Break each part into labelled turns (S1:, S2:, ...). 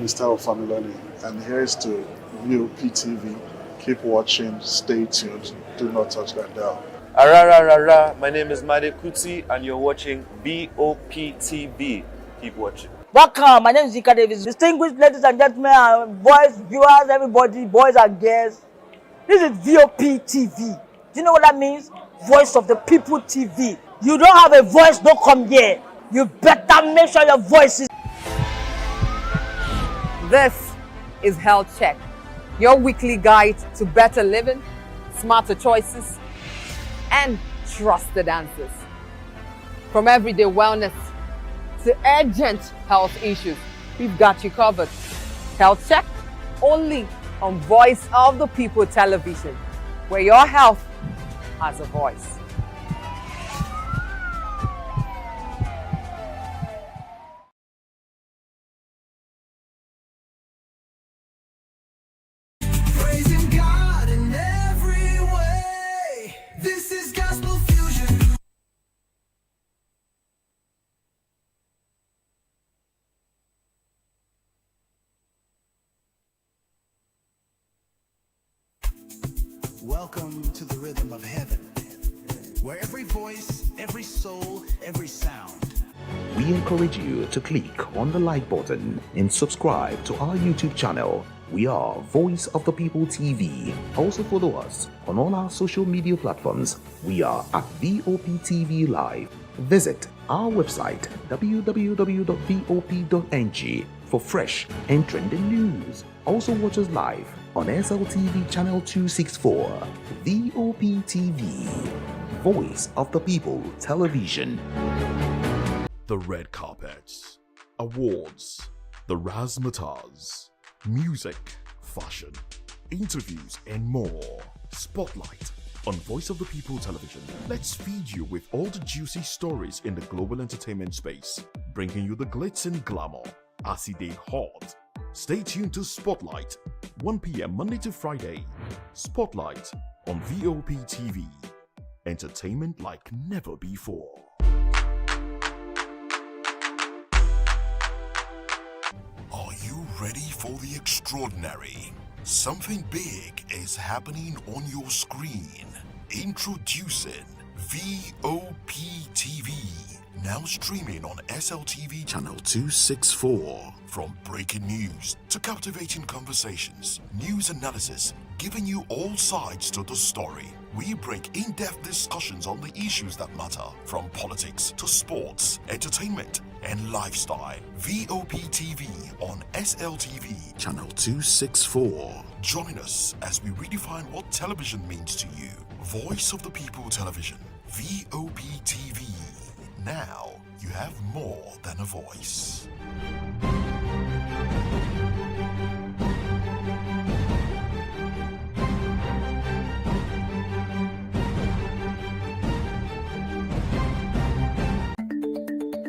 S1: Minister of Family, and here's to Vop TV. Keep watching, stay tuned, do not touch that dial.
S2: Arararara, my name is Made Kuti and you're watching Vop TV. Keep watching.
S3: Welcome, my name is Zika Davis. Distinguished ladies and gentlemen, boys, viewers, everybody, boys and girls. This is Vop TV. Do you know what that means? Voice of the People TV. You don't have a voice, don't come here. You better make sure your voice is.
S4: This is Health Check, your weekly guide to better living, smarter choices, and trusted answers. From everyday wellness to urgent health issues, we've got you covered. Health Check, only on Voice of the People television, where your health has a voice.
S5: Praising God in every way. This is Gospel Fusion. Welcome to the rhythm of heaven, where every voice, every soul, every sound.
S6: We encourage you to click on the like button and subscribe to our YouTube channel. We are Voice of the People TV. Also follow us on all our social media platforms. We are at VOP TV Live. Visit our website www.vop.ng for fresh and trending news. Also watch us live on SLTV channel 264. VOP TV, Voice of the People Television.
S7: The red carpets, awards, the razzmatazz, music, fashion, interviews, and more. Spotlight on Voice of the People television. Let's feed you with all the juicy stories in the global entertainment space, bringing you the glitz and glamour as it ain't hot. Stay tuned to Spotlight, 1 p.m. Monday to Friday. Spotlight on VOP TV. Entertainment like never before.
S8: Are you ready for the extraordinary? Something big is happening on your screen. Introducing VOP TV. Now streaming on SLTV channel 264. From breaking news to captivating conversations, news analysis, giving you all sides to the story. We bring in-depth discussions on the issues that matter, from politics to sports, entertainment, and lifestyle. VOP TV on SLTV channel 264. Join us as we redefine what television means to you. Voice of the People Television, VOP TV. Now you have more than a voice.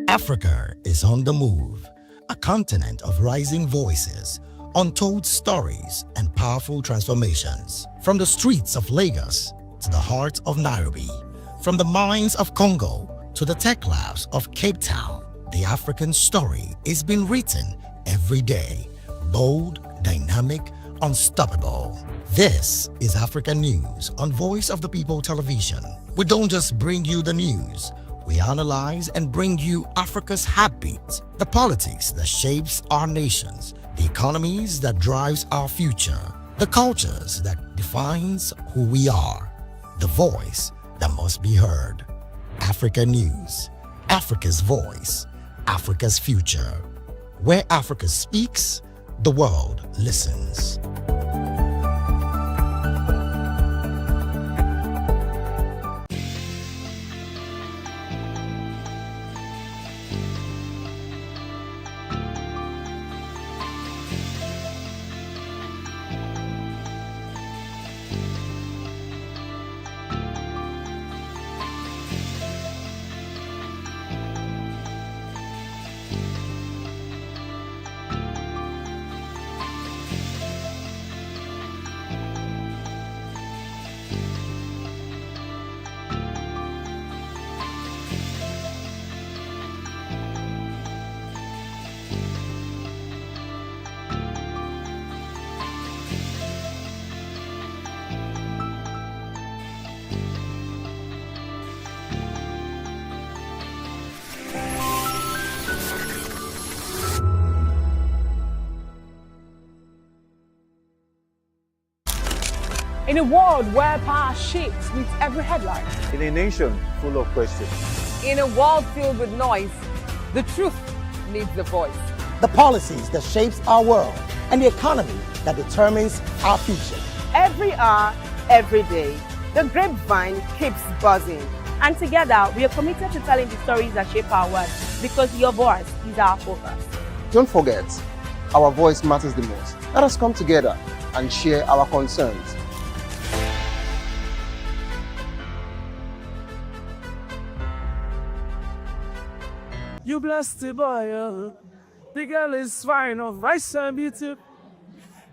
S9: Africa is on the move, a continent of rising voices, untold stories, and powerful transformations. From the streets of Lagos to the heart of Nairobi, from the mines of Congo to the tech labs of Cape Town, the African story is being written every day. Bold, dynamic, unstoppable. This is African News on Voice of the People Television. We don't just bring you the news. We analyze and bring you Africa's heartbeat, the politics that shapes our nations, the economies that drives our future, the cultures that defines who we are, the voice that must be heard. Africa News, Africa's voice, Africa's future. Where Africa speaks, the world listens.
S4: In a world where power shapes with every headline,
S2: In a nation full of questions.
S4: in a world filled with noise, the truth needs a voice.
S9: The policies that shapes our world and the economy that determines our future.
S10: Every hour, every day, the grapevine keeps buzzing. And together, we are committed to telling the stories that shape our world because your voice is our focus.
S11: Don't forget, our voice matters the most. Let us come together and share our concerns.
S12: You blessed the boy, the girl is fine, of rice and beauty.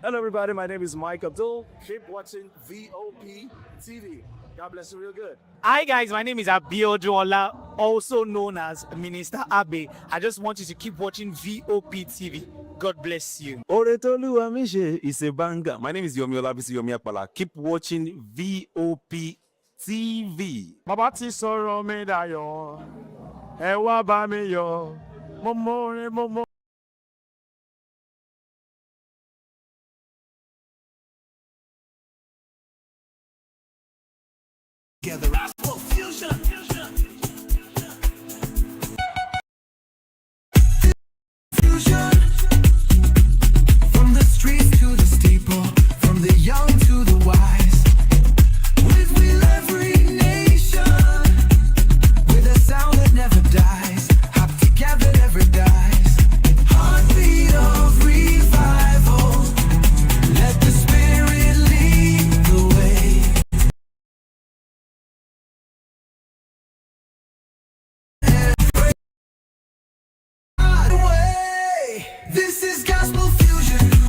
S12: Hello everybody, my name is Mike Abdul. Keep watching VOP TV. God bless you real good.
S13: Hi guys, my name is Abiojola, also known as Minister Abe. I just want you to keep watching VOP TV. God bless you.
S12: Oretolu Amishe is a banger. My name is Yomi Olabisi Yomi Akpala. Keep watching VOP TV. Baba ti sọ̀rọ̀ mi dayọ̀, ẹ wá bá mi yọ̀, mo.
S5: Together, Vop Fusion. Fusion. From the streets to the steeple, from the young to the wise. With will every nation, with a sound that never dies. Hop together, never dies. Heartbeat of revival. Let the spirit lead the way. This is gospel fusion.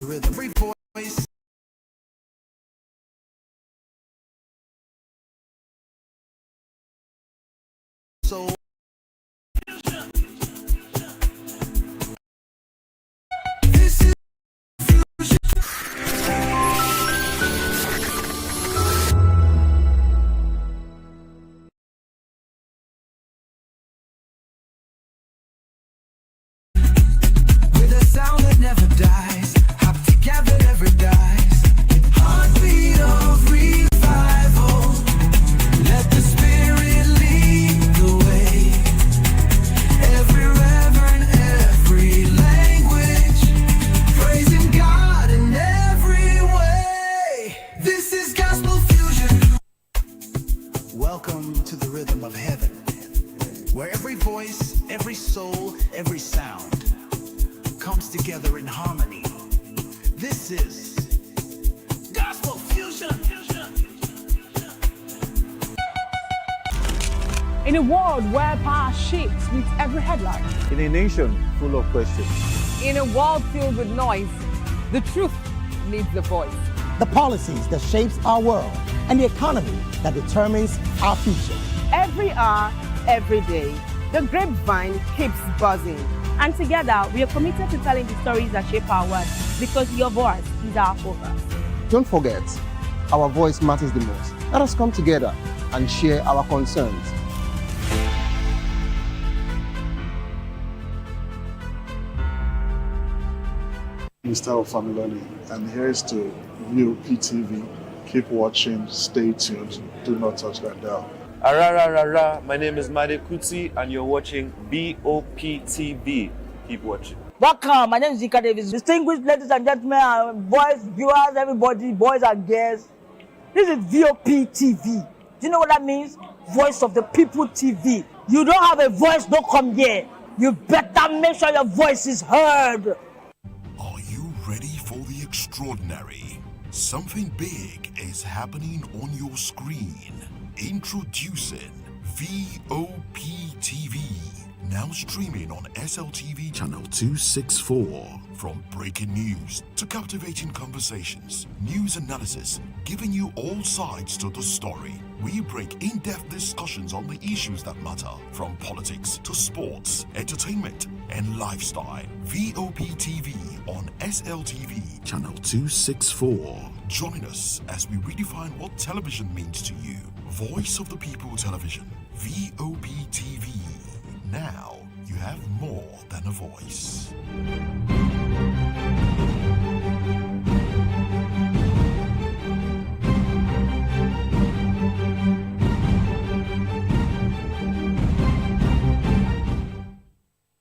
S5: Rhythm, every voice. So this is with a sound that never dies. Hop together, never dies. Heartbeat of revival. Let the spirit lead the way. Every reverend, every language, praising God in every way. This is gospel fusion. Welcome to the rhythm of heaven, where every voice, every soul, every sound comes together in harmony. This is gospel fusion.
S4: In a world where power shapes with every headline,
S2: In a nation full of questions.
S4: in a world filled with noise, the truth needs a voice.
S9: The policies that shapes our world and the economy that determines our future.
S10: Every hour, every day, the grapevine keeps buzzing. And together, we are committed to telling the stories that shape our world because your voice is our focus.
S11: Don't forget, our voice matters the most. Let us come together and share our concerns.
S1: Mr. Ofamiloni, and here's to VOP TV. Keep watching, stay tuned, do not touch that dial.
S2: Arara, my name is Made Kuti and you're watching BOP TV. Keep watching.
S3: Welcome, my name is Zika Davis. Distinguished ladies and gentlemen, boys, viewers, everybody, boys and girls. This is VOP TV. Do you know what that means? Voice of the People TV. You don't have a voice, don't come here. You better make sure your voice is heard.
S8: Are you ready for the extraordinary? Something big is happening on your screen. Introducing VOP TV. Now streaming on SLTV channel 264. From breaking news to captivating conversations, news analysis, giving you all sides to the story. We break in-depth discussions on the issues that matter, from politics to sports, entertainment, and lifestyle. VOP TV on SLTV channel 264. Join us as we redefine what television means to you. Voice of the People Television, VOP TV. Now you have more than a voice.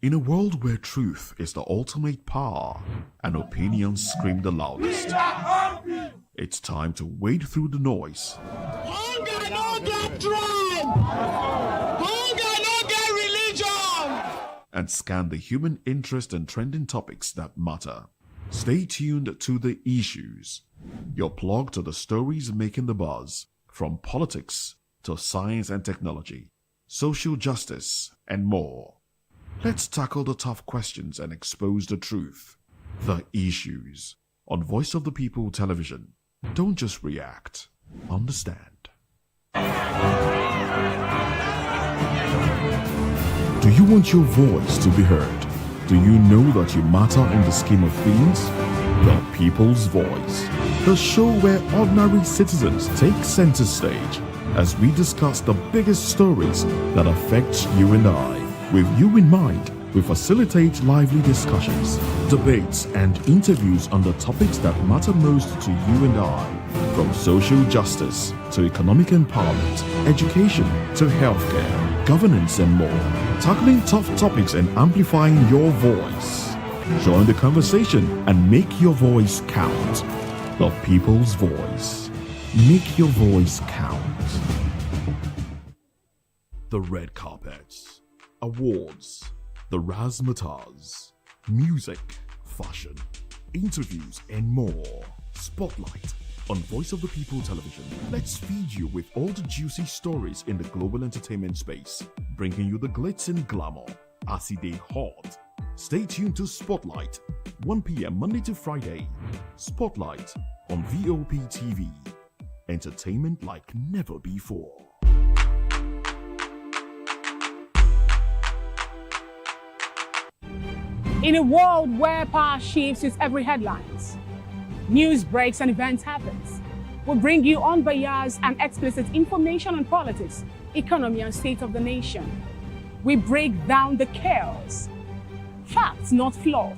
S7: In a world where truth is the ultimate power and opinions scream the loudest, it's time to wade through the noise.
S5: Hunger no get tribe. Hunger no get religion.
S7: And scan the human interest and trending topics that matter. Stay tuned to The Issues, your plug to the stories making the buzz, from politics to science and technology, social justice, and more. Let's tackle the tough questions and expose the truth. The Issues on Voice of the People Television. Don't just react, understand. Do you want your voice to be heard? Do you know that you matter in the scheme of things? The People's Voice, the show where ordinary citizens take center stage as we discuss the biggest stories that affect you and I. With you in mind, we facilitate lively discussions, debates, and interviews on the topics that matter most to you and I, from social justice to economic empowerment, education to healthcare, governance, and more, tackling tough topics and amplifying your voice. Join the conversation and make your voice count. The People's Voice. Make your voice count. The red carpets, awards, the razzmatazz, music, fashion, interviews, and more. Spotlight on Voice of the People Television. Let's feed you with all the juicy stories in the global entertainment space, bringing you the glitz and glamour as it is hot. Stay tuned to Spotlight, 1 p.m. Monday to Friday. Spotlight on Vop TV. Entertainment like never before.
S10: In a world where power shifts with every headlines, news breaks and events happens, we bring you unbiased and explicit information on politics, economy, and state of the nation. We break down the chaos. Facts, not fluff.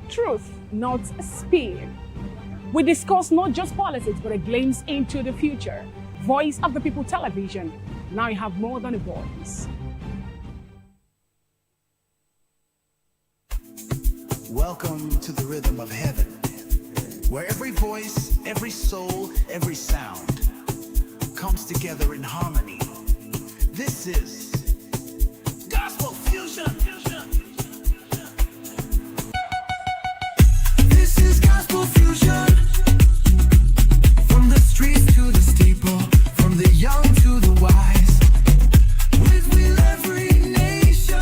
S10: Truth, not spin. We discuss not just politics, but a glimpse into the future. Voice of the People Television. Now you have more than a voice.
S5: Welcome to the rhythm of heaven, where every voice, every soul, every sound comes together in harmony. This is Gospel Fusion. This is Gospel Fusion. From the streets to the steeple, from the young to the wise. With every nation,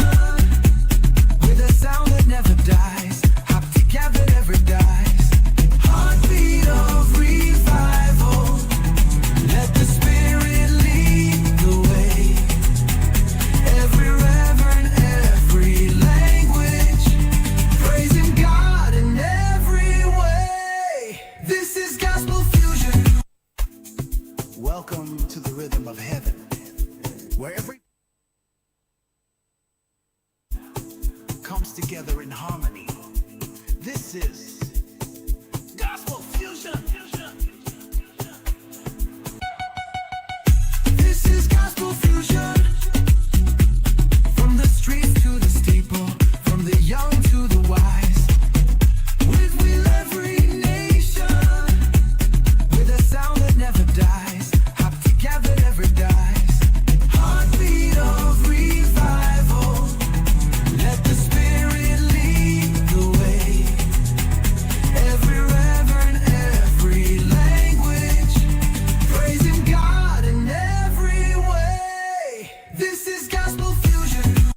S5: with a sound that never dies. Together never dies. Heartbeat of revival. Let the Spirit lead the way. Every reverend, every language, praising God in every way. This is Gospel Fusion. Welcome to the rhythm of heaven, where every comes together in harmony. This is Gospel Fusion. This is Gospel Fusion. From the streets to the steeple, from the young to the wise. With every nation, with a sound that never dies. Hop together never dies. Heartbeat of revival. Let the Spirit lead the way. Every reverend, every language, praising God in every way. This is Gospel Fusion.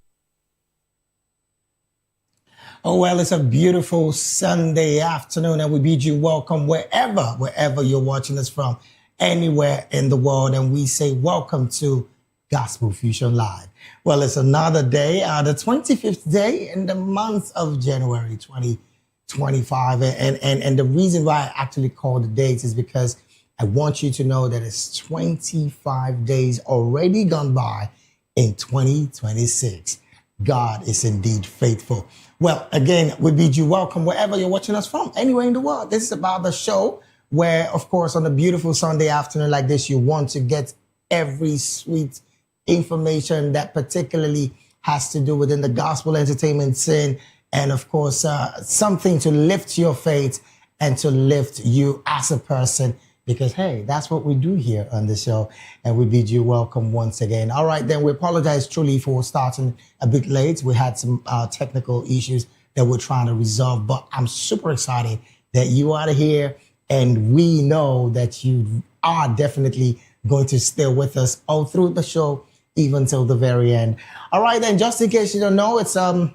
S9: Oh, well, it's a beautiful Sunday afternoon, and we bid you welcome wherever you're watching us from, anywhere in the world. And we say welcome to Gospel Fusion Live. Well, it's another day, the 25th day in the month of January 2025. And the reason why I actually call the dates is because I want you to know that it's 25 days already gone by in 2026. God is indeed faithful. Well, again, we bid you welcome wherever you're watching us from, anywhere in the world. This is about the show where, of course, on a beautiful Sunday afternoon like this, you want to get every sweet information that particularly has to do within the gospel entertainment scene, and of course, something to lift your faith and to lift you as a person, because hey, that's what we do here on the show, and we bid you welcome once again. All right, then we apologize truly for starting a bit late. We had some technical issues that we're trying to resolve, but I'm super excited that you are here, and we know that you are definitely going to stay with us all through the show, even till the very end. All right, then, just in case you don't know, it's a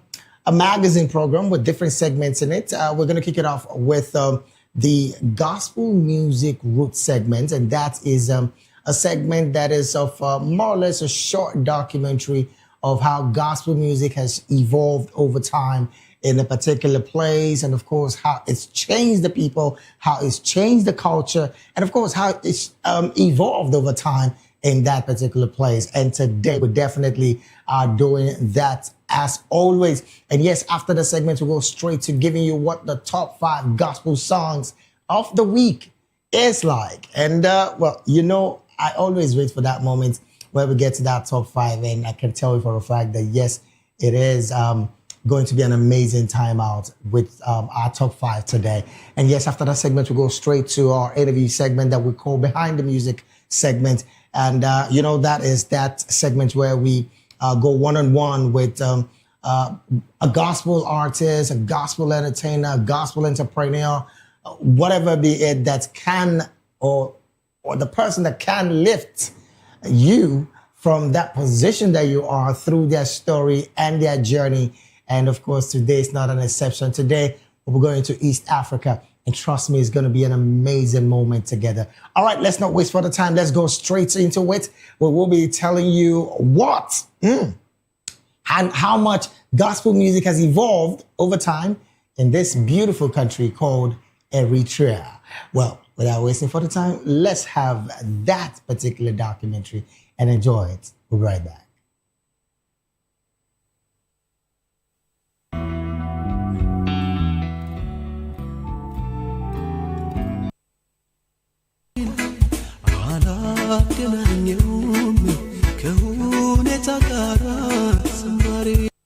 S9: magazine program with different segments in it. We're going to kick it off with the gospel music root segment, and that is a segment that is of more or less a short documentary of how gospel music has evolved over time in a particular place, and of course how it's changed the people, how it's changed the culture, and of course how it's evolved over time in that particular place. And today we definitely are doing that as always. And yes, after the segment, we'll go straight to giving you what the top 5 gospel songs of the week is like. And well, you know, I always wait for that moment where we get to that top 5, and I can tell you for a fact that yes, it is going to be an amazing time out with our top 5 today. And yes, after that segment, we go straight to our interview segment that we call Behind the Music segment. And, you know, that is that segment where we go one-on-one with a gospel artist, a gospel entertainer, a gospel entrepreneur, whatever be it that can, or the person that can lift you from that position that you are through their story and their journey. And of course, today is not an exception. Today, we're going to East Africa. And trust me, it's going to be an amazing moment together. All right, let's not waste further time. Let's go straight into it. We will be telling you what and how much gospel music has evolved over time in this beautiful country called Eritrea. Well, without wasting further time, let's have that particular documentary and enjoy it. We'll be right back.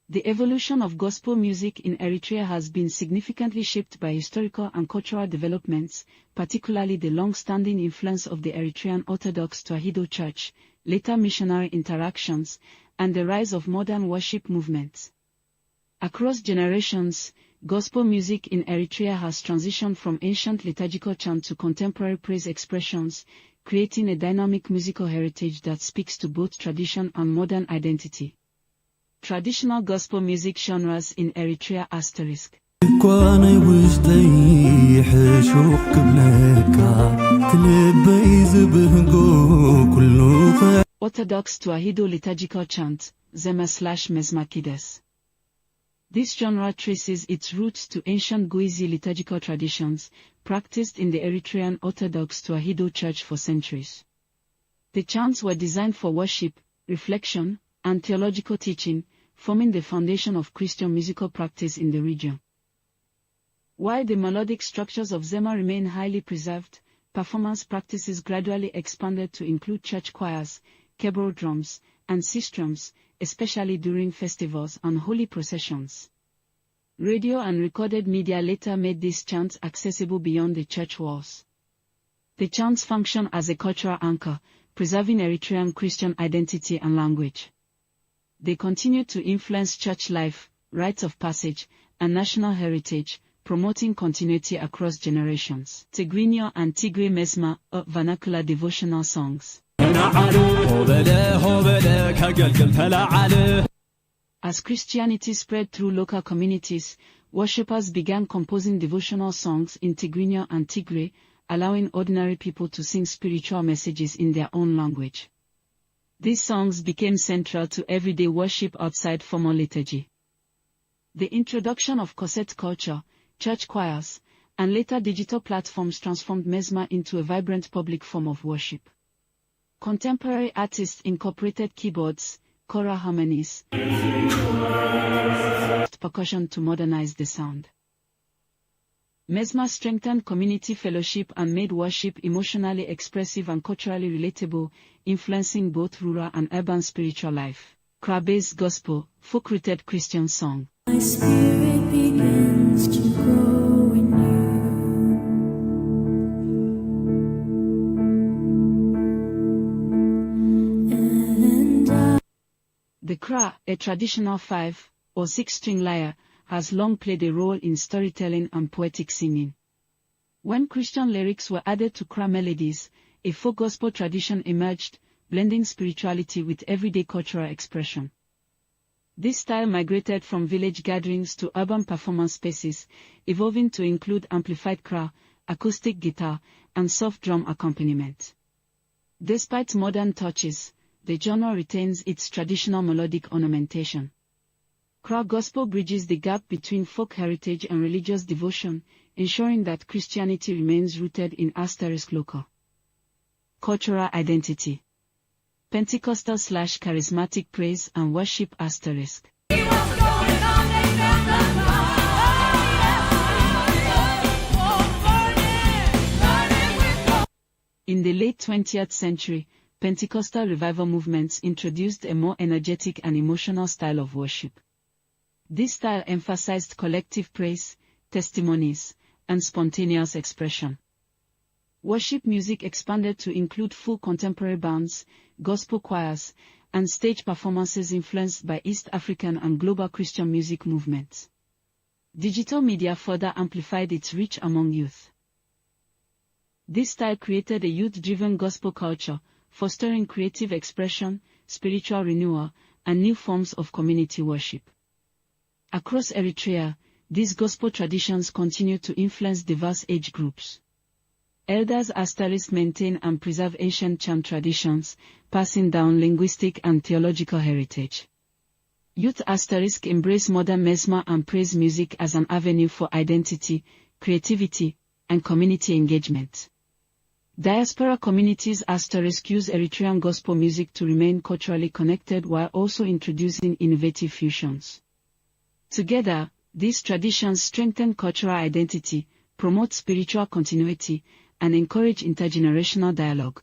S14: The evolution of gospel music in Eritrea has been significantly shaped by historical and cultural developments, particularly the long-standing influence of the Eritrean Orthodox Tewahedo Church, later missionary interactions, and the rise of modern worship movements. Across generations, gospel music in Eritrea has transitioned from ancient liturgical chant to contemporary praise expressions, creating a dynamic musical heritage that speaks to both tradition and modern identity. Traditional gospel music genres in Eritrea * Orthodox Tewahedo liturgical chant, Zema/Mezmakides. This genre traces its roots to ancient Guizi liturgical traditions, practiced in the Eritrean Orthodox Tewahedo Church for centuries. The chants were designed for worship, reflection, and theological teaching, forming the foundation of Christian musical practice in the region. While the melodic structures of Zema remain highly preserved, performance practices gradually expanded to include church choirs, kebor drums, and sistrums, especially during festivals and holy processions. Radio and recorded media later made these chants accessible beyond the church walls. The chants function as a cultural anchor, preserving Eritrean Christian identity and language. They continue to influence church life, rites of passage, and national heritage, promoting continuity across generations. Tigrinya and Tigray Mesma, vernacular devotional songs. As Christianity spread through local communities, worshippers began composing devotional songs in Tigrinya and Tigray, allowing ordinary people to sing spiritual messages in their own language. These songs became central to everyday worship outside formal liturgy. The introduction of cassette culture, church choirs, and later digital platforms transformed Mesma into a vibrant public form of worship. Contemporary artists incorporated keyboards, choral harmonies, percussion to modernize the sound. Mesma strengthened community fellowship and made worship emotionally expressive and culturally relatable, influencing both rural and urban spiritual life. Kra-based gospel, folk-rooted Christian song.
S5: My spirit begins to grow in you. And
S14: The Kra, a traditional 5 or 6-string lyre, has long played a role in storytelling and poetic singing. When Christian lyrics were added to Kra melodies, a folk gospel tradition emerged, blending spirituality with everyday cultural expression. This style migrated from village gatherings to urban performance spaces, evolving to include amplified Kra, acoustic guitar, and soft drum accompaniment. Despite modern touches, the genre retains its traditional melodic ornamentation. Kra gospel bridges the gap between folk heritage and religious devotion, ensuring that Christianity remains rooted in * local cultural identity. Pentecostal/charismatic praise and worship *. In the late 20th century, Pentecostal revival movements introduced a more energetic and emotional style of worship. This style emphasized collective praise, testimonies, and spontaneous expression. Worship music expanded to include full contemporary bands, gospel choirs, and stage performances influenced by East African and global Christian music movements. Digital media further amplified its reach among youth. This style created a youth-driven gospel culture, fostering creative expression, spiritual renewal, and new forms of community worship. Across Eritrea, these gospel traditions continue to influence diverse age groups. Elders * maintain and preserve ancient chant traditions, passing down linguistic and theological heritage. Youth * embrace modern mesmer and praise music as an avenue for identity, creativity, and community engagement. Diaspora communities * use Eritrean gospel music to remain culturally connected while also introducing innovative fusions. Together, these traditions strengthen cultural identity, promote spiritual continuity, and encourage intergenerational dialogue.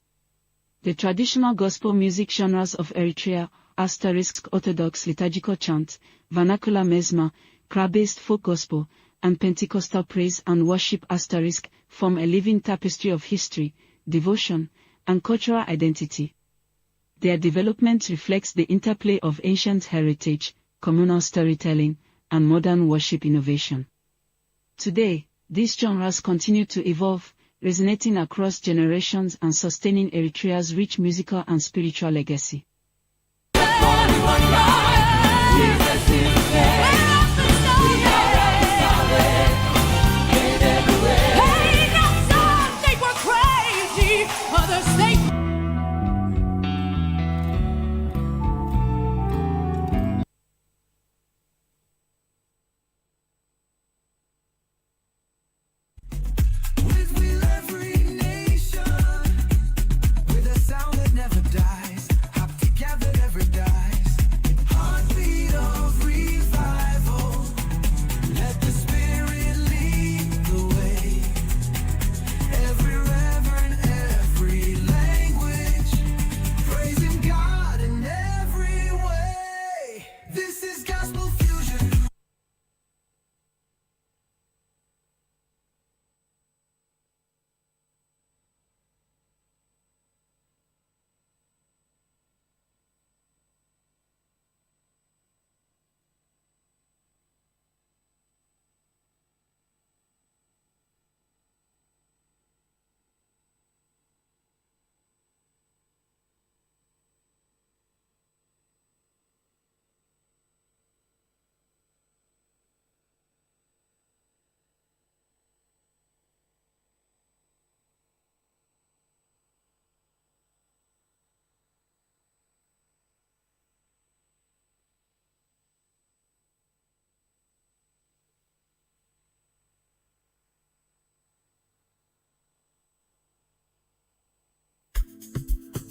S14: The traditional gospel music genres of Eritrea * Orthodox liturgical chant, vernacular mesmer, Kra-based folk gospel, and Pentecostal praise and worship * form a living tapestry of history, devotion, and cultural identity. Their development reflects the interplay of ancient heritage, communal storytelling, and modern worship innovation. Today, these genres continue to evolve, resonating across generations and sustaining Eritrea's rich musical and spiritual legacy.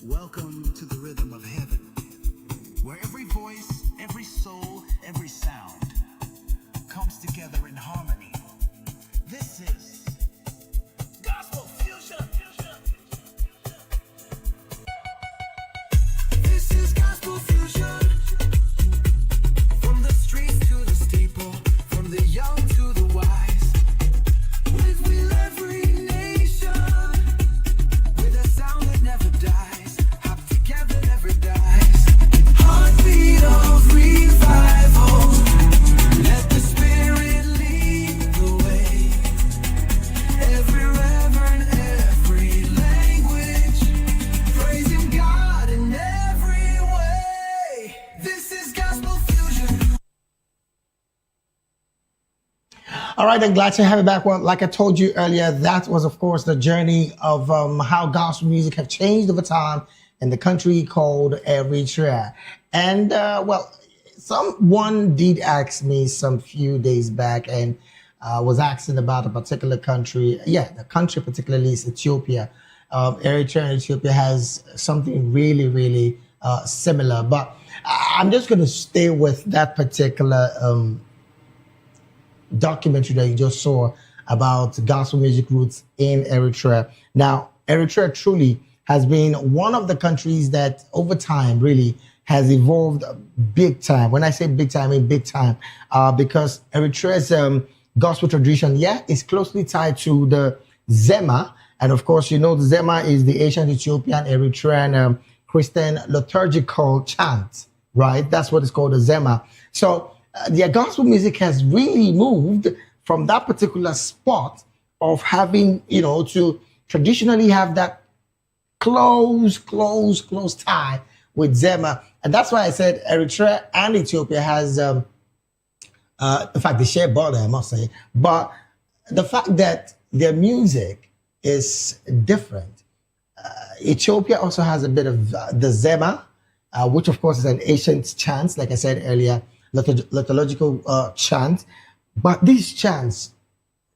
S5: Welcome to the rhythm of heaven, where every voice, every soul, every sound comes together in harmony. This is Gospel Fusion. This is Gospel Fusion.
S9: All right, then glad to have you back. Well, like I told you earlier, that was, of course, the journey of how gospel music have changed over time in the country called Eritrea. And well, someone did ask me some few days back and was asking about a particular country. Yeah, the country particularly is Ethiopia. Eritrea and Ethiopia has something really, really similar. But I'm just going to stay with that particular documentary that you just saw about gospel music roots in Eritrea. Now, Eritrea truly has been one of the countries that over time really has evolved big time. When I say big time, I mean big time, because Eritrea's gospel tradition, yeah, is closely tied to the Zema. And of course, you know, the Zema is the ancient Ethiopian Eritrean Christian liturgical chant, right? That's what it's called, the Zema. So their gospel music has really moved from that particular spot of having, you know, to traditionally have that close tie with Zema. And that's why I said Eritrea and Ethiopia has, in fact, they share border, I must say. But the fact that their music is different. Ethiopia also has a bit of the Zema, which of course is an ancient chant, like I said earlier, liturgical chant. But these chants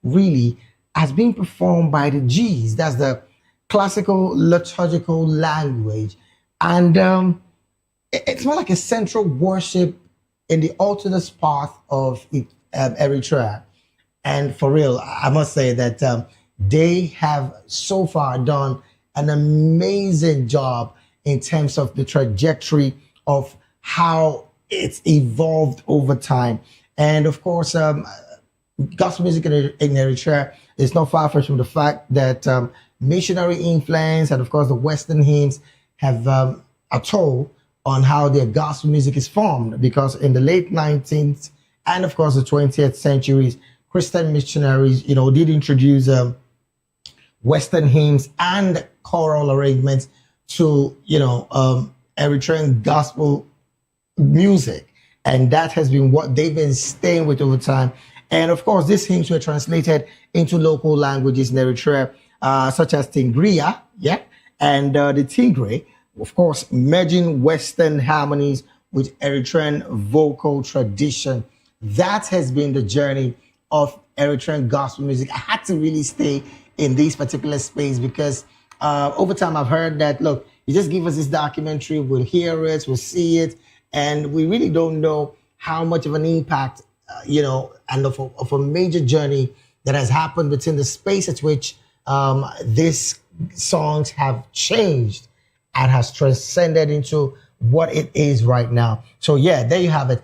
S9: really has been performed by the G's. That's the classical liturgical language. And it's more like a central worship in the Orthodox part of Eritrea. And for real, I must say that they have so far done an amazing job in terms of the trajectory of how it's evolved over time. And of course, gospel music in Eritrea is not far from the fact that missionary influence and of course the Western hymns have a toll on how their gospel music is formed, because in the late 19th and of course the 20th centuries, Christian missionaries, you know, did introduce Western hymns and choral arrangements to, you know, Eritrean gospel music. And that has been what they've been staying with over time. And of course, these hymns were translated into local languages in Eritrea, such as Tigrinya, yeah, and the Tigray, of course, merging Western harmonies with Eritrean vocal tradition. That has been the journey of Eritrean gospel music. I had to really stay in this particular space because over time I've heard that, look, you just give us this documentary, we'll hear it, we'll see it, and we really don't know how much of an impact, you know, and of a major journey that has happened within the space at which these songs have changed and has transcended into what it is right now. So yeah, there you have it.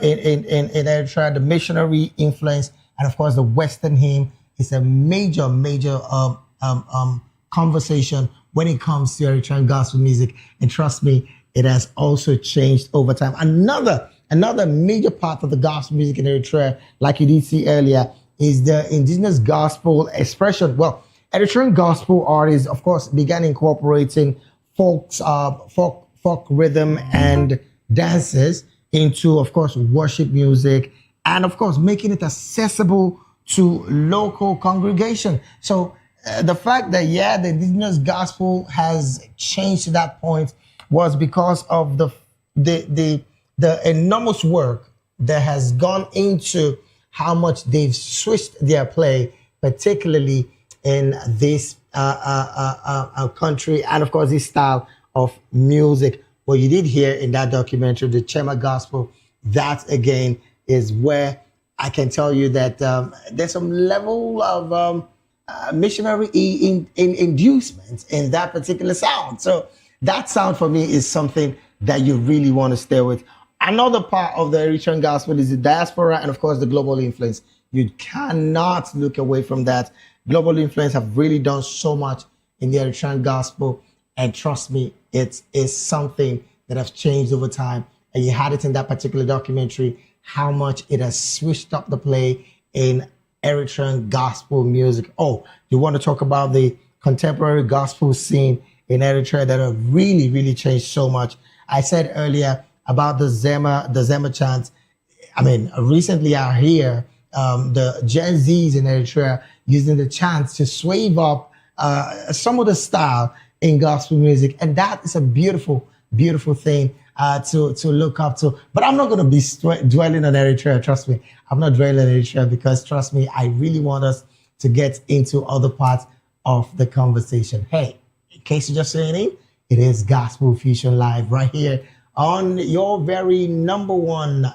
S9: In Eritrea, the missionary influence and of course the Western hymn is a major conversation when it comes to Eritrean gospel music. And trust me, it has also changed over time. Another major part of the gospel music in Eritrea, like you did see earlier, is the indigenous gospel expression. Well, Eritrean gospel artists, of course, began incorporating folk rhythm and dances into, of course, worship music, and of course, making it accessible to local congregation. So the fact that, yeah, the indigenous gospel has changed to that point was because of the enormous work that has gone into how much they've switched their play, particularly in this country, and of course this style of music. What you did hear in that documentary, the Chema Gospel, that again is where I can tell you that there's some level of missionary inducement in that particular sound. So that sound for me is something that you really want to stay with. Another part of the Eritrean gospel is the diaspora and of course the global influence. You cannot look away from that. Global influence have really done so much in the Eritrean gospel, and trust me, it is something that has changed over time. And you had it in that particular documentary, how much it has switched up the play in Eritrean gospel music. Oh, you want to talk about the contemporary gospel scene in Eritrea that have really, really changed so much. I said earlier about the Zema chants. I mean, recently out here,
S15: the Gen Zs in Eritrea using the chants to swave up some of the style in gospel music, and that is a beautiful, beautiful thing to look up to. But I'm not going to be dwelling on Eritrea. Trust me, I'm not dwelling on Eritrea because, trust me, I really want us to get into other parts of the conversation. Hey, in case you're just saying it is Gospel Fusion Live right here on your very number one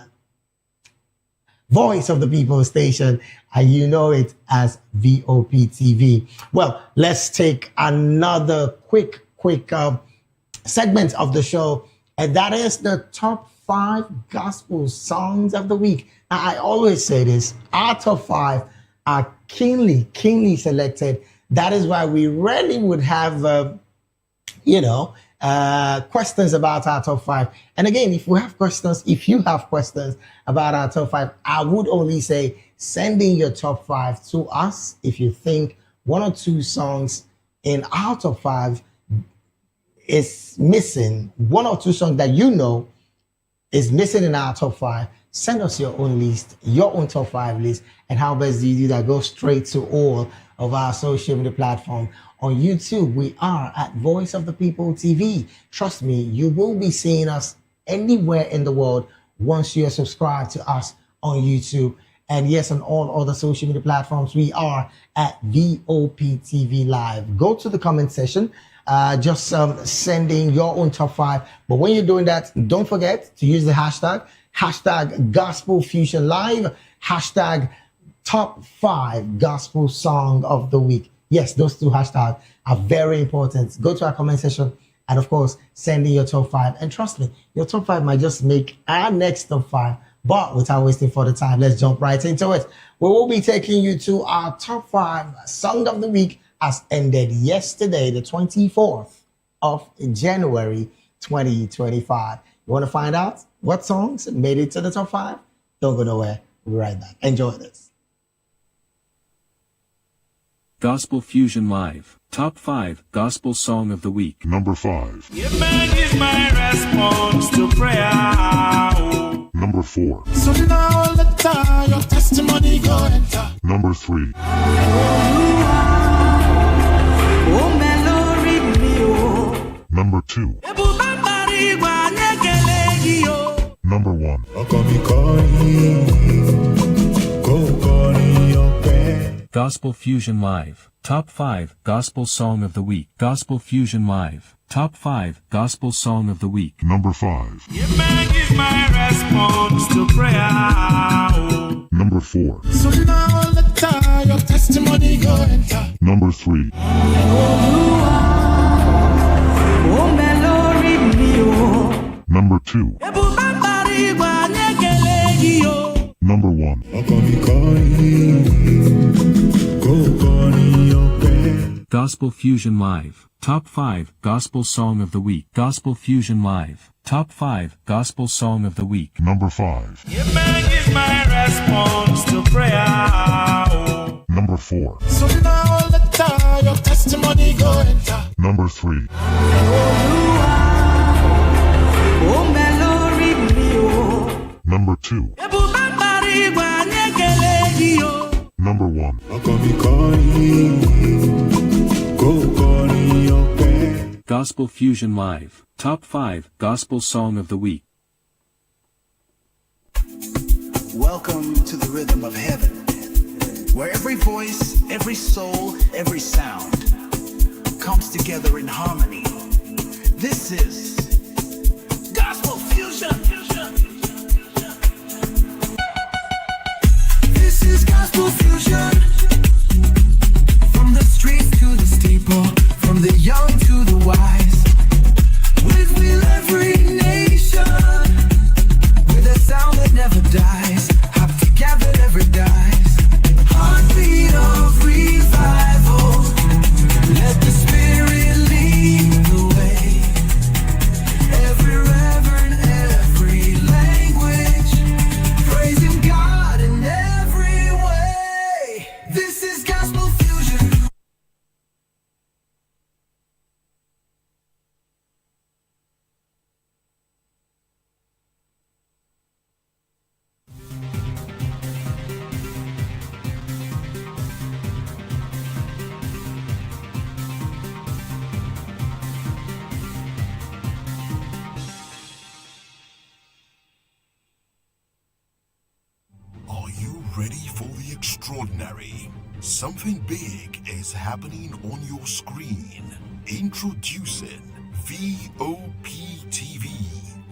S15: voice of the people station, and you know it as VOP TV. Well, let's take another quick segment of the show, and that is the top 5 gospel songs of the week. Now, I always say this, our top 5 are keenly selected. That is why we rarely would have questions about our top 5. And again, if you have questions about our top 5, I would only say send in your top 5 to us. If you think 1 or 2 songs in our top 5 is missing, 1 or 2 songs that you know is missing in our top 5, send us your own list, your own top 5 list. And how best do you do that? Go straight to all of our social media platform. On YouTube, we are at Voice of the People TV. Trust me, you will be seeing us anywhere in the world once you are subscribed to us on YouTube. And yes, on all other social media platforms, we are at VOP TV Live. Go to the comment section, just send in your own top 5. But when you're doing that, don't forget to use the hashtag Gospel Fusion Live, hashtag top 5 gospel song of the week. Yes, those 2 hashtags are very important. Go to our comment section and, of course, send in your top 5. And trust me, your top 5 might just make our next top 5. But without wasting further time, let's jump right into it. We will be taking you to our top 5 song of the week as ended yesterday, the 24th of January, 2025. You want to find out what songs made it to the top 5? Don't go nowhere. We'll be right back. Enjoy this.
S16: Gospel Fusion Live, Top 5 Gospel Song of the Week.
S7: Number 5.
S5: Amen is my response to prayer.
S7: Number 4.
S5: So now let your testimony go enter.
S7: Number 3. Number 2. Number 1.
S16: Gospel Fusion Live, Top 5 Gospel Song of the Week. Gospel Fusion Live, Top 5 Gospel Song of the Week.
S7: Number 5.
S5: Amen is my response to prayer.
S7: Number 4.
S5: So now let your testimony go enter.
S7: Number 3. Number 2. Number 1.
S16: Gospel Fusion Live, Top 5 Gospel Song of the Week. Gospel Fusion Live, Top 5 Gospel Song of the Week.
S7: Number 5.
S5: Amen is my response to prayer.
S7: Number 4.
S5: So now let your testimony go enter.
S7: Number 3. Number 2. Number 1.
S16: Gospel Fusion Live, Top 5 Gospel Song of the Week.
S17: Welcome to the rhythm of heaven, where every voice, every soul, every sound comes together in harmony. This is Gospel Fusion. This is Gospel Fusion. From the streets to the steeple, from the young to the wise, with every nation, with a sound that never dies, hop together every dies. Heartbeat of revival, let the Spirit lead the way. Every reverend, every language, praising God in every way. This is Gospel Fusion.
S8: extraordinary. Something big is happening on your screen. Introducing VOP TV.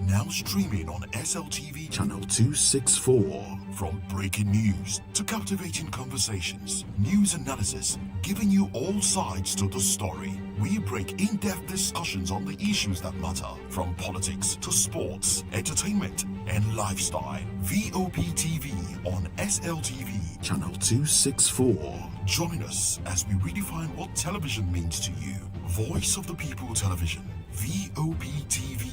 S8: Now streaming on SLTV channel 264. From breaking news to captivating conversations, news analysis, giving you all sides to the story. We break in-depth discussions on the issues that matter, from politics to sports, entertainment, and lifestyle. VOP TV on SLTV channel 264. Join us as we redefine what television means to you. Voice of the People Television, VOP TV.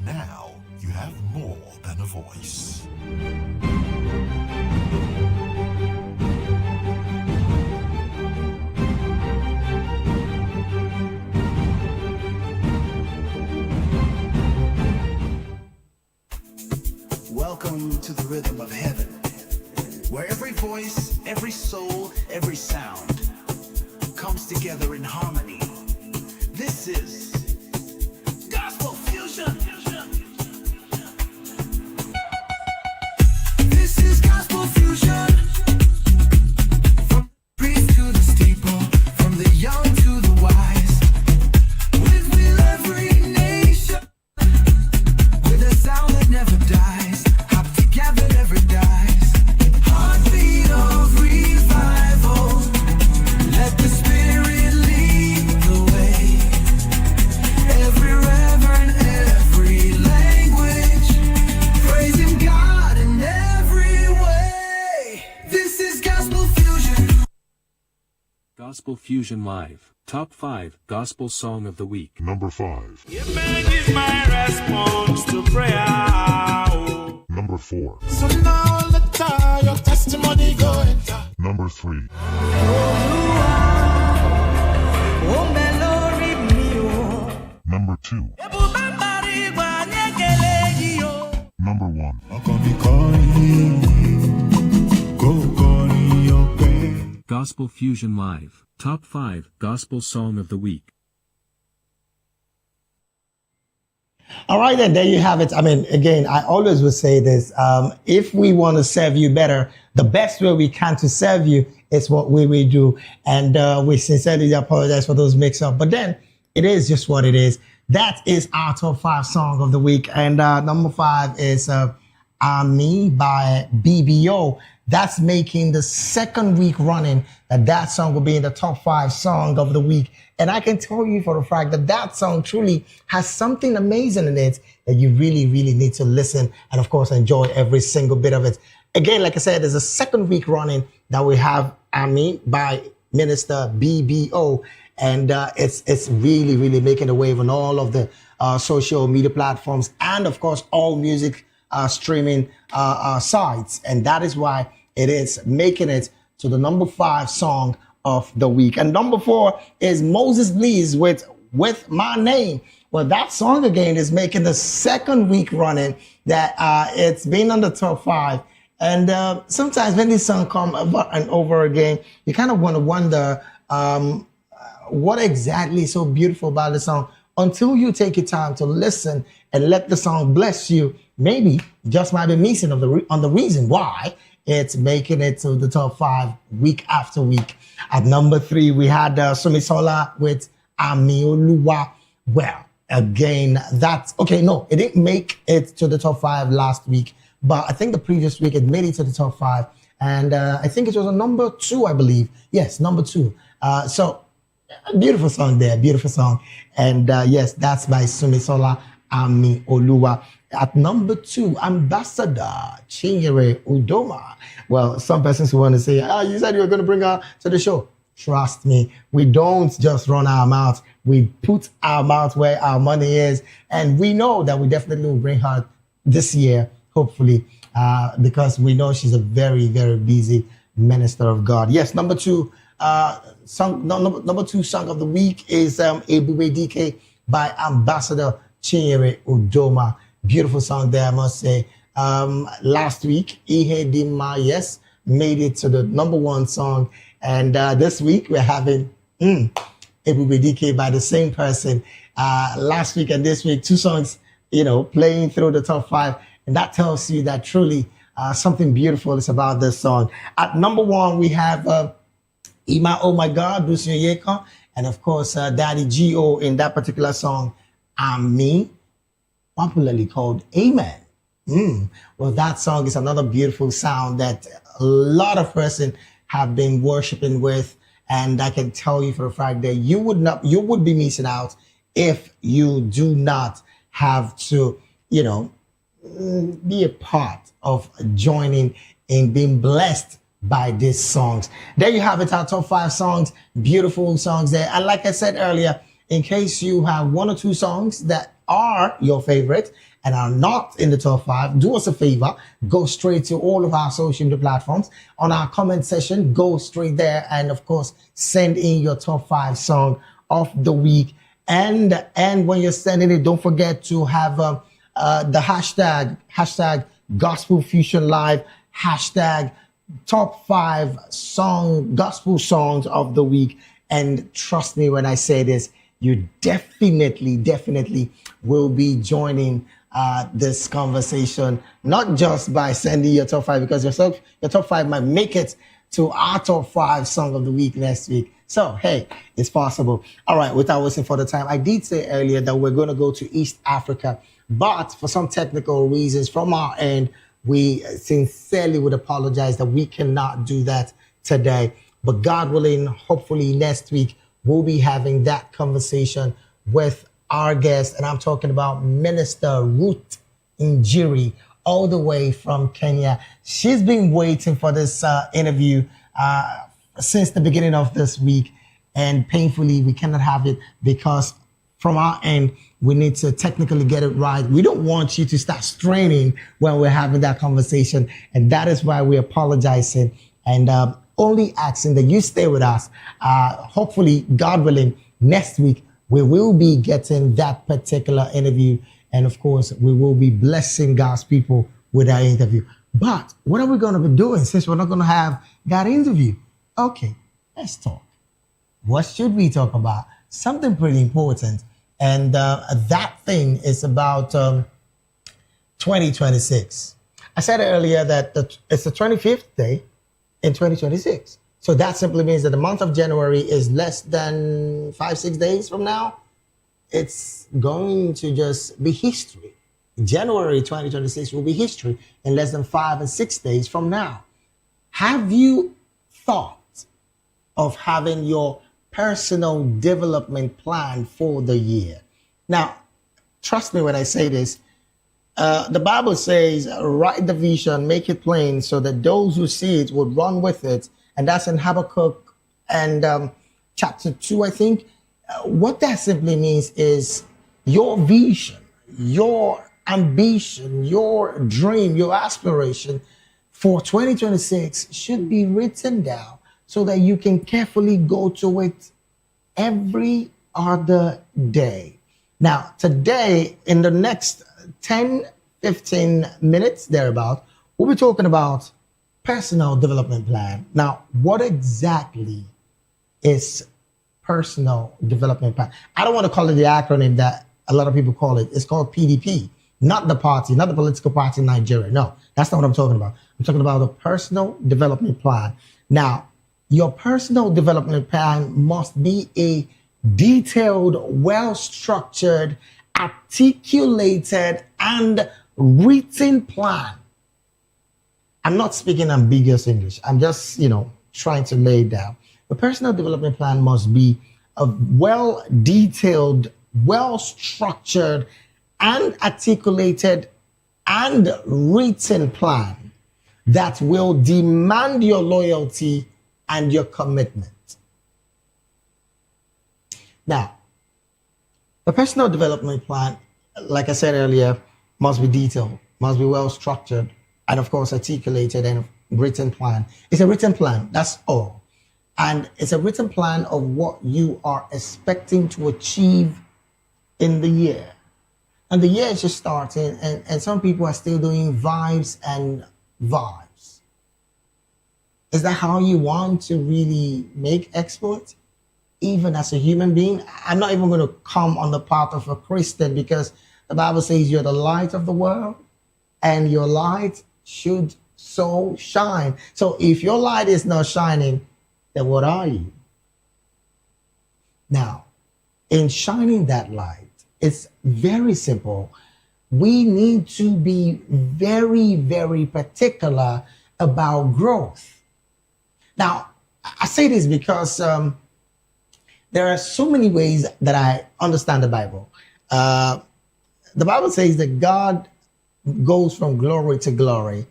S8: Now you have more than a voice.
S17: Welcome to the rhythm of heaven, where every voice, every soul, every sound comes together in harmony. This is Gospel Fusion. This is Gospel Fusion. From the priest to the steeple, from the young to the wise, with every nation, with a sound that never dies. Hop together, never dies. Heartbeat of revival. Let the Spirit lead the way. Every reverend, every language, praising God in every way. This is Gospel Fusion.
S16: Gospel Fusion Live. Top 5 Gospel Song of the Week.
S7: Number 5.
S18: Is my response to prayer.
S7: Number 4.
S18: So now let your testimony go enter.
S7: Number 3. Number 2. Number 1.
S16: Gospel Fusion Live. Top 5 Gospel Song of the Week.
S15: All right, then there you have it. I mean, again, I always will say this. If we want to serve you better, the best way we can to serve you is what we do. And we sincerely apologize for those mix-up. But then it is just what it is. That is our top 5 song of the week. And number 5 is Me by BBO. That's making the second week running that song will be in the top 5 song of the week. And I can tell you for a fact that song truly has something amazing in it that you really, really need to listen and, of course, enjoy every single bit of it. Again, like I said, there's a second week running that we have Me by Minister BBO. And it's really, really making a wave on all of the social media platforms and, of course, all music streaming sites. And that is why it is making it to the number 5 song of the week. And number 4 is Moses Bleeze with My Name. Well, that song again is making the second week running that it's been on the top 5. And sometimes when this song come over and over again, you kind of want to wonder what exactly is so beautiful about the song until you take your time to listen and let the song bless you. Maybe just might be missing on the reason why it's making it to the top 5 week after week. At number 3, we had Sumisola with Amioluwa. Well, again, that's okay. No, it didn't make it to the top 5 last week, but I think the previous week it made it to the top 5. And I think it was a number 2, I believe. Yes, number 2. So beautiful song there, beautiful song. And yes, that's by Sumisola Amioluwa. At number 2, Ambassador Chinyere Udoma. Well, some persons who want to say, you said you were going to bring her to the show. Trust me, we don't just run our mouth. We put our mouth where our money is. And we know that we definitely will bring her this year, hopefully, because we know she's a very, very busy minister of God. Yes, number 2 number 2 song of the week is Ebube DK by Ambassador Chinyere Udoma. Beautiful song there, I must say. Last week, Ihe Dima, yes, made it to the number 1 song. And this week, we're having Ebube DK by the same person. Last week and this week, 2 songs, playing through the top 5. And that tells you that truly Something beautiful is about this song. At number one, we have Ima, Oh My God, Lucio Yeka, and of course, Daddy G.O. in that particular song, I'm Me, popularly called Amen. Well, that song is another beautiful sound that a lot of person have been worshiping with, and I can tell you for a fact that you would be missing out if you do not have to, be a part of joining in being blessed by these songs. There you have it, our top 5 songs, beautiful songs there. And like I said earlier, in case you have 1 or 2 songs that are your favorite and are not in the top 5, do us a favor, go straight to all of our social media platforms. On our comment section, go straight there and of course, send in your top 5 song of the week. And when you're sending it, don't forget to have the hashtag Gospel Fusion Live, hashtag top 5 gospel songs of the week. And trust me when I say this, you definitely will be joining this conversation, not just by sending your top 5, because your top 5 might make it to our top 5 song of the week next week. So, hey, it's possible. All right, without wasting further time, I did say earlier that we're going to go to East Africa, but for some technical reasons from our end, we sincerely would apologize that we cannot do that today. But God willing, hopefully next week, we'll be having that conversation with our guest. And I'm talking about Minister Ruth Njiri, all the way from Kenya. She's been waiting for this interview since the beginning of this week. And painfully, we cannot have it because from our end, we need to technically get it right. We don't want you to start straining when we're having that conversation. And that is why we're apologizing and only asking that you stay with us. Hopefully, God willing, next week, we will be getting that particular interview. And of course, we will be blessing God's people with our interview. But what are we going to be doing since we're not going to have that interview? Okay, let's talk. What should we talk about? Something pretty important. And that thing is about 2026. I said earlier that it's the 25th day in 2026. So that simply means that the month of January is less than 5-6 days from now. It's going to just be history. January 2026 will be history in less than 5 and 6 days from now. Have you thought of having your personal development plan for the year? Now, trust me when I say this, the Bible says, write the vision, make it plain so that those who see it would run with it. And that's in Habakkuk and chapter 2, I think. What that simply means is your vision, your ambition, your dream, your aspiration for 2026 should be written down so that you can carefully go to it every other day. Now, today, in the next 10-15 minutes, thereabout, we'll be talking about personal development plan. Now, what exactly is personal development plan? I don't want to call it the acronym that a lot of people call it. It's called PDP, not the party, not the political party in Nigeria. No, that's not what I'm talking about. I'm talking about a personal development plan. Now, your personal development plan must be a detailed, well-structured, articulated, and written plan. I'm not speaking ambiguous English. I'm just, trying to lay it down. The personal development plan must be a well-detailed, well-structured, and articulated and written plan that will demand your loyalty and your commitment. Now, the personal development plan, like I said earlier, must be detailed, must be well-structured, and of course, articulated and written plan. It's a written plan, that's all. And it's a written plan of what you are expecting to achieve in the year. And the year is just starting, and some people are still doing vibes and vibes. Is that how you want to really make exploits? Even as a human being? I'm not even going to come on the part of a Christian because the Bible says you're the light of the world and your light should So shine. So if your light is not shining, then what are you? Now, in shining that light, it's very simple. We need to be very, very particular about growth. Now, I say this because there are so many ways that I understand the Bible. The Bible says that God goes from glory to glory.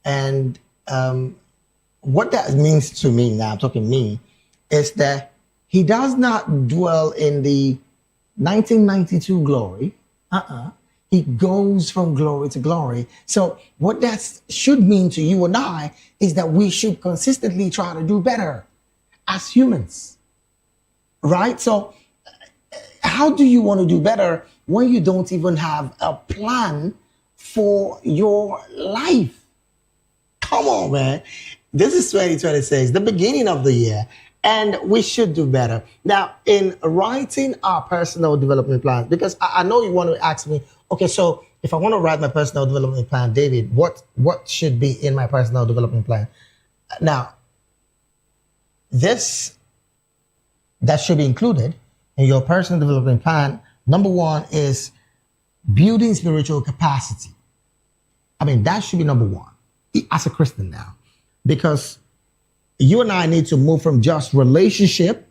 S15: And what that means to me, now I'm talking me, is that he does not dwell in the 1992 glory. He goes from glory to glory. So what that should mean to you and I is that we should consistently try to do better as humans, right? So how do you want to do better when you don't even have a plan for your life? Come on, man. This is 2026, the beginning of the year, and we should do better. Now, in writing our personal development plans, because I know you want to ask me, okay, so if I want to write my personal development plan, David, what should be in my personal development plan? Now, this that should be included in your personal development plan, number one is building spiritual capacity. I mean, that should be number one as a Christian now, because you and I need to move from just relationship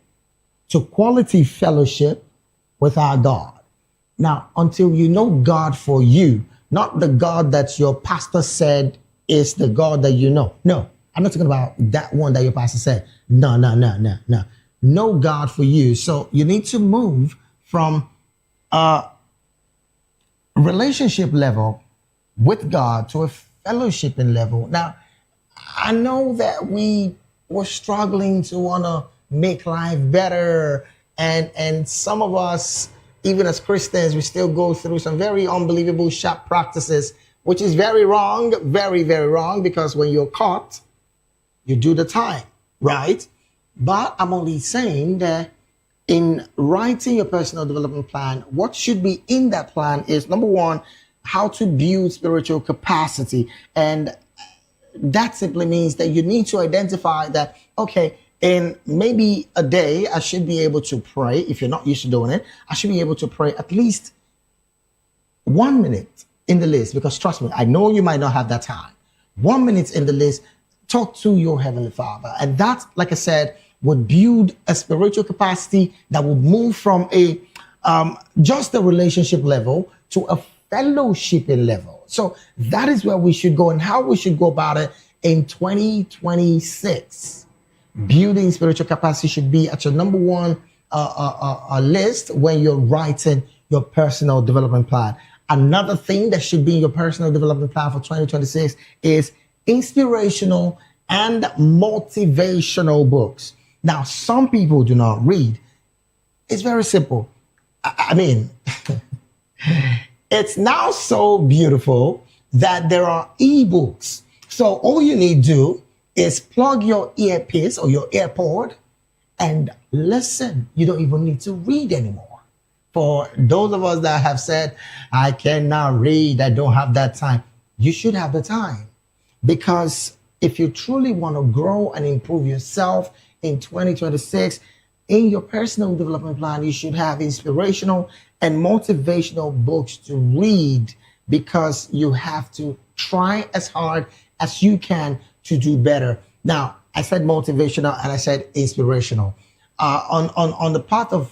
S15: to quality fellowship with our God. Now, until you know God for you, not the God that your pastor said is the God that you know. No, I'm not talking about that one that your pastor said. No. Know God for you. So you need to move from a relationship level with God to a fellowshipping level. Now, I know that we were struggling to want to make life better. And some of us, even as Christians, we still go through some very unbelievable sharp practices, which is very wrong, very, very wrong, because when you're caught, you do the time, right? But I'm only saying that in writing your personal development plan, what should be in that plan is, number one, how to build spiritual capacity. And that simply means that you need to identify that, okay, in maybe a day, I should be able to pray. If you're not used to doing it, I should be able to pray at least 1 minute in the list, because trust me, I know you might not have that time. 1 minute in the list, talk to your Heavenly Father. And that, like I said, would build a spiritual capacity that would move from a just a relationship level to a fellowshipping level. So that is where we should go and how we should go about it in 2026. Building spiritual capacity should be at your number one list when you're writing your personal development plan. Another thing that should be in your personal development plan for 2026 is inspirational and motivational books. Now, some people do not read. It's very simple. I mean, it's now so beautiful that there are ebooks. So all you need to do is plug your earpiece or your AirPod and listen. You don't even need to read anymore. For those of us that have said, I cannot read, I don't have that time, you should have the time. Because if you truly want to grow and improve yourself in 2026, in your personal development plan, you should have inspirational and motivational books to read, because you have to try as hard as you can to do better. Now, I said motivational and I said inspirational. On the part of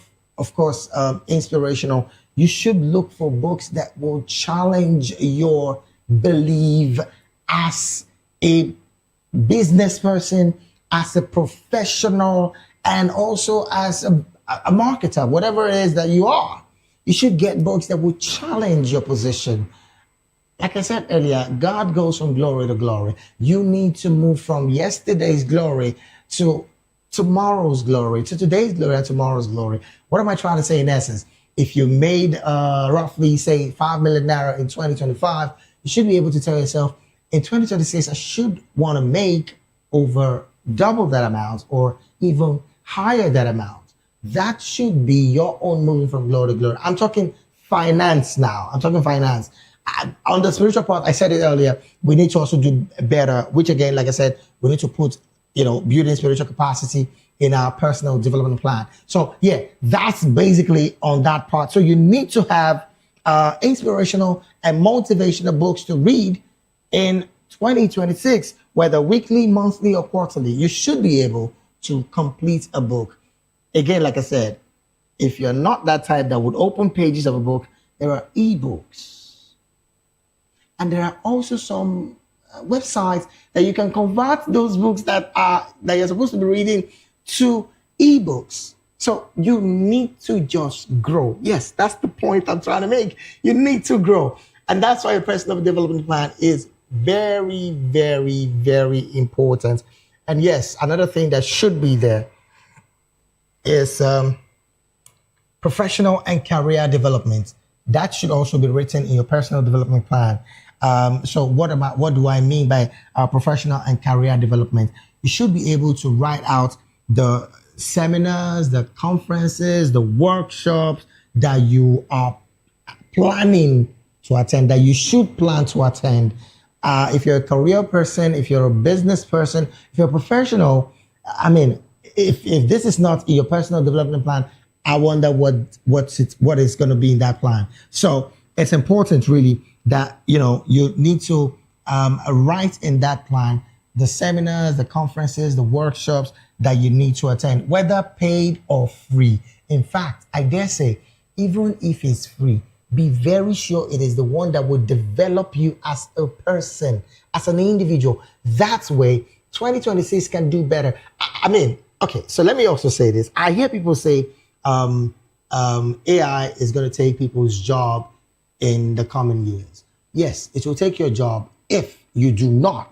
S15: course, inspirational, you should look for books that will challenge your belief as a business person, as a professional, and also as a marketer, whatever it is that you are. You should get books that will challenge your position. Like I said earlier, God goes from glory to glory. You need to move from yesterday's glory to tomorrow's glory, to today's glory and tomorrow's glory. What am I trying to say in essence? If you made roughly, say, 5 million naira in 2025, you should be able to tell yourself, in 2026, I should want to make over double that amount or even higher that amount. That should be your own moving from glory to glory. I'm talking finance now. I'm talking finance. On the spiritual part, I said it earlier, we need to also do better, which again, like I said, we need to put, building spiritual capacity in our personal development plan. So yeah, that's basically on that part. So you need to have inspirational and motivational books to read in 2026, whether weekly, monthly, or quarterly. You should be able to complete a book. Again, like I said, if you're not that type that would open pages of a book, there are ebooks. And there are also some websites that you can convert those books that you're supposed to be reading to ebooks. So you need to just grow. Yes, that's the point I'm trying to make. You need to grow. And that's why a personal development plan is very, very, very important. And yes, another thing that should be there is professional and career development. That should also be written in your personal development plan. So what do I mean by professional and career development? You should be able to write out the seminars, the conferences, the workshops that you are planning to attend, that you should plan to attend. If you're a career person, if you're a business person, if you're a professional, I mean, if this is not in your personal development plan, I wonder what is going to be in that plan. So it's important really that, you need to write in that plan the seminars, the conferences, the workshops that you need to attend, whether paid or free. In fact, I dare say, even if it's free, be very sure it is the one that will develop you as a person, as an individual. That way, 2026 can do better. I mean, okay, so let me also say this. I hear people say AI is going to take people's job in the coming years. Yes, it will take your job if you do not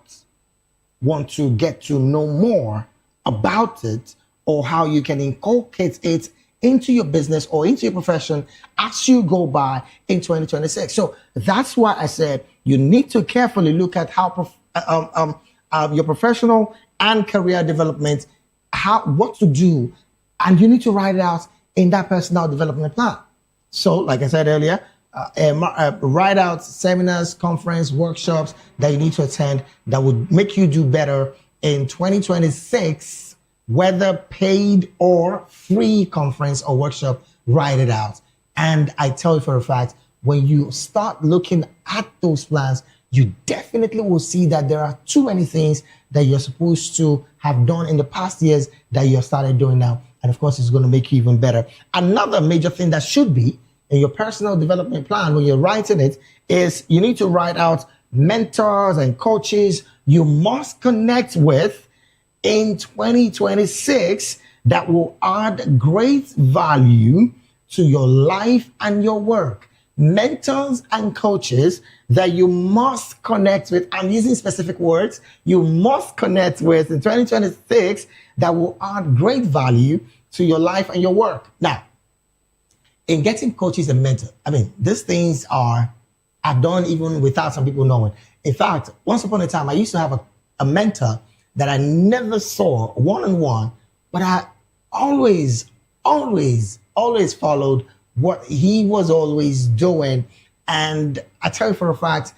S15: want to get to know more about it or how you can inculcate it into your business or into your profession as you go by in 2026. So that's why I said you need to carefully look at how your professional and career development, what to do, and you need to write it out in that personal development plan. So, like I said earlier, write out seminars, conference, workshops that you need to attend that would make you do better in 2026, whether paid or free conference or workshop. Write it out. And I tell you for a fact, when you start looking at those plans, you definitely will see that there are too many things that you're supposed to have done in the past years that you have started doing now. And of course, it's going to make you even better. Another major thing that should be in your personal development plan when you're writing it is you need to write out mentors and coaches you must connect with in 2026 that will add great value to your life and your work. Mentors and coaches that you must connect with. I'm using specific words. You must connect with in 2026 that will add great value to your life and your work. Now, in getting coaches and mentors, I mean, these things are done even without some people knowing. In fact, once upon a time, I used to have a mentor that I never saw one-on-one, but I always followed what he was always doing. And I tell you for a fact,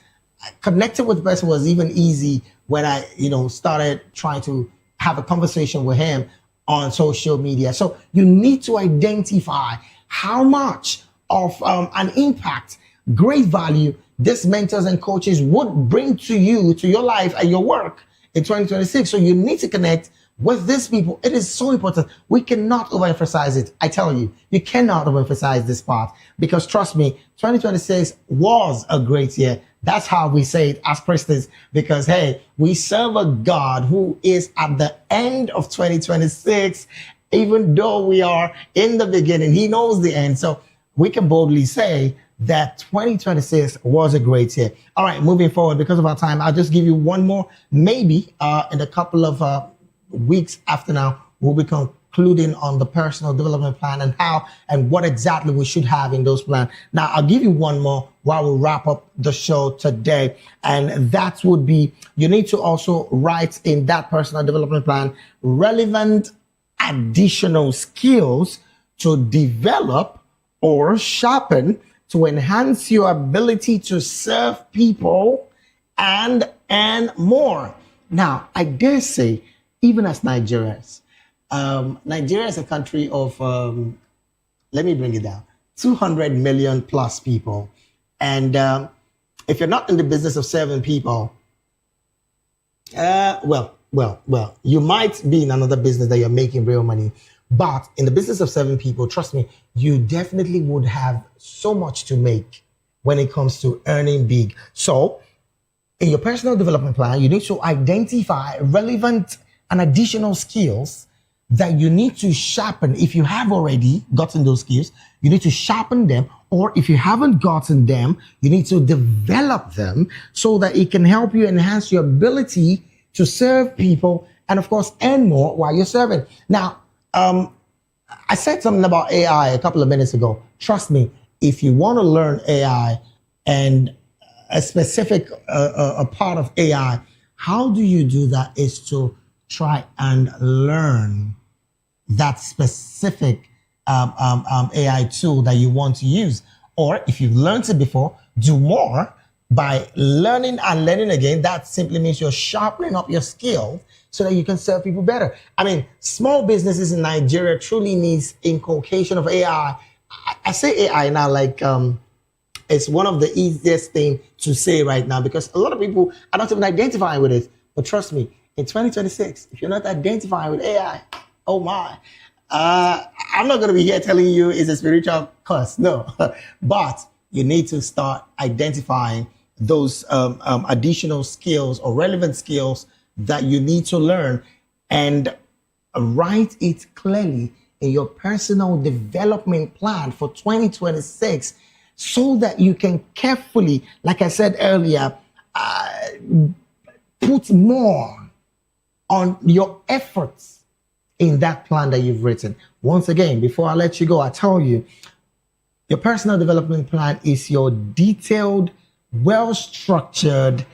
S15: connecting with the person was even easy when I, started trying to have a conversation with him on social media. So you need to identify how much of an impact, great value, these mentors and coaches would bring to you, to your life and your work in 2026. So you need to connect with these people. It is so important. We cannot overemphasize it. I tell you, you cannot overemphasize this part because trust me, 2026 was a great year. That's how we say it as Christians because, hey, we serve a God who is at the end of 2026. Even though we are in the beginning, he knows the end. So we can boldly say that 2026 was a great year. All right, moving forward, because of our time, I'll just give you one more. Maybe in a couple of weeks after now, we'll be concluding on the personal development plan and how and what exactly we should have in those plans. Now, I'll give you one more while we wrap up the show today. And that would be, you need to also write in that personal development plan relevant additional skills to develop or sharpen to enhance your ability to serve people and earn more. Now, I dare say, even as Nigerians, Nigeria is a country of, let me bring it down, 200 million plus people. And if you're not in the business of serving people, well, you might be in another business that you're making real money. But in the business of serving people, trust me, you definitely would have so much to make when it comes to earning big. So in your personal development plan, you need to identify relevant and additional skills that you need to sharpen. If you have already gotten those skills, you need to sharpen them. Or if you haven't gotten them, you need to develop them so that it can help you enhance your ability to serve people and, of course, earn more while you're serving. Now, I said something about AI a couple of minutes ago. Trust me, if you want to learn AI and a specific a part of AI, how do you do that is to try and learn that specific AI tool that you want to use. Or if you've learned it before, do more by learning and learning again. That simply means you're sharpening up your skills so that you can serve people better. I mean, small businesses in Nigeria truly needs inculcation of AI. I say AI now like it's one of the easiest thing to say right now because a lot of people are not even identifying with it. But trust me, in 2026, if you're not identifying with AI, oh my, I'm not going to be here telling you it's a spiritual curse. No, but you need to start identifying those additional skills or relevant skills that you need to learn and write it clearly in your personal development plan for 2026 so that you can carefully, like I said earlier, put more on your efforts in that plan that you've written. Once again, before I let you go, I tell you, your personal development plan is your detailed, well-structured,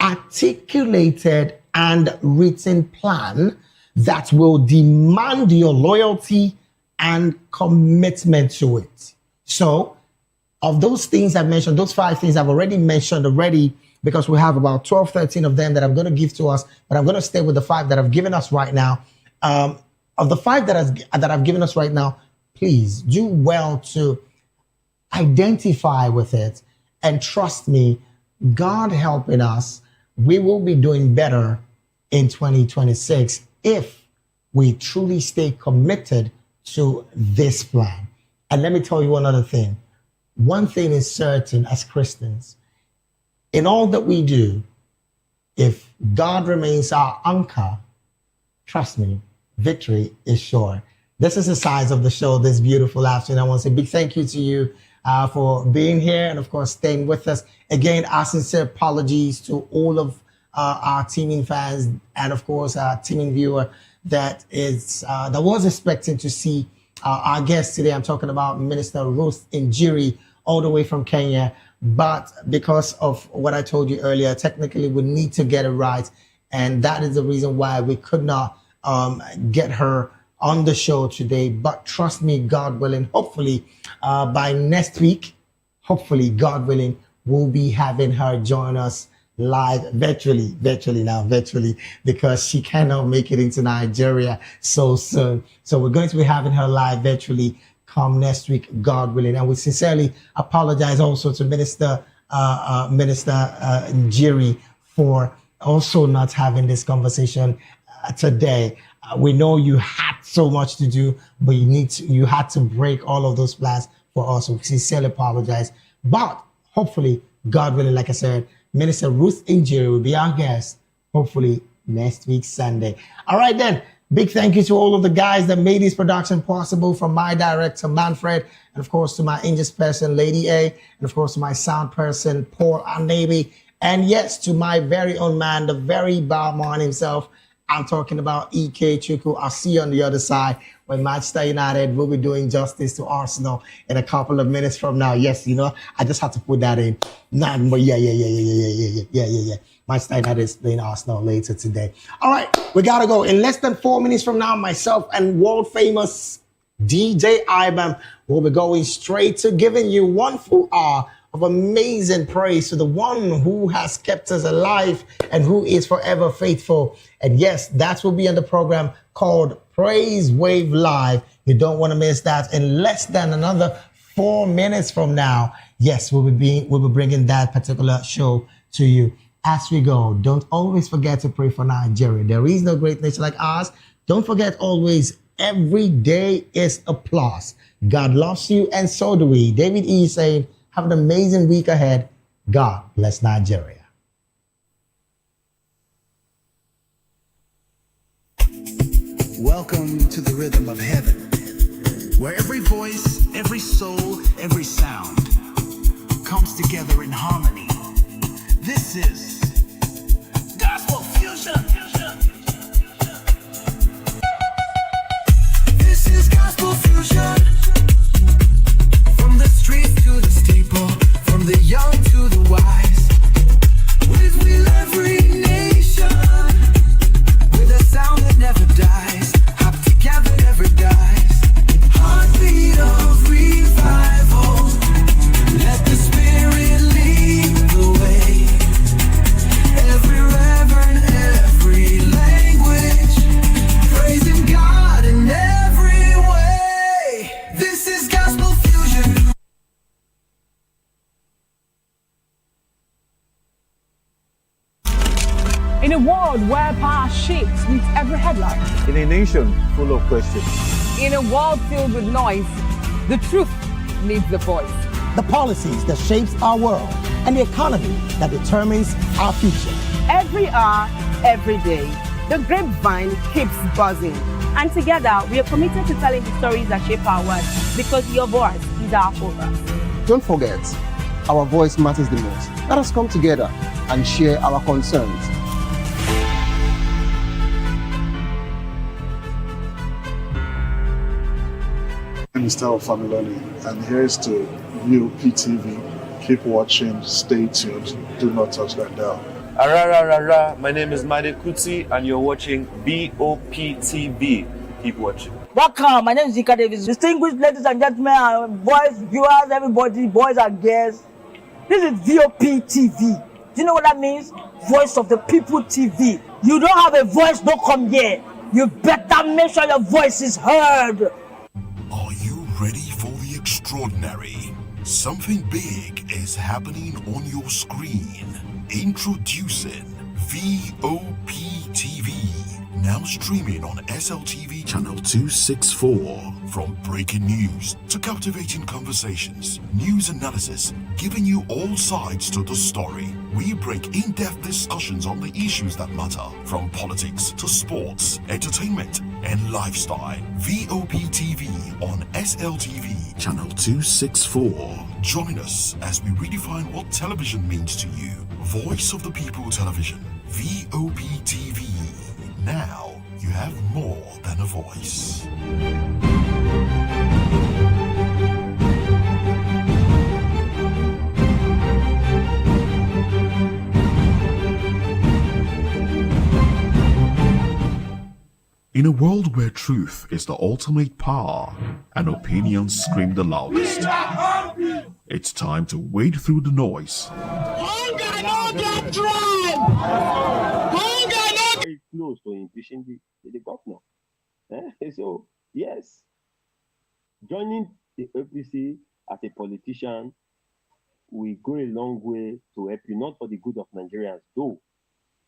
S15: articulated, and written plan that will demand your loyalty and commitment to it. So, of those things I've mentioned, those 5 things I've already mentioned because we have about 12, 13 of them that I'm going to give to us, but I'm going to stay with the 5 that I've given us right now. Of the 5 that I've given us right now, please do well to identify with it. And trust me, God helping us, we will be doing better in 2026 if we truly stay committed to this plan. And let me tell you another thing. One thing is certain as Christians, in all that we do, if God remains our anchor, trust me, victory is sure. This is the size of the show this beautiful afternoon. I want to say a big thank you to you for being here and, of course, staying with us. Again, our sincere apologies to all of our teaming fans and, of course, our teaming viewer that was expecting to see our guest today. I'm talking about Minister Ruth Injiri, all the way from Kenya. But because of what I told you earlier, technically we need to get it right. And that is the reason why we could not get her on the show today. But trust me, God willing, hopefully by next week, hopefully, God willing, we'll be having her join us live virtually, because she cannot make it into Nigeria so soon. So we're going to be having her live virtually come next week, God willing. And we sincerely apologize also to Minister Njiri for also not having this conversation today. We know you had so much to do, but you had to break all of those plans for us. So we sincerely apologize. But hopefully, God willing, like I said, Minister Ruth Injiri will be our guest, hopefully next week, Sunday. All right, then. Big thank you to all of the guys that made this production possible, from my director, Manfred, and of course to my English person, Lady A, and of course to my sound person, Paul Anabi, and yes, to my very own man, the very barman himself. I'm talking about EK Chuku. I'll see you on the other side when Manchester United will be doing justice to Arsenal in a couple of minutes from now. Yes, I just had to put that in. But yeah. Manchester United is playing Arsenal later today. All right, we gotta go. In less than 4 minutes from now, myself and world famous DJ Ibam will be going straight to giving you 1 full hour of amazing praise to the one who has kept us alive and who is forever faithful. And yes, that will be on the program called Praise Wave Live. You don't want to miss that. In less than another 4 minutes from now, yes, we'll be bringing that particular show to you. As we go, don't always forget to pray for Nigeria. There is no great nation like ours. Don't forget always, every day is a plus. God loves you, and so do we. David E. is saying, have an amazing week ahead. God bless Nigeria.
S17: Welcome to the rhythm of heaven, where every voice, every soul, every sound comes together in harmony. This is Gospel Fusion. This is Gospel Fusion. From the streets to the steeple, from the young to the wise. With will every nation, with a sound that never dies. Hop together every dies. Heartbeat of revival. Let the spirit lead the way. Every reverend, every language, praising God in every way. This is Gospel Fusion.
S10: In a world where power shapes with every headline,
S19: In a nation full of questions.
S4: In a world filled with noise, the truth needs a voice.
S15: The policies that shapes our world and the economy that determines our future.
S20: Every hour, every day, the grapevine keeps buzzing. And together, we are committed to telling the stories that shape our world because your voice is our focus.
S11: Don't forget, our voice matters the most. Let us come together and share our concerns.
S1: Mr. Familoni, and here's to Vop TV. Keep watching, stay tuned, do not touch that dial.
S2: Arara, my name is Made Kuti and you're watching Vop TV. Keep watching.
S3: Welcome, my name is Zika Davis. Distinguished ladies and gentlemen, boys, viewers, everybody, boys and girls. This is Vop TV. Do you know what that means? Voice of the People TV. You don't have a voice, don't come here. You better make sure your voice is heard.
S8: Are you ready for the extraordinary? Something big is happening on your screen. Introducing VOP TV. Now streaming on SLTV channel 264. From breaking news to captivating conversations, news analysis, giving you all sides to the story. We break in-depth discussions on the issues that matter, from politics to sports, entertainment, and lifestyle. VOP TV on SLTV channel 264. Join us as we redefine what television means to you. Voice of the People Television. VOP TV. Now you have more than a voice.
S7: In a world where truth is the ultimate power and opinions scream the loudest, it's time to wade through the noise.
S21: Very close to impeaching the governor. So, yes, joining the APC as a politician will go a long way to help you, not for the good of Nigerians, though,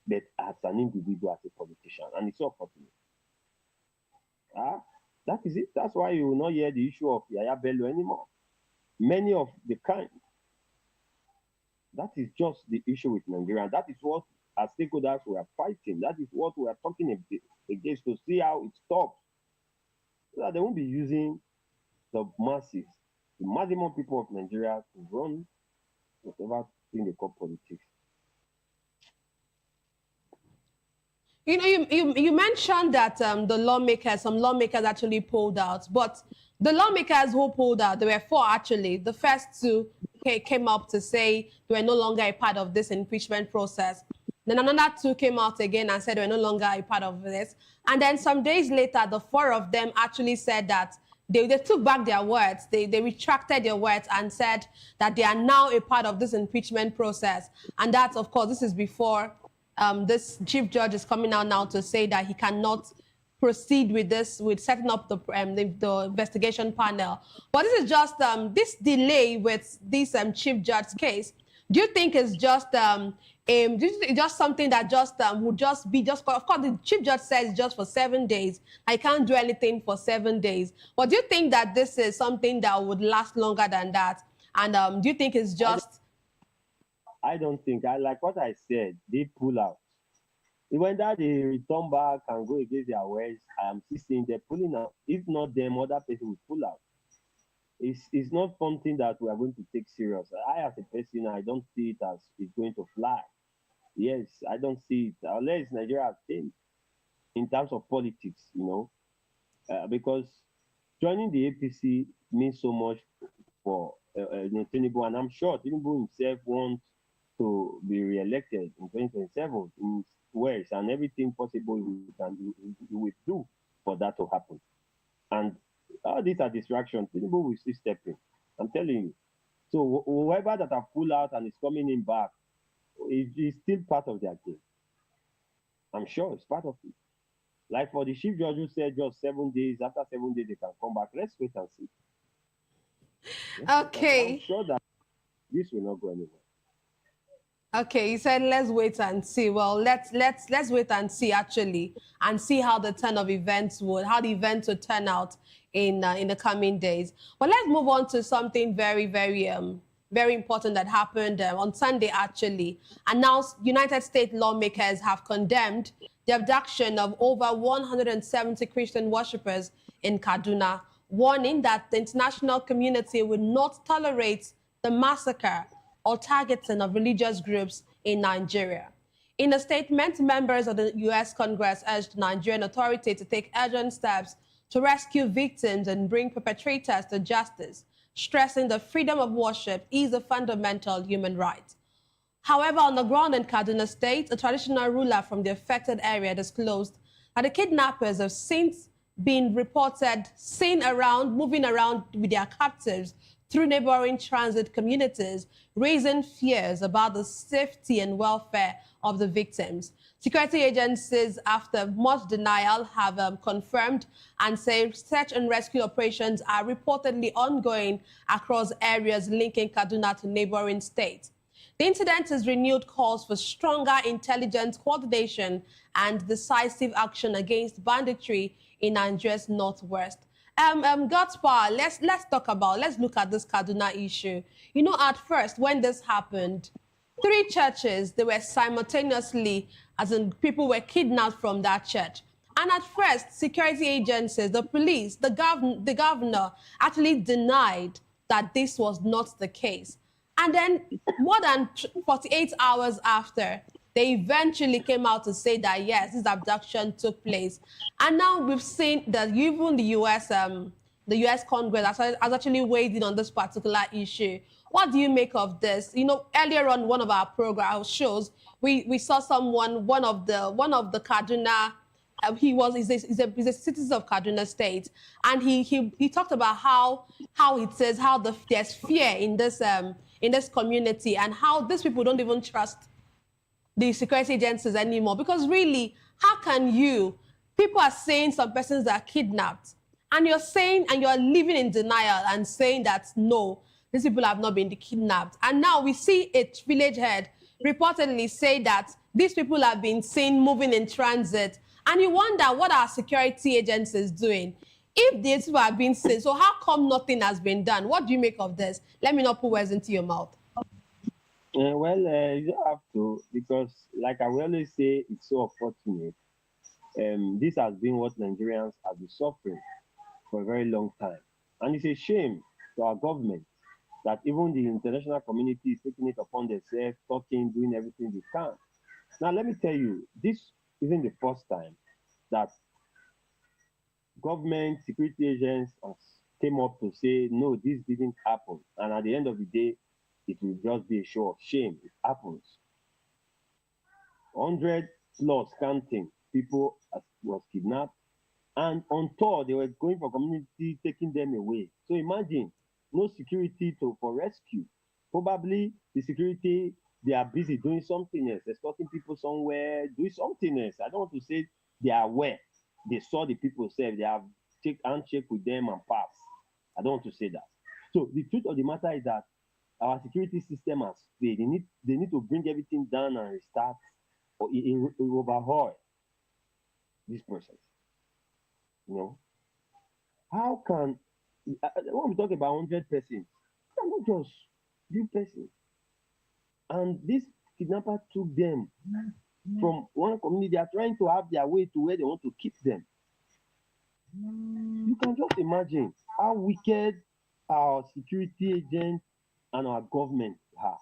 S21: but as an individual, as a politician. And it's so fortunate. That is it. That's why you will not hear the issue of Yaya Bello anymore. Many of the kind. That is just the issue with Nigeria. That is what as stakeholders we are fighting. That is what we are talking against, to see how it stops. So that they won't be using the masses, the maximum people of Nigeria to run whatever thing they call politics.
S22: You know, you mentioned that some lawmakers actually pulled out, but the lawmakers who pulled out, there were 4 actually. The first 2 came up to say they were no longer a part of this impeachment process. Then another 2 came out again and said they were no longer a part of this. And then some days later, the 4 of them actually said that they took back their words. They retracted their words and said that they are now a part of this impeachment process. And that, of course, this is before this chief judge is coming out now to say that he cannot proceed with this, with setting up the investigation panel. But this is just this delay with this chief judge case. Do you think it's just just something that just would just be just, of course the chief judge says just for 7 days. I can't do anything for 7 days. But do you think that this is something that would last longer than that? And do you think it's just?
S21: I don't think. Like what I said, they pull out. Even that they return back and go against their words, I am still seeing they're pulling out. If not them, other people will pull out. It's not something that we are going to take serious. I, as a person, I don't see it as it's going to fly. Yes, I don't see it unless Nigeria has changed in terms of politics, because joining the APC means so much for Tinubu, and I'm sure Tinubu himself wants to be re-elected in 2027 in ways and everything possible he will do for that to happen. And all these are distractions. Tinubu will still step in. I'm telling you. So whoever that have pulled out and is coming in back is still part of their game. I'm sure it's part of it. Like for the chief judge who said just 7 days, after 7 days they can come back. Let's wait and see.
S22: Okay.
S21: I'm sure that this will not go anywhere.
S22: Okay, you said let's wait and see. Well, let's wait and see actually, and see how the turn of events how the events would turn out in the coming days. But let's move on to something very, very very important that happened on Sunday actually. And now United States lawmakers have condemned the abduction of over 170 Christian worshippers in Kaduna, warning that the international community will not tolerate the massacre or targeting of religious groups in Nigeria. In a statement, members of the U.S. Congress urged Nigerian authorities to take urgent steps to rescue victims and bring perpetrators to justice, stressing that freedom of worship is a fundamental human right. However, on the ground in Kaduna State, a traditional ruler from the affected area disclosed that the kidnappers have since been reported moving around with their captives through neighboring transit communities, raising fears about the safety and welfare of the victims. Security agencies, after much denial, have confirmed and say search and rescue operations are reportedly ongoing across areas linking Kaduna to neighboring states. The incident has renewed calls for stronger intelligence coordination and decisive action against banditry in Nigeria's northwest. God's power, let's look at this Kaduna issue. You know, at first, when this happened, 3 churches, they were simultaneously, as in people were kidnapped from that church. And at first, security agencies, the police, the governor actually denied that this was not the case. And then more than 48 hours after, they eventually came out to say that, yes, this abduction took place. And now we've seen that even the U.S. Congress has actually weighed in on this particular issue. What do you make of this? You know, earlier on one of our program shows, we saw someone, one of the Kaduna, he's a citizen of Kaduna State, and he talked about how there's fear in this community, and how these people don't even trust the security agencies anymore. Because really, how can people are saying some persons are kidnapped, and you're living in denial and saying that no, these people have not been kidnapped. And now we see a village head reportedly say that these people have been seen moving in transit, and you wonder what our security agencies doing if these people have been seen. So how come nothing has been done? What do you make of this? Let me not put words into your mouth.
S21: You don't have to, because like I will always say, it's so unfortunate. This has been what Nigerians have been suffering for a very long time. And it's a shame to our government that even the international community is taking it upon themselves, talking, doing everything they can. Now, let me tell you, this isn't the first time that government, security agents came up to say, no, this didn't happen. And at the end of the day, it will just be a show of shame. It happens. 100 plus counting people was kidnapped. And on tour, they were going for community, taking them away. So imagine, no security for rescue. Probably the security, they are busy doing something else, escorting people somewhere, doing something else. I don't want to say they are aware. They saw the people say they have handshake with them and pass. I don't want to say that. So the truth of the matter is that our security system has failed. They need to bring everything down and restart or overhaul this process. You know, how can when we talk about 100 persons, I'm not just few persons. And this kidnapper took them from one community. They are trying to have their way to where they want to keep them. You can just imagine how wicked our security agents and our government are.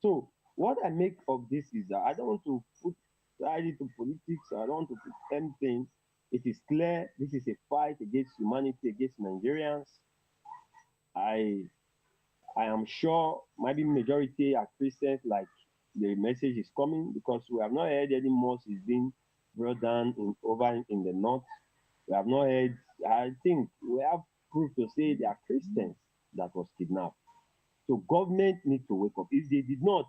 S21: So what I make of this is that I don't want to put side into politics. I don't want to put anything. It is clear this is a fight against humanity, against Nigerians. I am sure maybe majority are Christians, like the message is coming, because we have not heard any mosque is being brought down over in the north. We have not heard. I think we have proof to say they are Christians that was kidnapped. So government need to wake up. If they did not,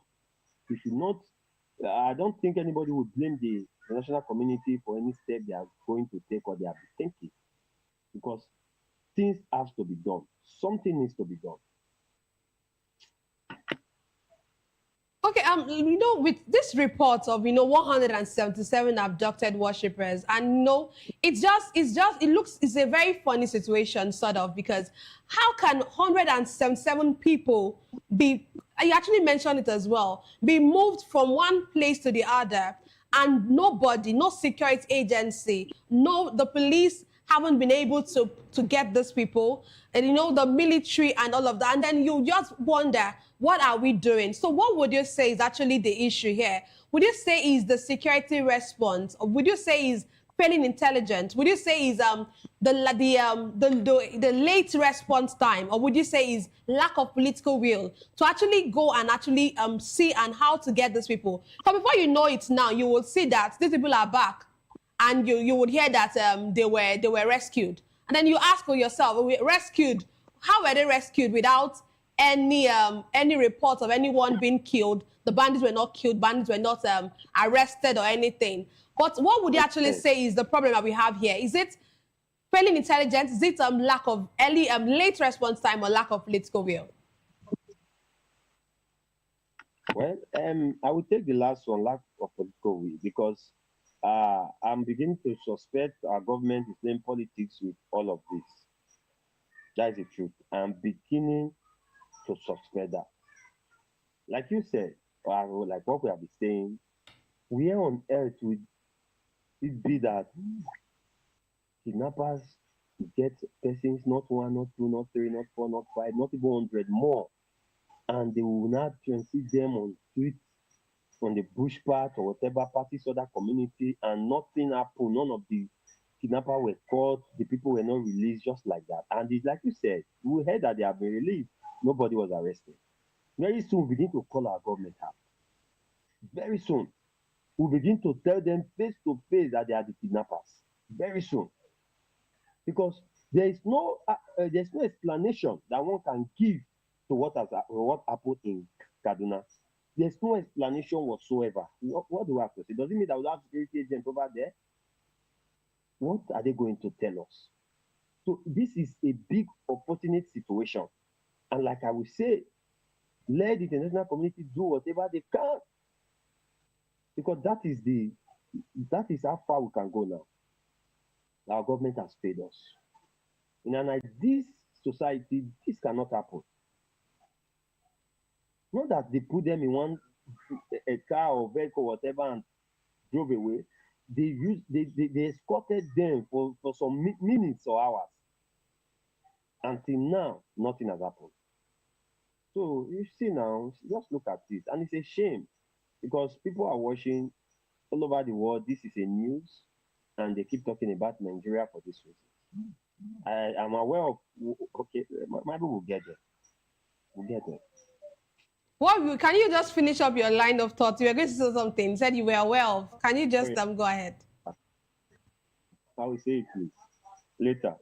S21: we should not. I don't think anybody would blame the international community for any step they are going to take or they are thinking, because things have to be done. Something needs to be done.
S22: Okay, with this report of 177 abducted worshippers, and it's a very funny situation, sort of, because how can 177 people be? You actually mentioned it as well, be moved from one place to the other, and nobody, no security agency, no, the police haven't been able to get these people, and the military and all of that, and then you just wonder, what are we doing? So what would you say is actually the issue here? Would you say is the security response, or would you say is failing intelligence? Would you say is the late response time, or would you say is lack of political will to actually go and actually see and how to get these people? But before you know it now, you will see that these people are back, and you would hear that they were rescued, and then you ask yourself, rescued? How were they rescued without any report of anyone being killed? The bandits were not killed. Bandits were not arrested or anything. But what would you actually say is the problem that we have here? Is it failing intelligence? Is it lack of late response time, or lack of political will?
S21: Well, I would take the last one, lack of political will, because I'm beginning to suspect our government is playing politics with all of this. That is the truth. I'm beginning to suspect that. Like you said, or like what we have been saying, where on earth would it be that kidnappers get persons, not one, not two, not three, not four, not five, not even 100 more, and they will not transit them on streets, on the bush part or whatever parties, other community, and nothing happened. None of the kidnappers were caught. The people were not released, just like that. And it's like you said, we heard that they have been released. Nobody was arrested. Very soon, we begin to call our government out. Very soon, we begin to tell them face to face that they are the kidnappers. Very soon, because there is no explanation that one can give to what happened in Kaduna. There's no explanation whatsoever. What do we have to say? Does it mean that we have security agents over there? What are they going to tell us? So this is a big opportunity situation. And like I will say, let the international community do whatever they can. Because that is how far we can go now. Our government has failed us. In this society, this cannot happen. Not that they put them in a car or vehicle, whatever, and drove away. They escorted them for some minutes or hours. Until now, nothing has happened. So you see now, just look at it, and it's a shame, because people are watching all over the world. This is a news, and they keep talking about Nigeria for this reason. I am aware of. Okay, maybe we'll get there. We'll get there.
S22: Well, can you just finish up your line of thought? You were going to say something. You said you were aware of. Can you just go ahead?
S21: I will say it, please. Later.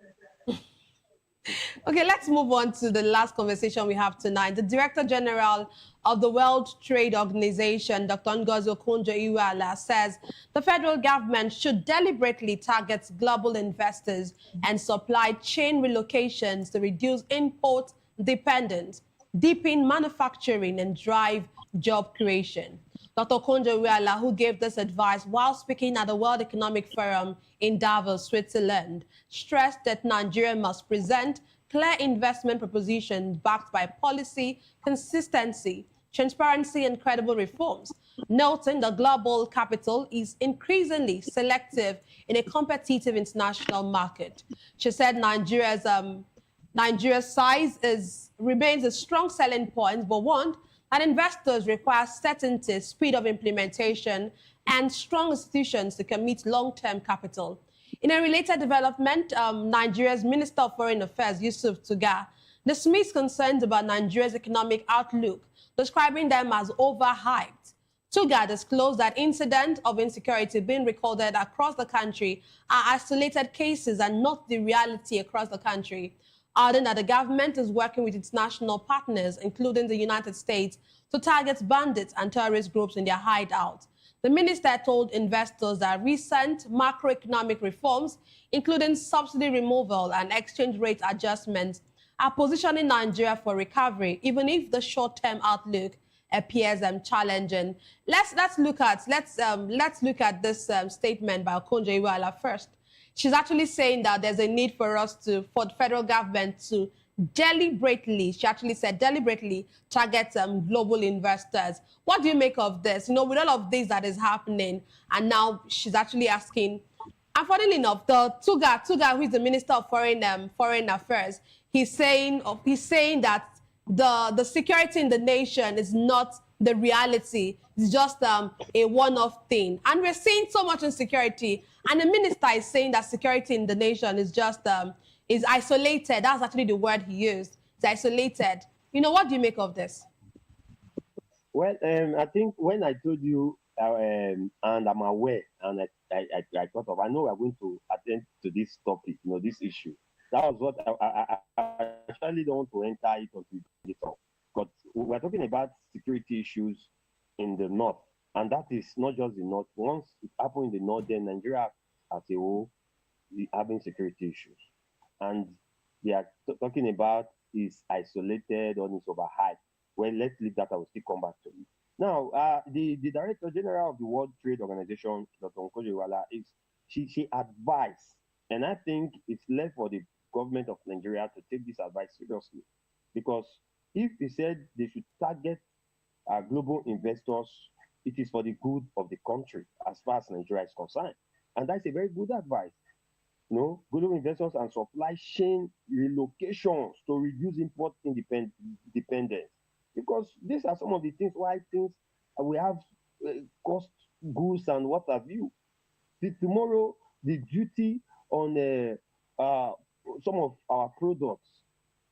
S22: Okay, let's move on to the last conversation we have tonight. The Director General of the World Trade Organization, Dr. Ngozi Okonjo-Iweala, says the federal government should deliberately target global investors and supply chain relocations to reduce import dependence, deepen manufacturing, and drive job creation. Dr. Okonjo-Iweala, who gave this advice while speaking at the World Economic Forum in Davos, Switzerland, stressed that Nigeria must present clear investment propositions backed by policy, consistency, transparency, and credible reforms, noting the global capital is increasingly selective in a competitive international market. She said Nigeria's size remains a strong selling point, but warned that investors require certainty, speed of implementation, and strong institutions to commit long-term capital. In a related development, Nigeria's Minister of Foreign Affairs, Yusuf Tuga, dismissed concerns about Nigeria's economic outlook, describing them as overhyped. Tuga disclosed that incidents of insecurity being recorded across the country are isolated cases and not the reality across the country, adding that the government is working with international partners, including the United States, to target bandits and terrorist groups in their hideout. The minister told investors that recent macroeconomic reforms, including subsidy removal and exchange rate adjustments, are positioning Nigeria for recovery, even if the short-term outlook appears challenging. Let's look at this statement by Okonjo-Iweala first. She's actually saying that there's a need for the federal government to deliberately, she actually said deliberately, target global investors. What do you make of this? You know, with all of this that is happening, and now she's actually asking, and funnily enough, the Tuga, who is the Minister of Foreign Affairs, he's saying that the security in the nation is not the reality. It's just a one-off thing. And we're seeing so much insecurity. And the minister is saying that security in the nation is just is isolated. That's actually the word he used. It's isolated. You know, what do you make of this?
S21: Well, I think when I told you, and I'm aware, and I thought of, I know we're going to attend to this topic, you know, this issue. That was what I actually don't want to enter it onto the talk. But we're talking about security issues in the north, and that is not just the north. Once it happened in the north, then Nigeria as a whole is having security issues, and they are talking about is isolated or is overhyped. Well, let's leave that. I will still come back to it. Now, the Director General of the World Trade Organization, Dr. Okonjo-Iweala, she advised, and I think it's left for the government of Nigeria to take this advice seriously, because if he said they should target global investors, it is for the good of the country as far as Nigeria is concerned, and that's a very good advice. You know, global investors and supply chain relocations to reduce import dependence, because these are some of the things why things we have cost goods and what have you. Tomorrow, the duty on some of our products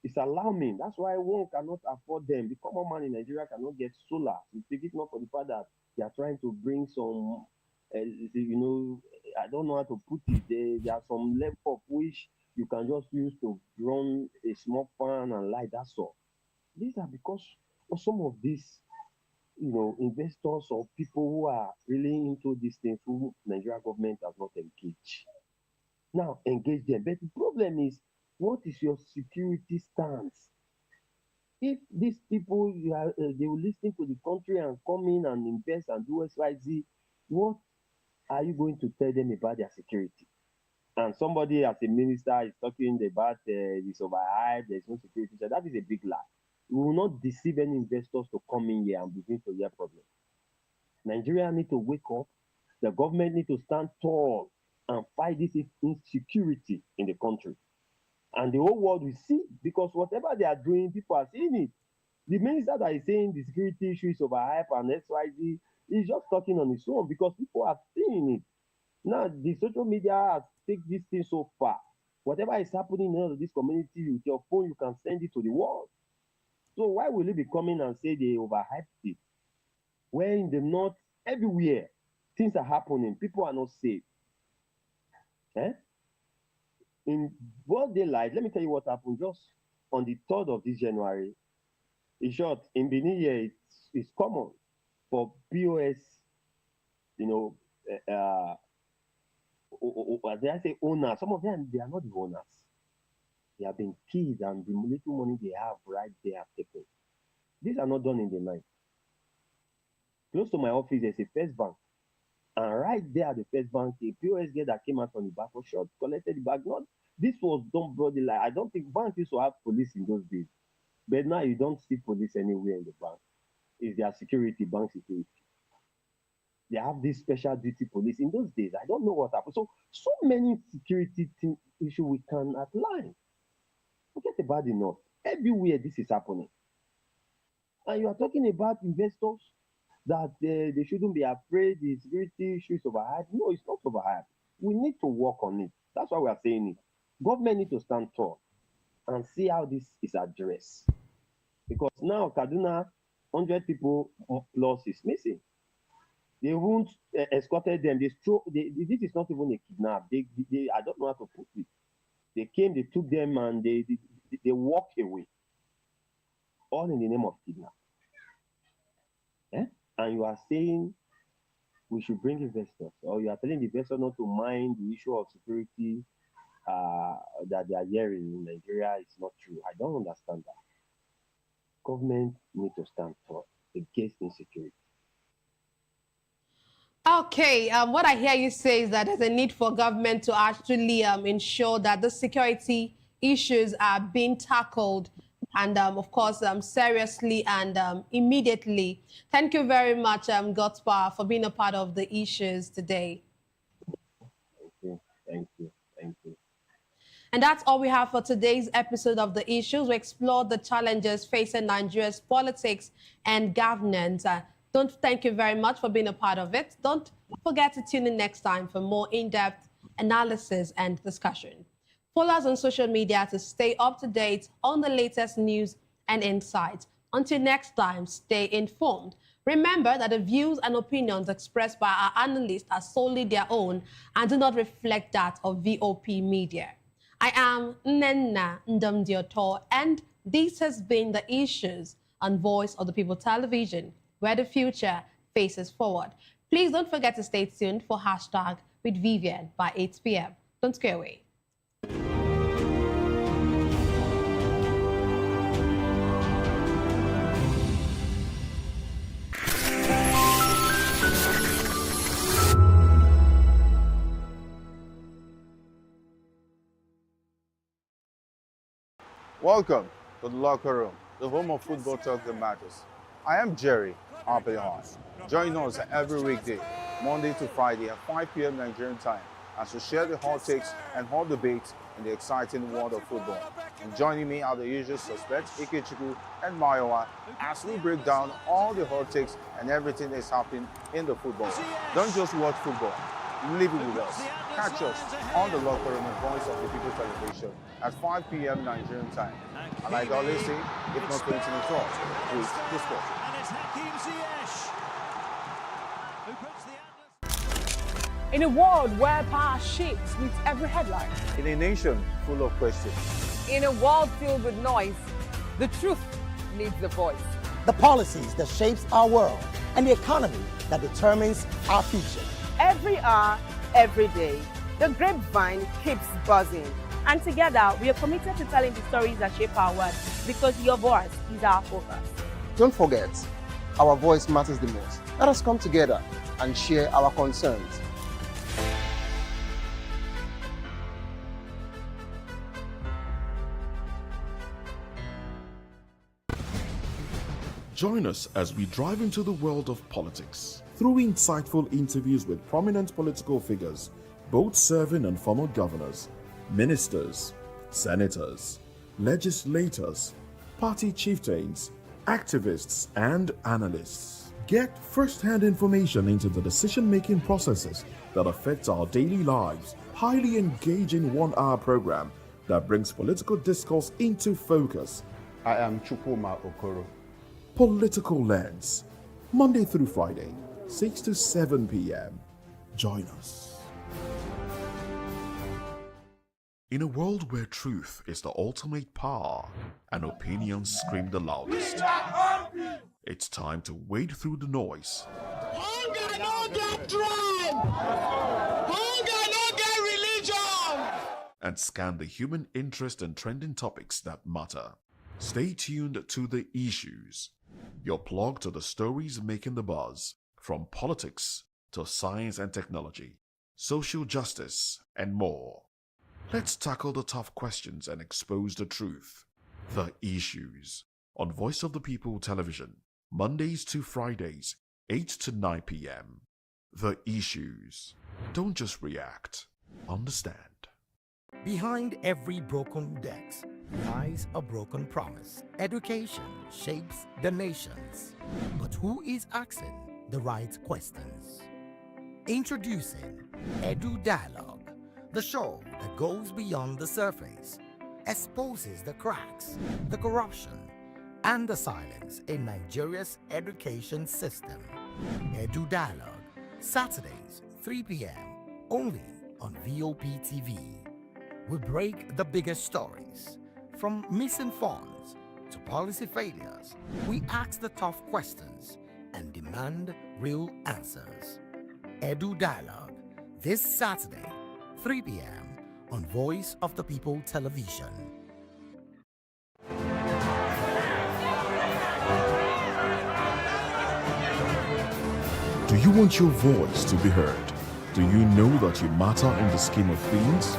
S21: is alarming. That's why one cannot afford them. The common man in Nigeria cannot get solar. If it's not for the fact that they are trying to bring some, you know, I don't know how to put it. There are some level of which you can just use to run a small fan and light. That's all. These are because of some of these, you know, investors or people who are really into these things who Nigeria government has not engaged. Now engage them. But the problem is, what is your security stance? If these people they will listen to the country and come in and invest and do XYZ, what are you going to tell them about their security? And somebody as a minister is talking about this overhype, there's no security. So that is a big lie. We will not deceive any investors to come in here and begin to hear problems. Nigeria need to wake up. The government need to stand tall and fight this insecurity in the country. And the whole world will see, because whatever they are doing, people are seeing it. The minister that is saying the security issue is overhype and XYZ is just talking on his own, because people are seeing it. Now, the social media has taken this thing so far. Whatever is happening in this community, with your phone, you can send it to the world. So why will you be coming and say they overhyped it? Where in the north, everywhere, things are happening. People are not safe. In broad daylight, let me tell you what happened just on the 3rd of this January. In short, in Benin here, it's common for POS, you know, did I say owners? Some of them, they are not the owners. They have been killed and the little money they have right there are taken. These are not done in the night. Close to my office, there's a First Bank. And right there at the First Bank, a POS girl that came out from the back was shot, collected the bag. Not, this was done broadly. Like, I don't think banks used to have police in those days. But now you don't see police anywhere in the bank. It's their security, bank security. They have this special duty police. In those days, I don't know what happened. So many security issues we can outline. Forget about the north. Everywhere this is happening. And you are talking about investors that they shouldn't be afraid the security issue is overhyped. No, it's not overhyped. We need to work on it. That's why we are saying it. Government need to stand tall and see how this is addressed. Because now Kaduna, 100 people plus is missing. They won't escorted them. This is not even a kidnap. I don't know how to put it. They came, they took them, and they walked away. All in the name of kidnap. And you are saying we should bring investors, or you are telling the investor not to mind the issue of security that they are hearing in Nigeria is not true. I don't understand that. Government need to stand tall against insecurity.
S22: Okay, what I hear you say is that there's a need for government to actually ensure that the security issues are being tackled and, of course, seriously and immediately. Thank you very much, God's Power, for being a part of the issues today.
S21: Thank you. Thank you. Thank you.
S22: And that's all we have for today's episode of The Issues. We explored the challenges facing Nigeria's politics and governance. Thank you very much for being a part of it. Don't forget to tune in next time for more in-depth analysis and discussion. Follow us on social media to stay up to date on the latest news and insights. Until next time, stay informed. Remember that the views and opinions expressed by our analysts are solely their own and do not reflect that of VOP Media. I am Nnenna Ndamdioto, and this has been The Issues on Voice of the People Television, where the future faces forward. Please don't forget to stay tuned for Hashtag with Vivian by 8 p.m. Don't go away.
S19: Welcome to the locker room, the home of football talk that matters. I am Jerry Arpelhon. Join us every weekday, Monday to Friday at 5 p.m. Nigerian time, as we share the hot takes and hot debates in the exciting world of football. And joining me are the usual suspects, Ikechukwu and Mayowa, as we break down all the hot takes and everything that's happening in the football. Don't just watch football, live it with us. Catch us on the locker room and Voice of the People Television at 5 p.m. Nigerian time. And like I always say, if not going to the talk, please discuss.
S10: In a world where power shifts with every headline.
S19: In a nation full of questions.
S4: In a world filled with noise, the truth needs a voice.
S15: The policies that shapes our world and the economy that determines our future.
S20: Every hour, every day, the grapevine keeps buzzing. And together, we are committed to telling the stories that shape our world, because your voice is our focus.
S11: Don't forget, our voice matters the most. Let us come together and share our concerns.
S7: Join us as we drive into the world of politics through insightful interviews with prominent political figures, both serving and former governors, ministers, senators, legislators, party chieftains, activists, and analysts. Get first-hand information into the decision-making processes that affect our daily lives. Highly engaging one-hour program that brings political discourse into focus.
S6: I am Chukwuma Okoro.
S7: Political Lens, Monday through Friday, 6 to 7 p.m. Join us. In a world where truth is the ultimate power and opinions scream the loudest, it's time to wade through the noise
S18: Hunger no get tribe. Hunger no get religion.
S7: and scan the human interest and trending topics that matter. Stay tuned to The Issues, your plug to the stories making the buzz, from politics to science and technology, social justice, and more. Let's tackle the tough questions and expose the truth. The Issues on Voice of the People Television, Mondays to Fridays, 8 to 9 p.m. The Issues. Don't just react, understand.
S9: Behind every broken desk lies a broken promise. Education shapes the nations. But who is asking the right questions? Introducing Edu Dialogue, the show that goes beyond the surface, exposes the cracks, the corruption, and the silence in Nigeria's education system. Edu Dialogue, Saturdays, 3 p.m., only on Vop TV. We break the biggest stories, from missing funds to policy failures. We ask the tough questions and demand real answers. Edu Dialogue, this Saturday, 3 p.m. on Voice of the People Television.
S7: Do you want your voice to be heard? Do you know that you matter in the scheme of things?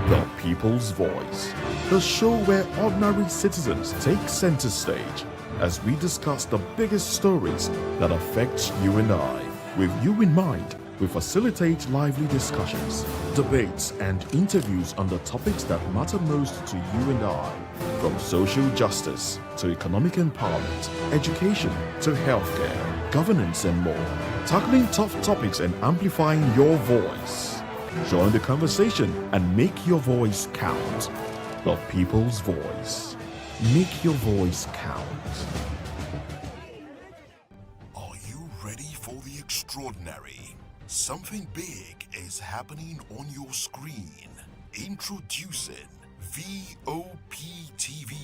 S7: The People's Voice, the show where ordinary citizens take center stage as we discuss the biggest stories that affect you and I. With you in mind, we facilitate lively discussions, debates, and interviews on the topics that matter most to you and I, from social justice to economic empowerment, education to healthcare, governance, and more, tackling tough topics and amplifying your voice. Join the conversation and make your voice count. The People's Voice. Make your voice count.
S8: Are you ready for the extraordinary? Something big is happening on your screen. Introducing VOP TV.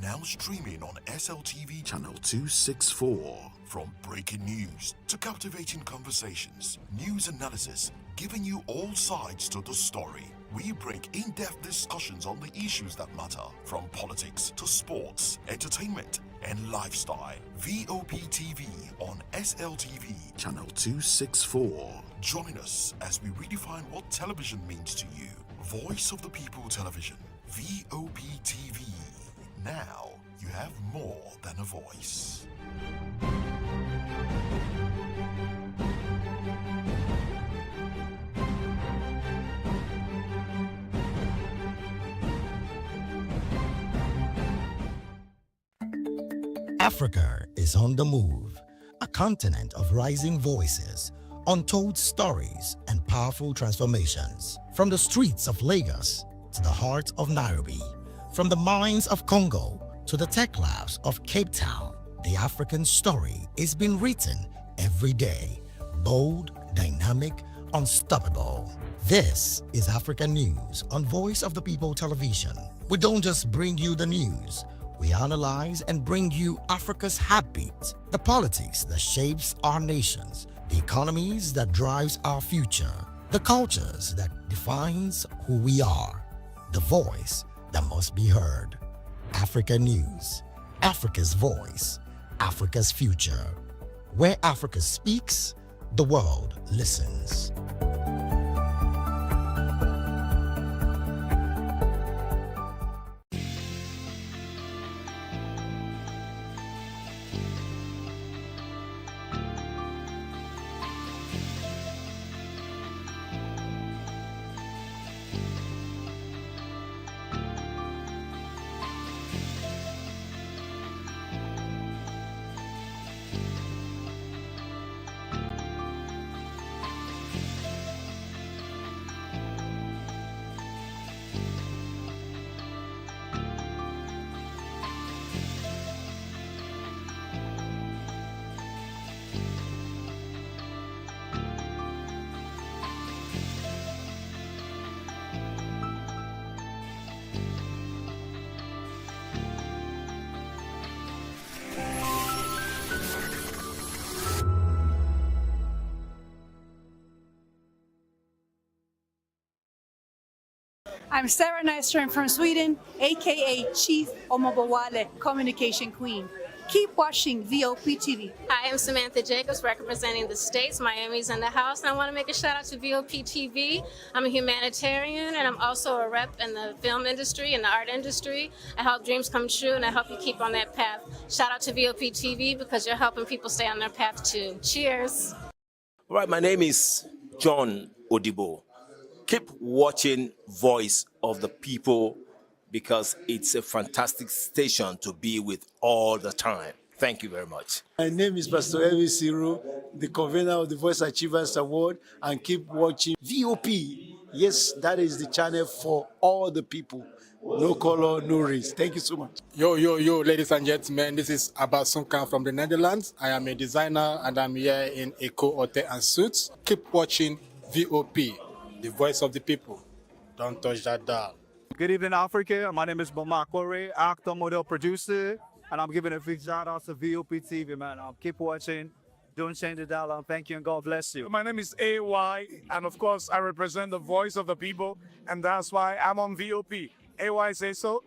S8: Now streaming on SLTV channel 264. From breaking news to captivating conversations, news analysis, giving you all sides to the story. We bring in-depth discussions on the issues that matter, from politics to sports, entertainment, and lifestyle. VOP TV on SLTV channel 264. Join us as we redefine what television means to you. Voice of the People Television, VOP TV. Now you have more than a voice.
S9: Africa is on the move, a continent of rising voices, untold stories, and powerful transformations. From the streets of Lagos to the heart of Nairobi, from the mines of Congo to the tech labs of Cape Town, the African story is being written every day. Bold, dynamic, unstoppable. This is African News on Voice of the People Television. We don't just bring you the news. We analyze and bring you Africa's heartbeat, the politics that shapes our nations, the economies that drives our future, the cultures that defines who we are, the voice that must be heard. Africa News, Africa's voice, Africa's future. Where Africa speaks, the world listens.
S12: I'm Sarah Nystrom from Sweden, aka Chief Omobawale, Communication Queen. Keep watching VOP TV.
S13: Hi, I'm Samantha Jacobs representing the States. Miami's in the house. And I want to make a shout out to VOP TV. I'm a humanitarian and I'm also a rep in the film industry and the art industry. I help dreams come true and I help you keep on that path. Shout out to VOP TV because you're helping people stay on their path too. Cheers.
S23: All right, my name is John Odibo. Keep watching Voice of the People because it's a fantastic station to be with all the time. Thank you very much.
S24: My name is Pastor Elvis Siro, the convener of the Voice Achievers Award, and keep watching VOP. Yes, that is the channel for all the people. No color, no race. Thank you so much.
S25: Yo, ladies and gentlemen, this is Abbas Sunkan from the Netherlands. I am a designer and I'm here in Eco Hotel and Suits. Keep watching VOP, the voice of the people. Don't touch that dial.
S26: Good evening, Africa. My name is Bama Kore, actor, model, producer, and I'm giving a big shout out to VOP TV, man. Keep watching. Don't change the dial. Thank you and God bless you.
S27: My name is AY, and of course, I represent the voice of the people, and that's why I'm on VOP. AY say so.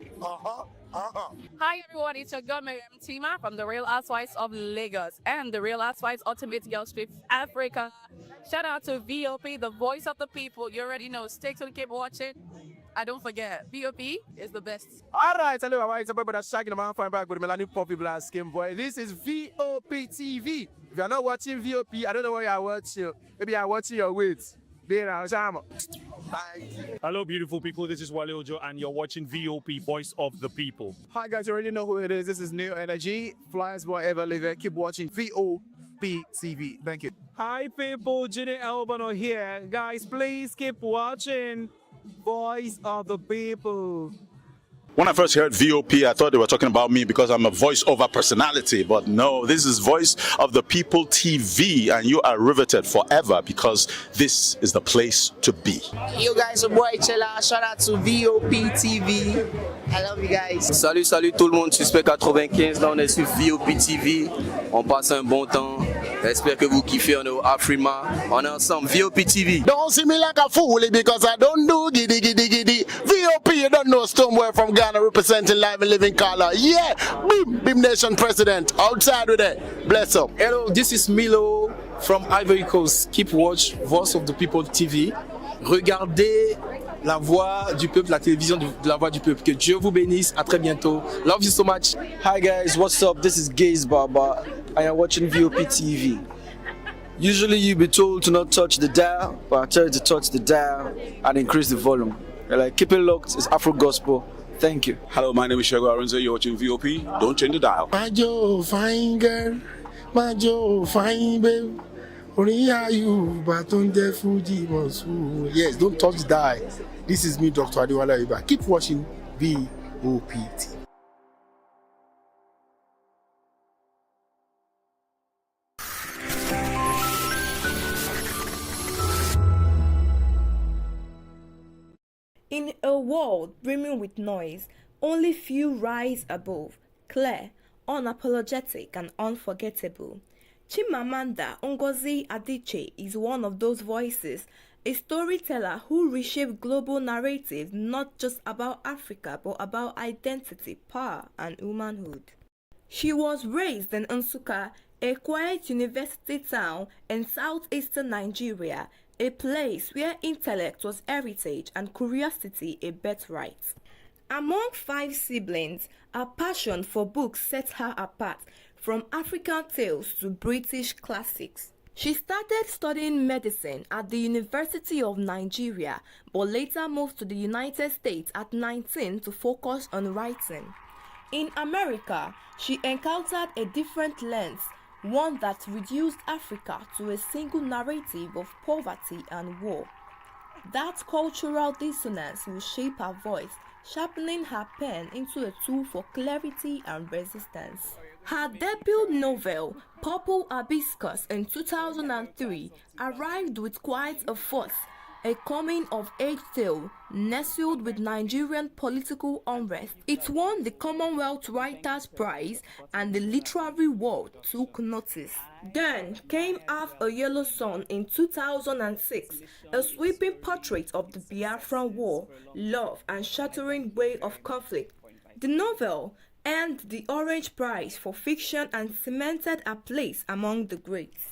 S28: Hi everyone, it's your girl Miriam Tima from the Real Housewives of Lagos and the Real Housewives Ultimate Girls Trip Africa. Shout out to VOP, the voice of the people. You already know. Stay tuned, keep watching. And don't forget, VOP is the best.
S26: All right, hello, it's a brother shagging the man fine back with Melanie Poppy Black Skin Boy. This is VOP TV. If you're not watching VOP, I don't know where you're watching. Maybe you're watching your weight.
S27: Hello, beautiful people. This is Wale Ojo, and you're watching VOP, Voice of the People.
S26: Hi, guys. You already know who it is. This is New Energy. Flyers Boy Ever Live. Keep watching VOP TV. Thank you.
S29: Hi, people. Ginny Albano here. Guys, please keep watching Voice of the People.
S30: When I first heard VOP, I thought they were talking about me because I'm a voiceover personality. But no, this is Voice of the People TV, and you are riveted forever because this is the place to be.
S31: Yo guys, your boy Chella. Shout out to VOP TV. I love you guys.
S32: Salut tout le monde, Suspect 95. Là, on est sur VOP TV. On passe un bon temps. J'espère que vous kiffez. On est au Afrima. On est ensemble. VOP TV.
S33: Don't see me like a fool because I don't do giddy giddy giddy. VOP, you don't know Stoneware from Ghana representing live and living color. Yeah, Beam Nation president. Outside with it. Bless up.
S32: Hello, this is Milo from Ivory Coast. Keep watch Voice of the People TV. Regardez la voix du peuple, la télévision de la voix du peuple. Que Dieu vous bénisse. À très bientôt. Love you so much.
S34: Hi guys, what's up? This is Gaze Baba. I am watching VOP TV. Usually you be told to not touch the dial, but I tell you to touch the dial and increase the volume. You're like, keep it locked. It's Afro Gospel. Thank you.
S30: Hello, my name is Shego Arunze. You're watching VOP. Don't change the dial.
S33: My Joe, fine girl. My Joe, fine babe. Only are you, but on the Fuji Monsoon. Yes, don't touch the dial. This is me, Dr. Adiwala Iba. Keep watching VOP TV.
S35: In a world brimming with noise, only few rise above, clear, unapologetic, and unforgettable. Chimamanda Ngozi Adichie is one of those voices, a storyteller who reshaped global narratives not just about Africa but about identity, power, and womanhood. She was raised in Nsukka, a quiet university town in southeastern Nigeria, a place where intellect was heritage and curiosity a birthright. Among 5 siblings, her passion for books set her apart, from African tales to British classics. She started studying medicine at the University of Nigeria, but later moved to the United States at 19 to focus on writing. In America, she encountered a different lens, one that reduced Africa to a single narrative of poverty and war. That cultural dissonance will shape her voice, sharpening her pen into a tool for clarity and resistance. Her debut novel, Purple Hibiscus, in 2003, arrived with quite a fuss. a coming-of-age tale nestled with Nigerian political unrest. It won the Commonwealth Writers' Prize and the literary world took notice. Then came Half a Yellow Sun in 2006, a sweeping portrait of the Biafran War, love and shattering way of conflict. The novel earned the Orange Prize for fiction and cemented a place among the greats.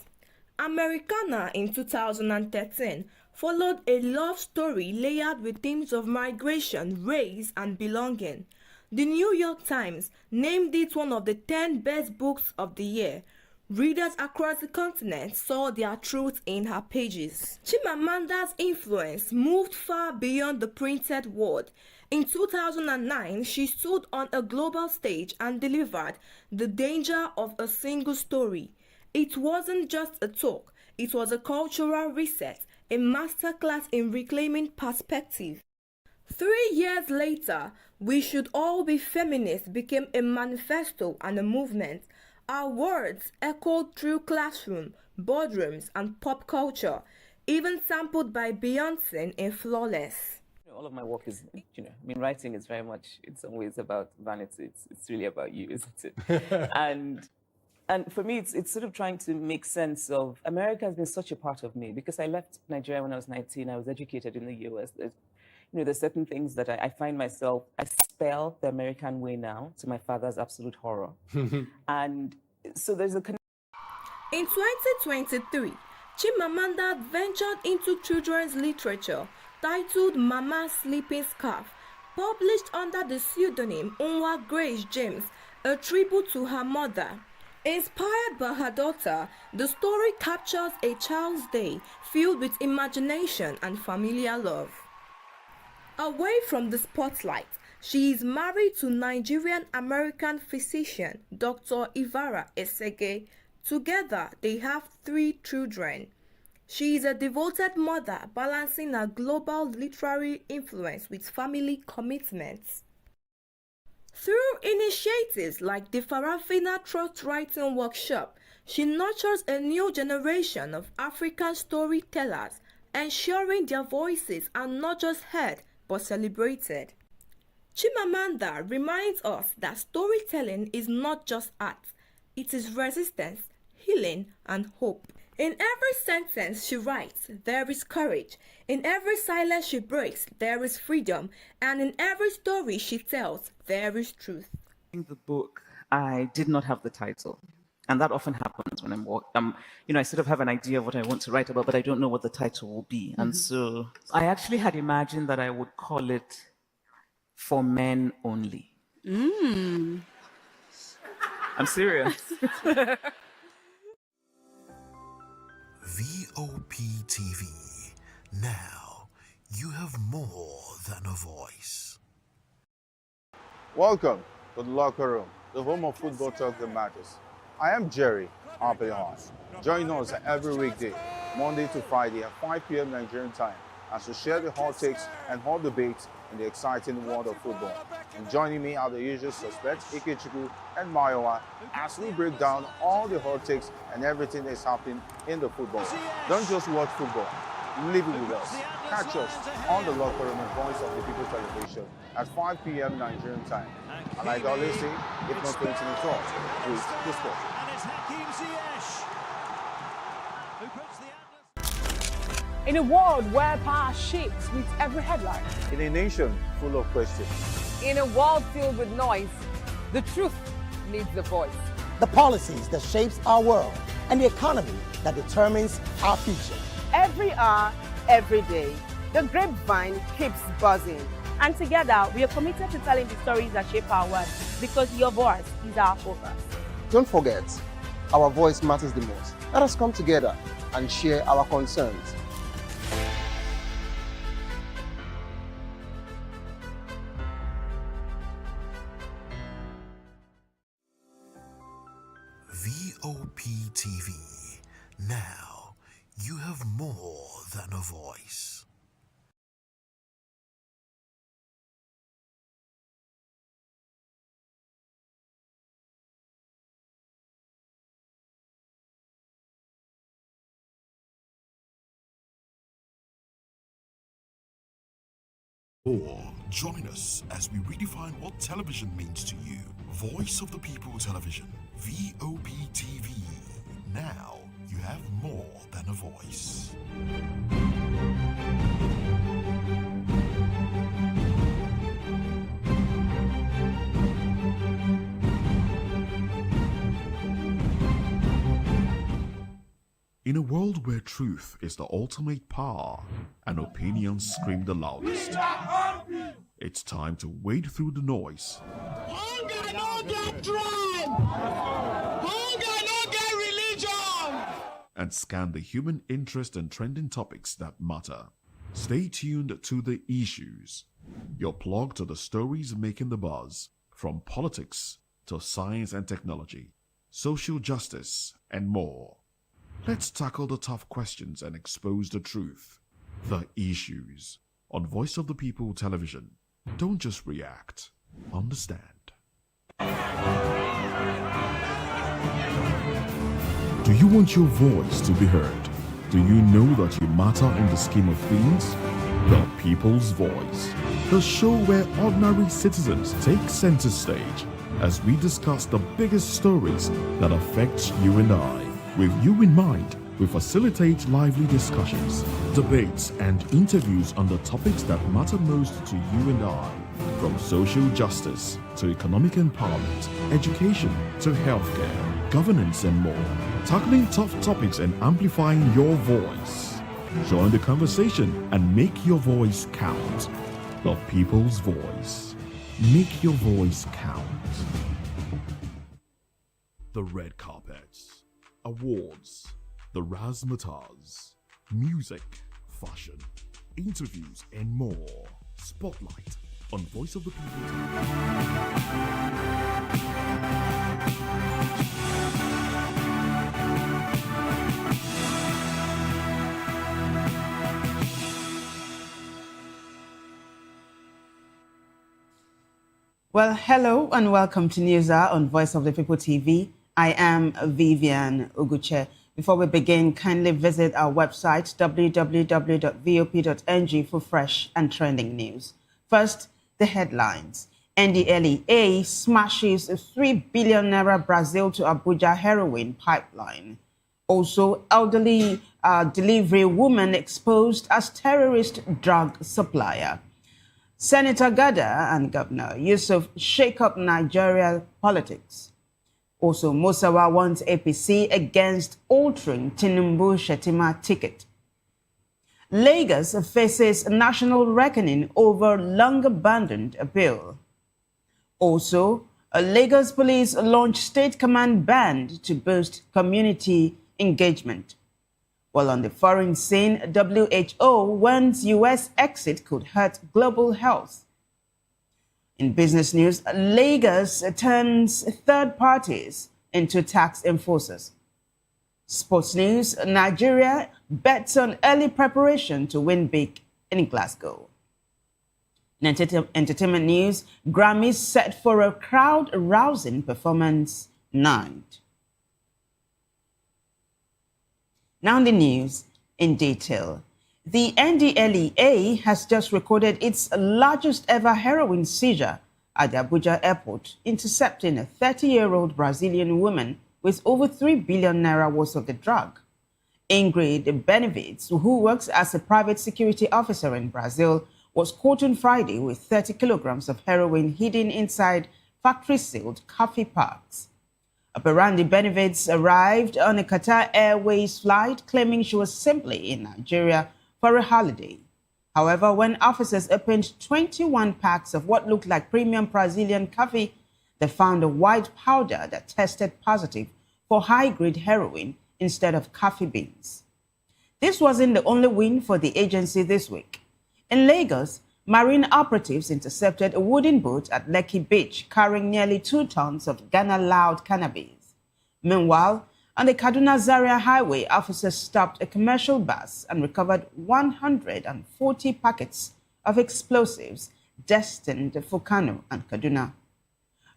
S35: Americana in 2013 followed a love story layered with themes of migration, race, and belonging. The New York Times named it one of the 10 best books of the year. Readers across the continent saw their truth in her pages. Chimamanda's influence moved far beyond the printed word. In 2009, she stood on a global stage and delivered The Danger of a Single Story. It wasn't just a talk, it was a cultural reset, a masterclass in reclaiming perspective. 3 years later, We Should All Be Feminists became a manifesto and a movement. Our words echoed through classrooms, boardrooms, and pop culture, even sampled by Beyonce in Flawless.
S1: All of my work is, writing is very much, it's always about vanity. It's really about you, isn't it? And for me, it's sort of trying to make sense of, America has been such a part of me because I left Nigeria when I was 19. I was educated in the US. There's certain things that I find myself, I spell the American way now to my father's absolute horror. And so there's a connection.
S35: In 2023, Chimamanda ventured into children's literature titled Mama's Sleeping Scarf, published under the pseudonym Unwa Grace James, a tribute to her mother. Inspired by her daughter, the story captures a child's day filled with imagination and familiar love. Away from the spotlight, she is married to Nigerian-American physician Dr. Ivara Esege. Together, they have 3 children. She is a devoted mother, balancing her global literary influence with family commitments. Through initiatives like the Farafina Trust Writing Workshop, she nurtures a new generation of African storytellers, ensuring their voices are not just heard but celebrated. Chimamanda reminds us that storytelling is not just art, it is resistance, healing, and hope. In every sentence she writes, there is courage. In every silence she breaks, there is freedom. And in every story she tells, there is truth.
S1: In the book, I did not have the title. And that often happens when I sort of have an idea of what I want to write about, but I don't know what the title will be. And so I actually had imagined that I would call it For Men Only. I'm serious.
S8: VOP TV. Now, you have more than a voice.
S6: Welcome to the locker room, the home of football talk that matters. I am Jerry Apelon. Join us every weekday, Monday to Friday at 5 p.m. Nigerian time, as we share the hot takes and hot debates in the exciting world of football. And joining me are the usual suspects, Ikechukwu and Mayowa, as we break down all the hot takes and everything that's happening in the football. Don't just watch football, live it with us. Catch us on the locker room and Voice of the People television at 5 p.m. Nigerian time. And like I always say, if not continue to talk, please the sport.
S28: In a world where power shapes with every headline.
S6: In a nation full of questions.
S28: In a world filled with noise, the truth needs a voice.
S9: The policies that shapes our world and the economy that determines our future.
S28: Every hour, every day, the grapevine keeps buzzing. And together, we are committed to telling the stories that shape our world, because your voice is our focus.
S2: Don't forget, our voice matters the most. Let us come together and share our concerns.
S8: VOP TV. Now, you have more than a voice. Or join us as we redefine what television means to you. Voice of the People Television, VOP TV. Now you have more than a voice. In a world where truth is the ultimate power and opinions scream the loudest, it's time to wade through the noise.
S3: Hunger no get tribe! Hunger no get religion!
S8: And scan the human interest and trending topics that matter. Stay tuned to The Issues, your plug to the stories making the buzz, from politics to science and technology, social justice, and more. Let's tackle the tough questions and expose the truth. The Issues on Voice of the People Television. Don't just react, understand. Do you want your voice to be heard? Do you know that you matter in the scheme of things? The People's Voice, the show where ordinary citizens take center stage as we discuss the biggest stories that affect you and I. With you in mind, we facilitate lively discussions, debates, and interviews on the topics that matter most to you and I. From social justice to economic empowerment, education to healthcare, governance, and more. Tackling tough topics and amplifying your voice. Join the conversation and make your voice count. The People's Voice. Make your voice count. The red carpets, awards, the razzmatazz, music, fashion, interviews, and more. Spotlight on Voice of the People.
S4: Well, hello and welcome to News Hour on Voice of the People TV. I am Vivian Uguche. Before we begin, kindly visit our website, www.vop.ng, for fresh and trending news. First, the headlines. NDLEA smashes a 3 billion naira Brazil to Abuja heroin pipeline. Also, elderly delivery woman exposed as terrorist drug supplier. Senator Gada and Governor Yusuf shake up Nigeria politics. Also, Musawa wants APC against altering Tinubu Shetima ticket. Lagos faces national reckoning over long-abandoned appeal. Also, Lagos police launch state command band to boost community engagement. While on the foreign scene, WHO warns US exit could hurt global health. In business news, Lagos turns third parties into tax enforcers. Sports news, Nigeria bets on early preparation to win big in Glasgow. In entertainment news, Grammys set for a crowd-rousing performance night. Now the news in detail. The NDLEA has just recorded its largest ever heroin seizure at the Abuja airport, intercepting a 30-year-old Brazilian woman with over 3 billion naira worth of the drug. Ingrid Benevides, who works as a private security officer in Brazil, was caught on Friday with 30 kilograms of heroin hidden inside factory-sealed coffee parks. Operandi Benevides arrived on a Qatar Airways flight claiming she was simply in Nigeria for a holiday. However, when officers opened 21 packs of what looked like premium Brazilian coffee, they found a white powder that tested positive for high-grade heroin instead of coffee beans. This wasn't the only win for the agency this week. In Lagos, marine operatives intercepted a wooden boat at Lekki Beach carrying nearly 2 tons of Ghana-loud cannabis. Meanwhile, on the Kaduna-Zaria Highway, officers stopped a commercial bus and recovered 140 packets of explosives destined for Kano and Kaduna.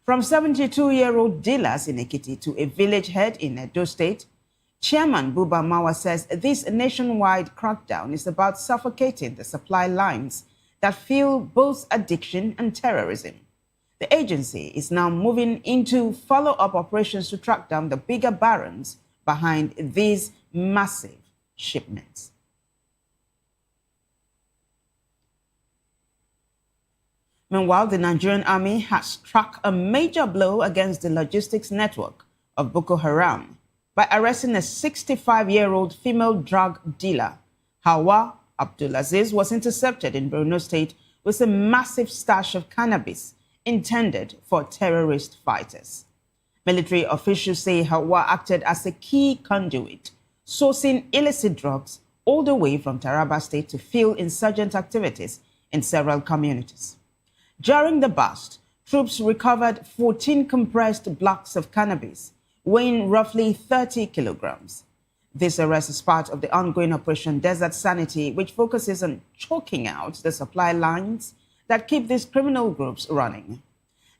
S4: From 72-year-old dealers in Ekiti to a village head in Edo State, Chairman Buba Mawa says this nationwide crackdown is about suffocating the supply lines that fuel both addiction and terrorism. The agency is now moving into follow-up operations to track down the bigger barons behind these massive shipments. Meanwhile, the Nigerian army has struck a major blow against the logistics network of Boko Haram by arresting a 65-year-old female drug dealer. Hawa Abdulaziz was intercepted in Borno State with a massive stash of cannabis intended for terrorist fighters. Military officials say Hawa acted as a key conduit, sourcing illicit drugs all the way from Taraba State to fuel insurgent activities in several communities. During the bust, troops recovered 14 compressed blocks of cannabis, weighing roughly 30 kilograms. This arrest is part of the ongoing Operation Desert Sanity, which focuses on choking out the supply lines that keep these criminal groups running.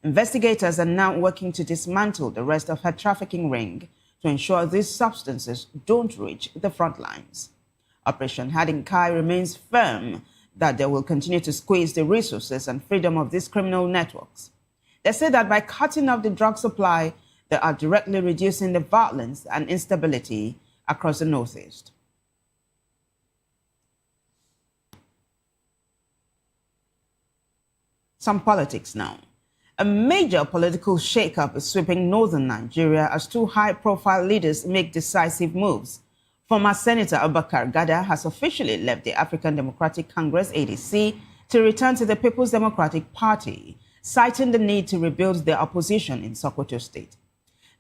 S4: Investigators are now working to dismantle the rest of her trafficking ring to ensure these substances don't reach the front lines. Operation Hardin Kai remains firm that they will continue to squeeze the resources and freedom of these criminal networks. They say that by cutting off the drug supply, they are directly reducing the violence and instability across the Northeast. Some politics now. A major political shakeup is sweeping northern Nigeria as two high-profile leaders make decisive moves. Former Senator Abubakar Gada has officially left the African Democratic Congress (ADC) to return to the People's Democratic Party, citing the need to rebuild the opposition in Sokoto State.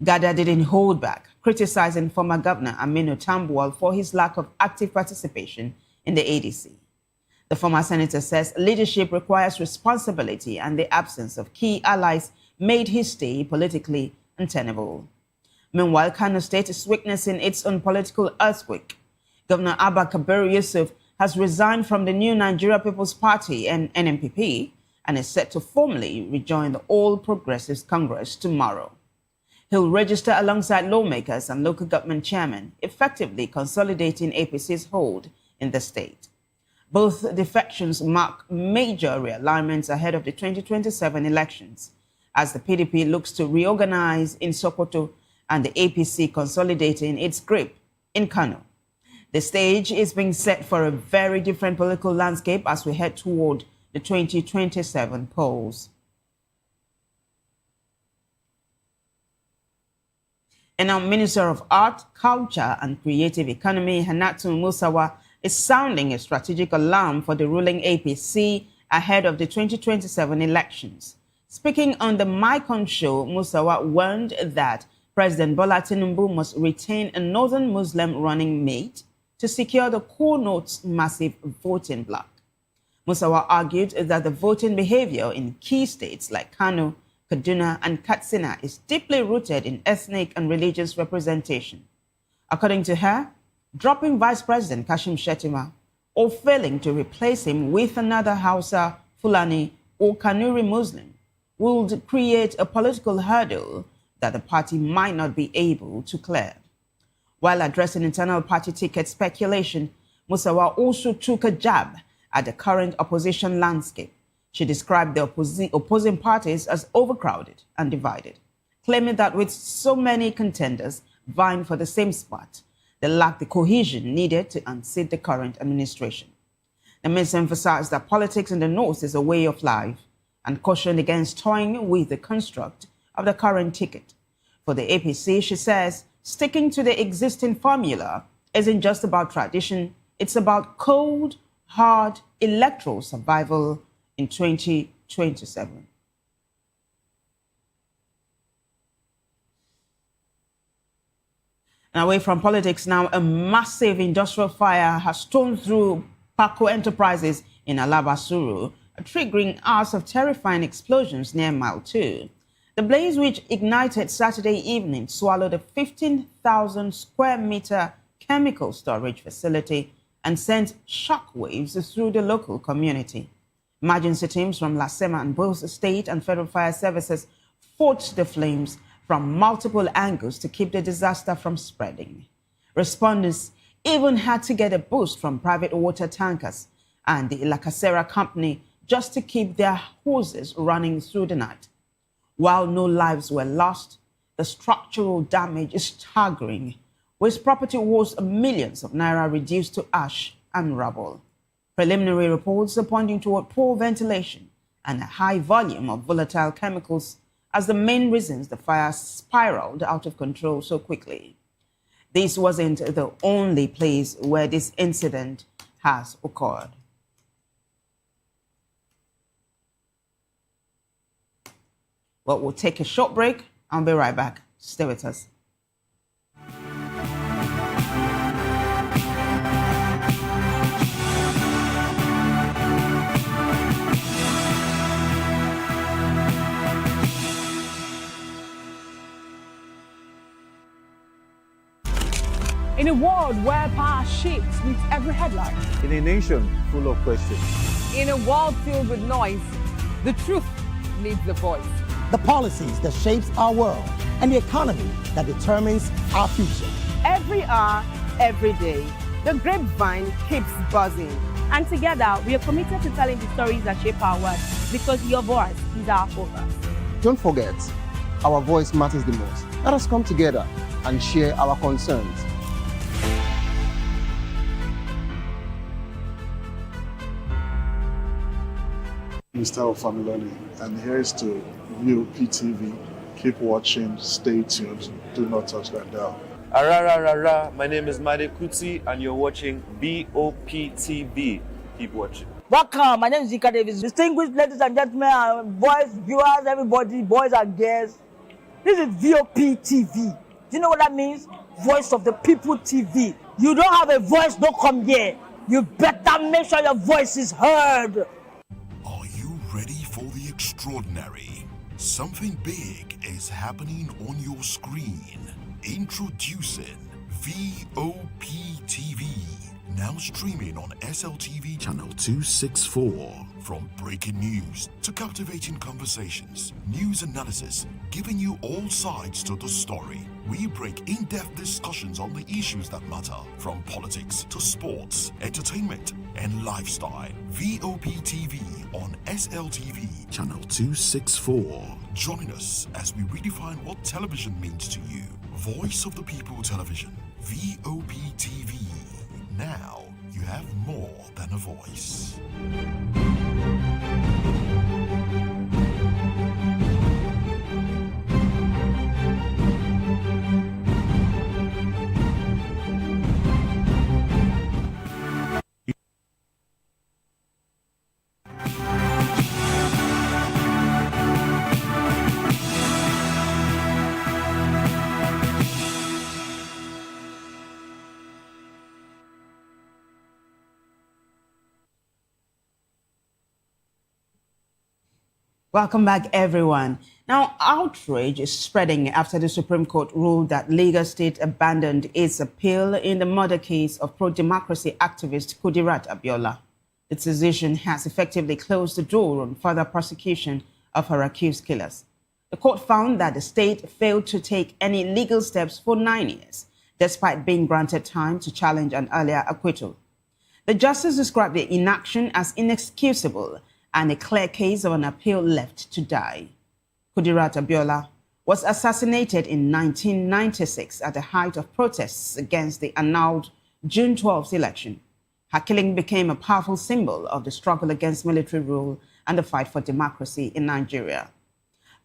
S4: Gada didn't hold back, criticizing former Governor Aminu Tambuwal for his lack of active participation in the ADC. The former senator says leadership requires responsibility, and the absence of key allies made his stay politically untenable. Meanwhile, Kano State is witnessing its own political earthquake. Governor Abba Kabir Yusuf has resigned from the new Nigeria People's Party and NNPP and is set to formally rejoin the All Progressives Congress tomorrow. He'll register alongside lawmakers and local government chairmen, effectively consolidating APC's hold in the state. Both defections mark major realignments ahead of the 2027 elections, as the PDP looks to reorganize in Sokoto and the APC consolidating its grip in Kano. The stage is being set for a very different political landscape as we head toward the 2027 polls. And now, Minister of Art, Culture and Creative Economy, Hannatu Musawa, is sounding a strategic alarm for the ruling APC ahead of the 2027 elections. Speaking on the Micon show, Musawa warned that President Bola Tinubu must retain a northern Muslim running mate to secure the core North's massive voting bloc. Musawa argued that the voting behavior in key states like Kano, Kaduna, and Katsina is deeply rooted in ethnic and religious representation. According to her, dropping Vice President Kashim Shettima or failing to replace him with another Hausa, Fulani, or Kanuri Muslim would create a political hurdle that the party might not be able to clear. While addressing internal party ticket speculation, Musawa also took a jab at the current opposition landscape. She described the opposing parties as overcrowded and divided, claiming that with so many contenders vying for the same spot, they lack the cohesion needed to unseat the current administration. The minister emphasized that politics in the North is a way of life and cautioned against toying with the construct of the current ticket. For the APC, she says, sticking to the existing formula isn't just about tradition, it's about cold, hard electoral survival in 2027. And away from politics now, a massive industrial fire has stormed through Paco Enterprises in Alabasuru, triggering hours of terrifying explosions near Mile 2. The blaze, which ignited Saturday evening, swallowed a 15,000 square meter chemical storage facility and sent shockwaves through the local community. Emergency teams from LASEMA and both state and federal fire services fought the flames from multiple angles to keep the disaster from spreading. Responders even had to get a boost from private water tankers and the Lacasera company just to keep their hoses running through the night. While no lives were lost, the structural damage is staggering, with property worth millions of naira reduced to ash and rubble. Preliminary reports are pointing toward poor ventilation and a high volume of volatile chemicals as the main reasons the fire spiraled out of control so quickly. This wasn't the only place where this incident has occurred. Well, we'll take a short break. I'll be right back. Stay with us.
S5: In a world where power shifts with every headline.
S6: In a nation full of questions.
S5: In a world filled with noise, the truth needs a voice.
S7: The policies that shapes our world and the economy that determines our future.
S5: Every hour, every day, the grapevine keeps buzzing. And together, we are committed to telling the stories that shape our world because your voice is our focus.
S2: Don't forget, our voice matters the most. Let us come together and share our concerns.
S10: Mr. Ofamiloni, and here's to Vop TV. Keep watching, stay tuned, do not touch that dial.
S11: Arara, my name is Made Kuti, and you're watching Vop TV. Keep watching.
S12: Welcome, my name is Zika Davis. Distinguished ladies and gentlemen, boys, viewers, everybody, boys and girls. This is Vop TV. Do you know what that means? Voice of the People TV. You don't have a voice, don't come here. You better make sure your voice is heard.
S8: Ready for the extraordinary? Something big is happening on your screen. Introducing Vop TV. Now streaming on SLTV channel 264. From breaking news to captivating conversations, news analysis, giving you all sides to the story. We break in-depth discussions on the issues that matter, from politics to sports, entertainment, and lifestyle. Vop TV on SLTV channel 264. Join us as we redefine what television means to you. Voice of the People Television, Vop TV. Now you have more than a voice.
S4: Welcome back, everyone. Now, outrage is spreading after the Supreme Court ruled that Lagos State abandoned its appeal in the murder case of pro-democracy activist Kudirat Abiola. The decision has effectively closed the door on further prosecution of her accused killers. The court found that the state failed to take any legal steps for 9 years, despite being granted time to challenge an earlier acquittal. The justice described the inaction as inexcusable and a clear case of an appeal left to die. Kudirat Abiola was assassinated in 1996 at the height of protests against the annulled June 12th election. Her killing became a powerful symbol of the struggle against military rule and the fight for democracy in Nigeria.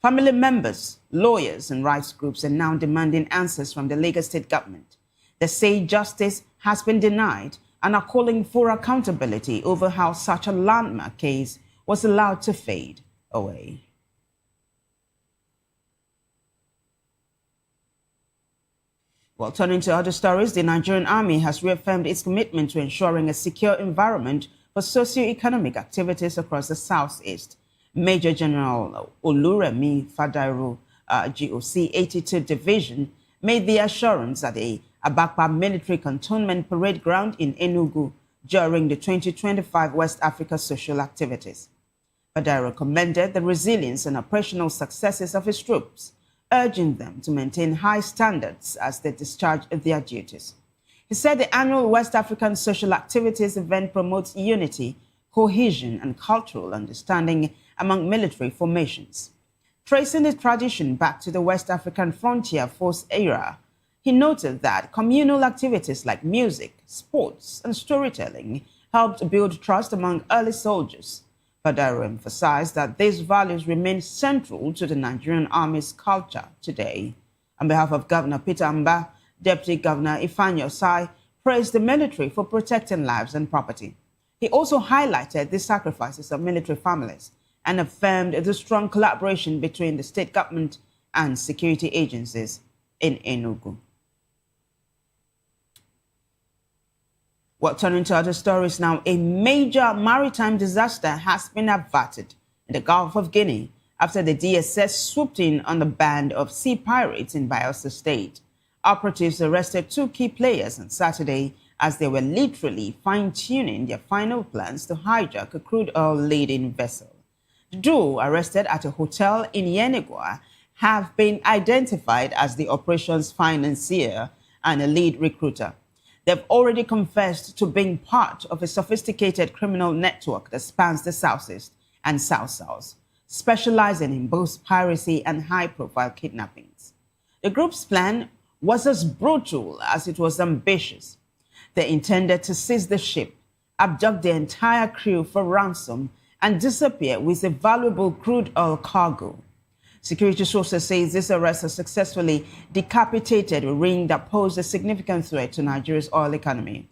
S4: Family members, lawyers, and rights groups are now demanding answers from the Lagos State government. They say justice has been denied and are calling for accountability over how such a landmark case was allowed to fade away. Well, turning to other stories, the Nigerian Army has reaffirmed its commitment to ensuring a secure environment for socio-economic activities across the Southeast. Major General Oluremi Fadairu, GOC 82 Division, made the assurance at the Abakpa Military Cantonment Parade Ground in Enugu during the 2025 West Africa social activities. Fadairu commended the resilience and operational successes of his troops, urging them to maintain high standards as they discharge their duties. He said the annual West African Social Activities event promotes unity, cohesion, and cultural understanding among military formations. Tracing the tradition back to the West African Frontier Force era, he noted that communal activities like music, sports, and storytelling helped build trust among early soldiers. Fadaro emphasized that these values remain central to the Nigerian Army's culture today. On behalf of Governor Peter Amba, Deputy Governor Ifeanyi Osai praised the military for protecting lives and property. He also highlighted the sacrifices of military families and affirmed the strong collaboration between the state government and security agencies in Enugu. Well, turning to other stories now, a major maritime disaster has been averted in the Gulf of Guinea after the DSS swooped in on the band of sea pirates in Bayelsa State. Operatives arrested 2 key players on Saturday as they were literally fine-tuning their final plans to hijack a crude oil-laden vessel. The duo, arrested at a hotel in Yenigua, have been identified as the operation's financier and a lead recruiter. They've already confessed to being part of a sophisticated criminal network that spans the Southeast and South-South, specializing in both piracy and high-profile kidnappings. The group's plan was as brutal as it was ambitious. They intended to seize the ship, abduct the entire crew for ransom, and disappear with a valuable crude oil cargo. Security sources say this arrest has successfully decapitated a ring that posed a significant threat to Nigeria's oil economy.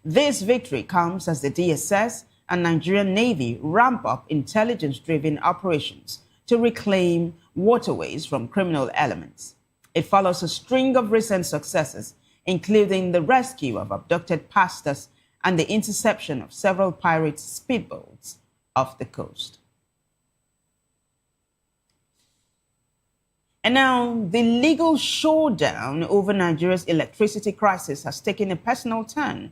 S4: This victory comes as the DSS and Nigerian Navy ramp up intelligence-driven operations to reclaim waterways from criminal elements. It follows a string of recent successes, including the rescue of abducted pastors and the interception of several pirate speedboats off the coast. And now, the legal showdown over Nigeria's electricity crisis has taken a personal turn.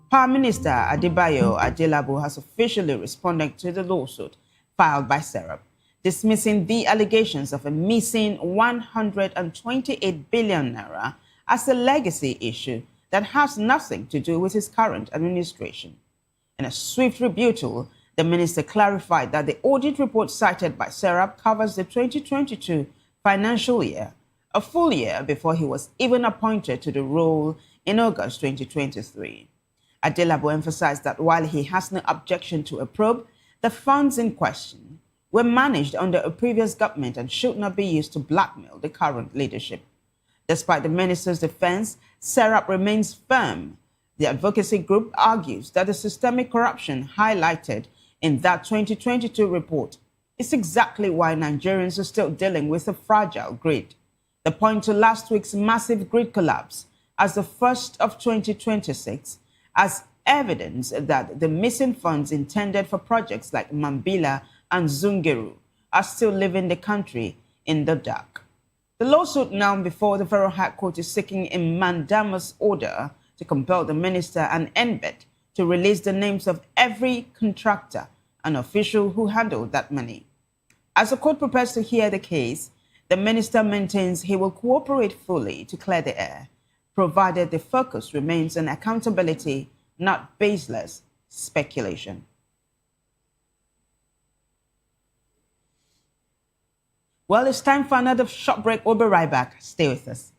S4: Prime Minister Adebayo Adelabu has officially responded to the lawsuit filed by Serap, dismissing the allegations of a missing 128 billion naira as a legacy issue that has nothing to do with his current administration. In a swift rebuttal, the minister clarified that the audit report cited by Serap covers the 2022 financial year, a full year before he was even appointed to the role in August 2023. Adelabu emphasized that while he has no objection to a probe, the funds in question were managed under a previous government and should not be used to blackmail the current leadership. Despite the minister's defense, Serap remains firm. The advocacy group argues that the systemic corruption highlighted in that 2022 report is exactly why Nigerians are still dealing with a fragile grid. They point to last week's massive grid collapse as the first of 2026 as evidence that the missing funds intended for projects like Mambila and Zungeru are still leaving the country in the dark. The lawsuit now before the Federal High Court is seeking a mandamus order to compel the minister and NBET to release the names of every contractor and official who handled that money. As the court prepares to hear the case, the minister maintains he will cooperate fully to clear the air, provided the focus remains on accountability, not baseless speculation. Well, it's time for another short break. We'll be right back. Stay with us.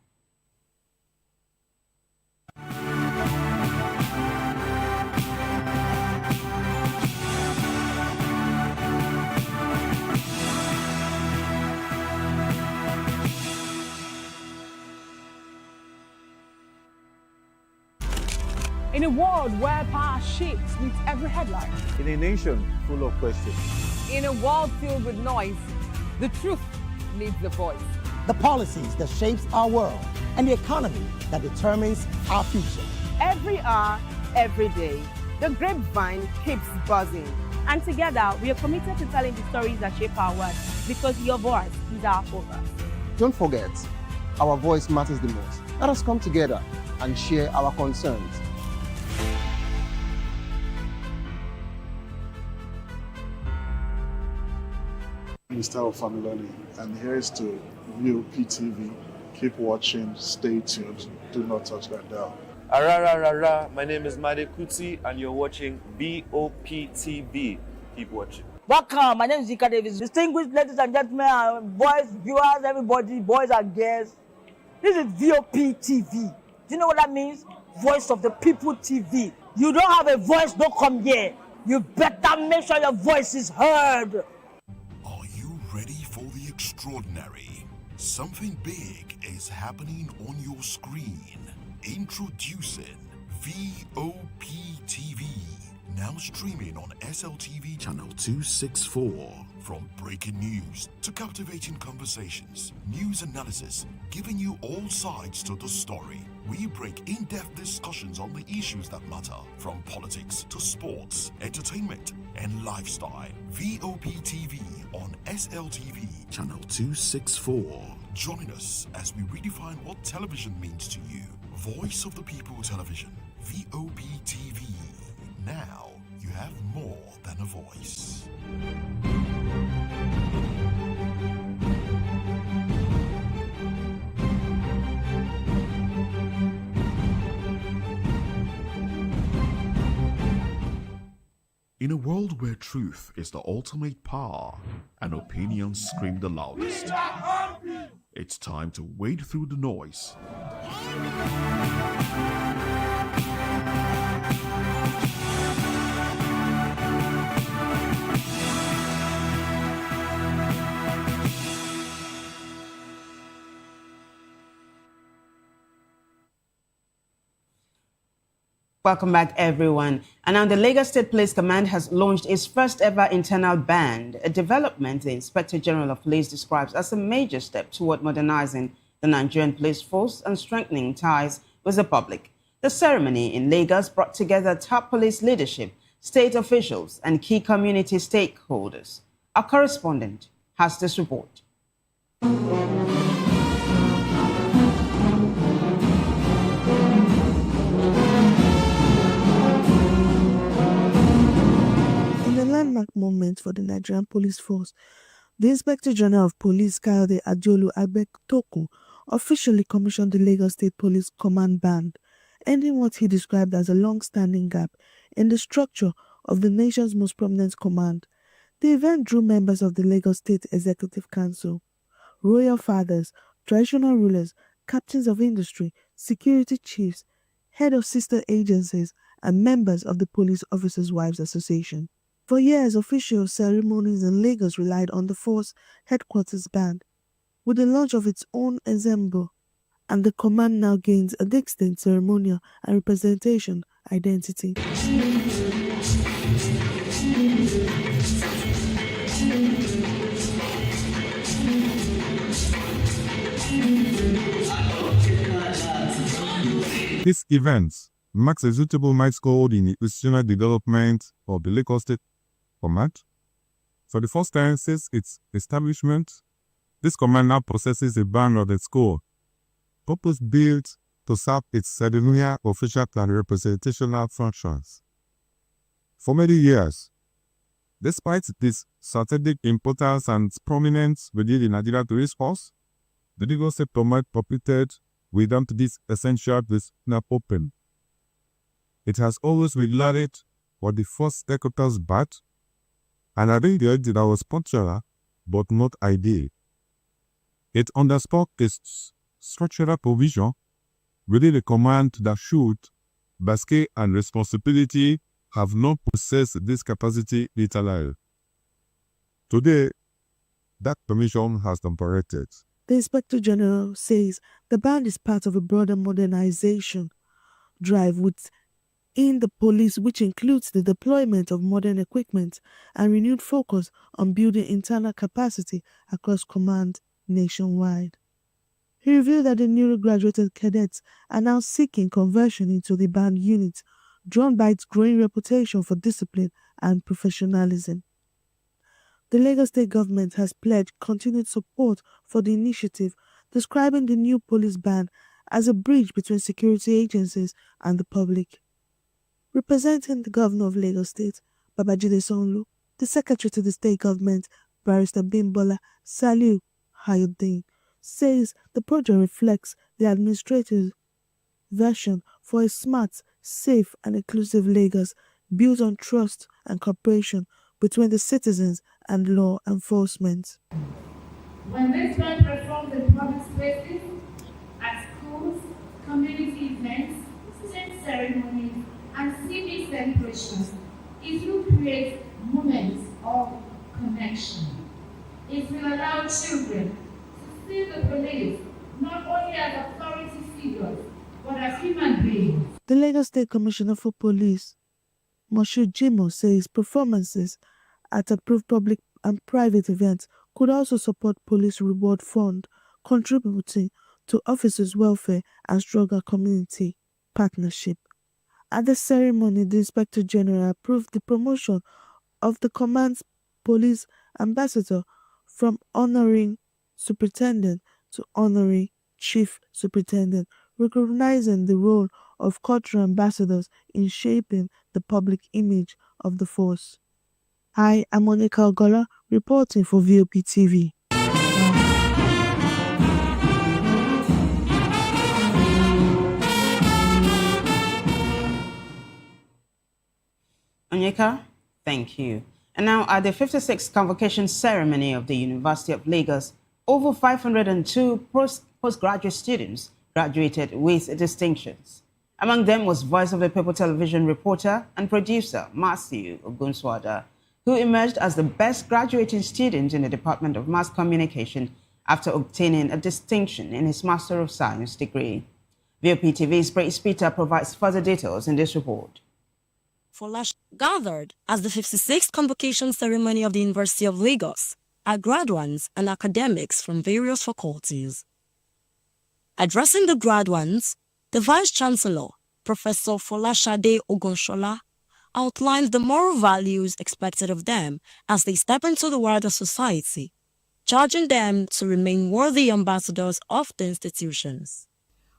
S5: In a world where power shifts with every headline.
S6: In a nation full of questions.
S5: In a world filled with noise, the truth needs a voice.
S7: The policies that shapes our world and the economy that determines our future.
S5: Every hour, every day, the grapevine keeps buzzing. And together, we are committed to telling the stories that shape our world because your voice is our focus.
S2: Don't forget, our voice matters the most. Let us come together and share our concerns.
S10: Mr. Ofamiloni, and here's to Vop TV. Keep watching, stay tuned, do not touch that dial.
S11: Arara, my name is Made Kuti and you're watching Vop TV. Keep watching.
S12: Welcome, my name is Zika Davis. Distinguished ladies and gentlemen, boys, viewers, everybody, boys and girls. This is Vop TV. Do you know what that means? Voice of the People TV. You don't have a voice, don't come here. You better make sure your voice is heard.
S8: Are you ready for the extraordinary? Something big is happening on your screen. Introducing VOP TV. Now streaming on SLTV channel 264. From breaking news to captivating conversations, news analysis, giving you all sides to the story. We break in-depth discussions on the issues that matter, from politics to sports, entertainment, and lifestyle. VOP TV on SLTV channel 264. Join us as we redefine what television means to you. Voice of the People Television, VOP TV. Now you have more than a voice. In a world where truth is the ultimate power and opinions scream the loudest, it's time to wade through the noise.
S4: Welcome back, everyone. And now the Lagos State Police Command has launched its first ever internal band, a development the Inspector General of Police describes as a major step toward modernizing the Nigerian police force and strengthening ties with the public. The ceremony in Lagos brought together top police leadership, state officials, and key community stakeholders. Our correspondent has this report.
S13: Landmark moment for the Nigerian police force, the Inspector General of Police, Kayode Adiolu Agbetoku, officially commissioned the Lagos State Police Command Band, ending what he described as a long-standing gap in the structure of the nation's most prominent command. The event drew members of the Lagos State Executive Council, royal fathers, traditional rulers, captains of industry, security chiefs, head of sister agencies, and members of the Police Officers' Wives Association. For years, official ceremonies in Lagos relied on the force headquarters band. With the launch of its own ensemble, and the command now gains a distinct ceremonial and representation identity.
S14: This event marks a suitable milestone in the institutional development of the Lagos State Command. For the first time since its establishment, this command now possesses a band of its own, purpose-built to serve its ceremonial, official, and representational functions. For many years, despite this strategic importance and prominence within the Nigerian police force, the Lagos State Command operated without this essential disciplinary open. It has always relied on the first headquarters band, and I think the idea that was punctual but not ideal. It underscored its structural provision within a command that should, by scale and responsibility, have not possessed this capacity later. Today, that permission has been corrected.
S13: The Inspector General says the band is part of a broader modernization drive within the police, which includes the deployment of modern equipment and renewed focus on building internal capacity across command nationwide. He revealed that the newly graduated cadets are now seeking conversion into the band unit, drawn by its growing reputation for discipline and professionalism. The Lagos State government has pledged continued support for the initiative, describing the new police band as a bridge between security agencies and the public. Representing the governor of Lagos State, Babajide Sanwo-Olu, the secretary to the state government, Barrister Bimbola Saliu Hayuddin, says the project reflects the administrative version for a smart, safe, and inclusive Lagos built on trust and cooperation between the citizens and law enforcement.
S15: When this band performs in public spaces, at schools, community events, student ceremonies, and civic celebrations, it will create moments of connection. It will allow children to see the police not only as authority figures, but as human beings.
S13: The Lagos State Commissioner for Police, Moshood Jimo, says performances at approved public and private events could also support police reward fund, contributing to officers' welfare and stronger community partnership. At the ceremony, the Inspector General approved the promotion of the command's police ambassador from honoring superintendent to honoring chief superintendent, recognizing the role of cultural ambassadors in shaping the public image of the force. Hi, I'm Monica Ogola, reporting for Vop TV.
S4: Onyeka, thank you. And now at the 56th convocation ceremony of the University of Lagos, over 502 postgraduate students graduated with distinctions. Among them was Voice of the People television reporter and producer Matthew Ogunswada, who emerged as the best graduating student in the Department of Mass Communication after obtaining a distinction in his Master of Science degree. Vop TV's Praise Peter provides further details in this report.
S16: Folash gathered as the 56th convocation ceremony of the University of Lagos are graduates and academics from various faculties. Addressing the graduates, the Vice-Chancellor, Professor Folashade Ogonshola, outlined the moral values expected of them as they step into the wider society, charging them to remain worthy ambassadors of the institutions.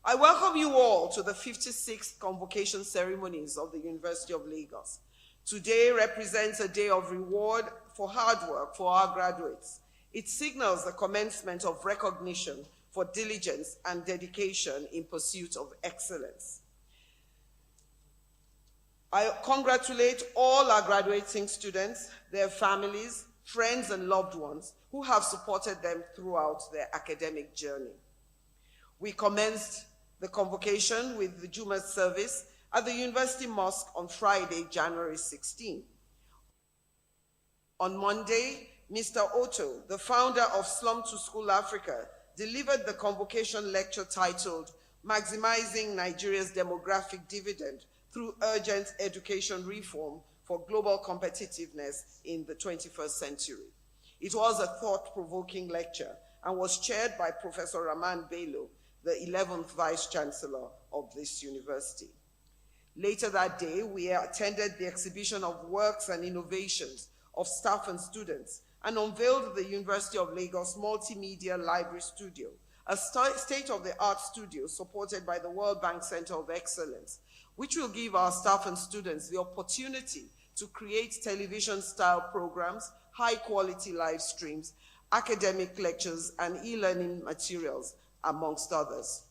S17: I welcome you all to the 56th convocation ceremonies of the University of Lagos. Today represents a day of reward for hard work for our graduates. It signals the commencement of recognition for diligence and dedication in pursuit of excellence. I congratulate all our graduating students, their families, friends, and loved ones who have supported them throughout their academic journey. We commenced the convocation with the Juma service at the University Mosque on Friday, January 16. On Monday, Mr. Otto, the founder of Slum to School Africa, delivered the convocation lecture titled Maximizing Nigeria's Demographic Dividend through Urgent Education Reform for Global Competitiveness in the 21st Century. It was a thought-provoking lecture and was chaired by Professor Rahman Bello, the 11th Vice Chancellor of this university. Later that day, we attended the exhibition of works and innovations of staff and students and unveiled the University of Lagos Multimedia Library Studio, a state-of-the-art studio supported by the World Bank Center of Excellence, which will give our staff and students the opportunity to create television-style programs, high-quality live streams, academic lectures, and e-learning materials, amongst others.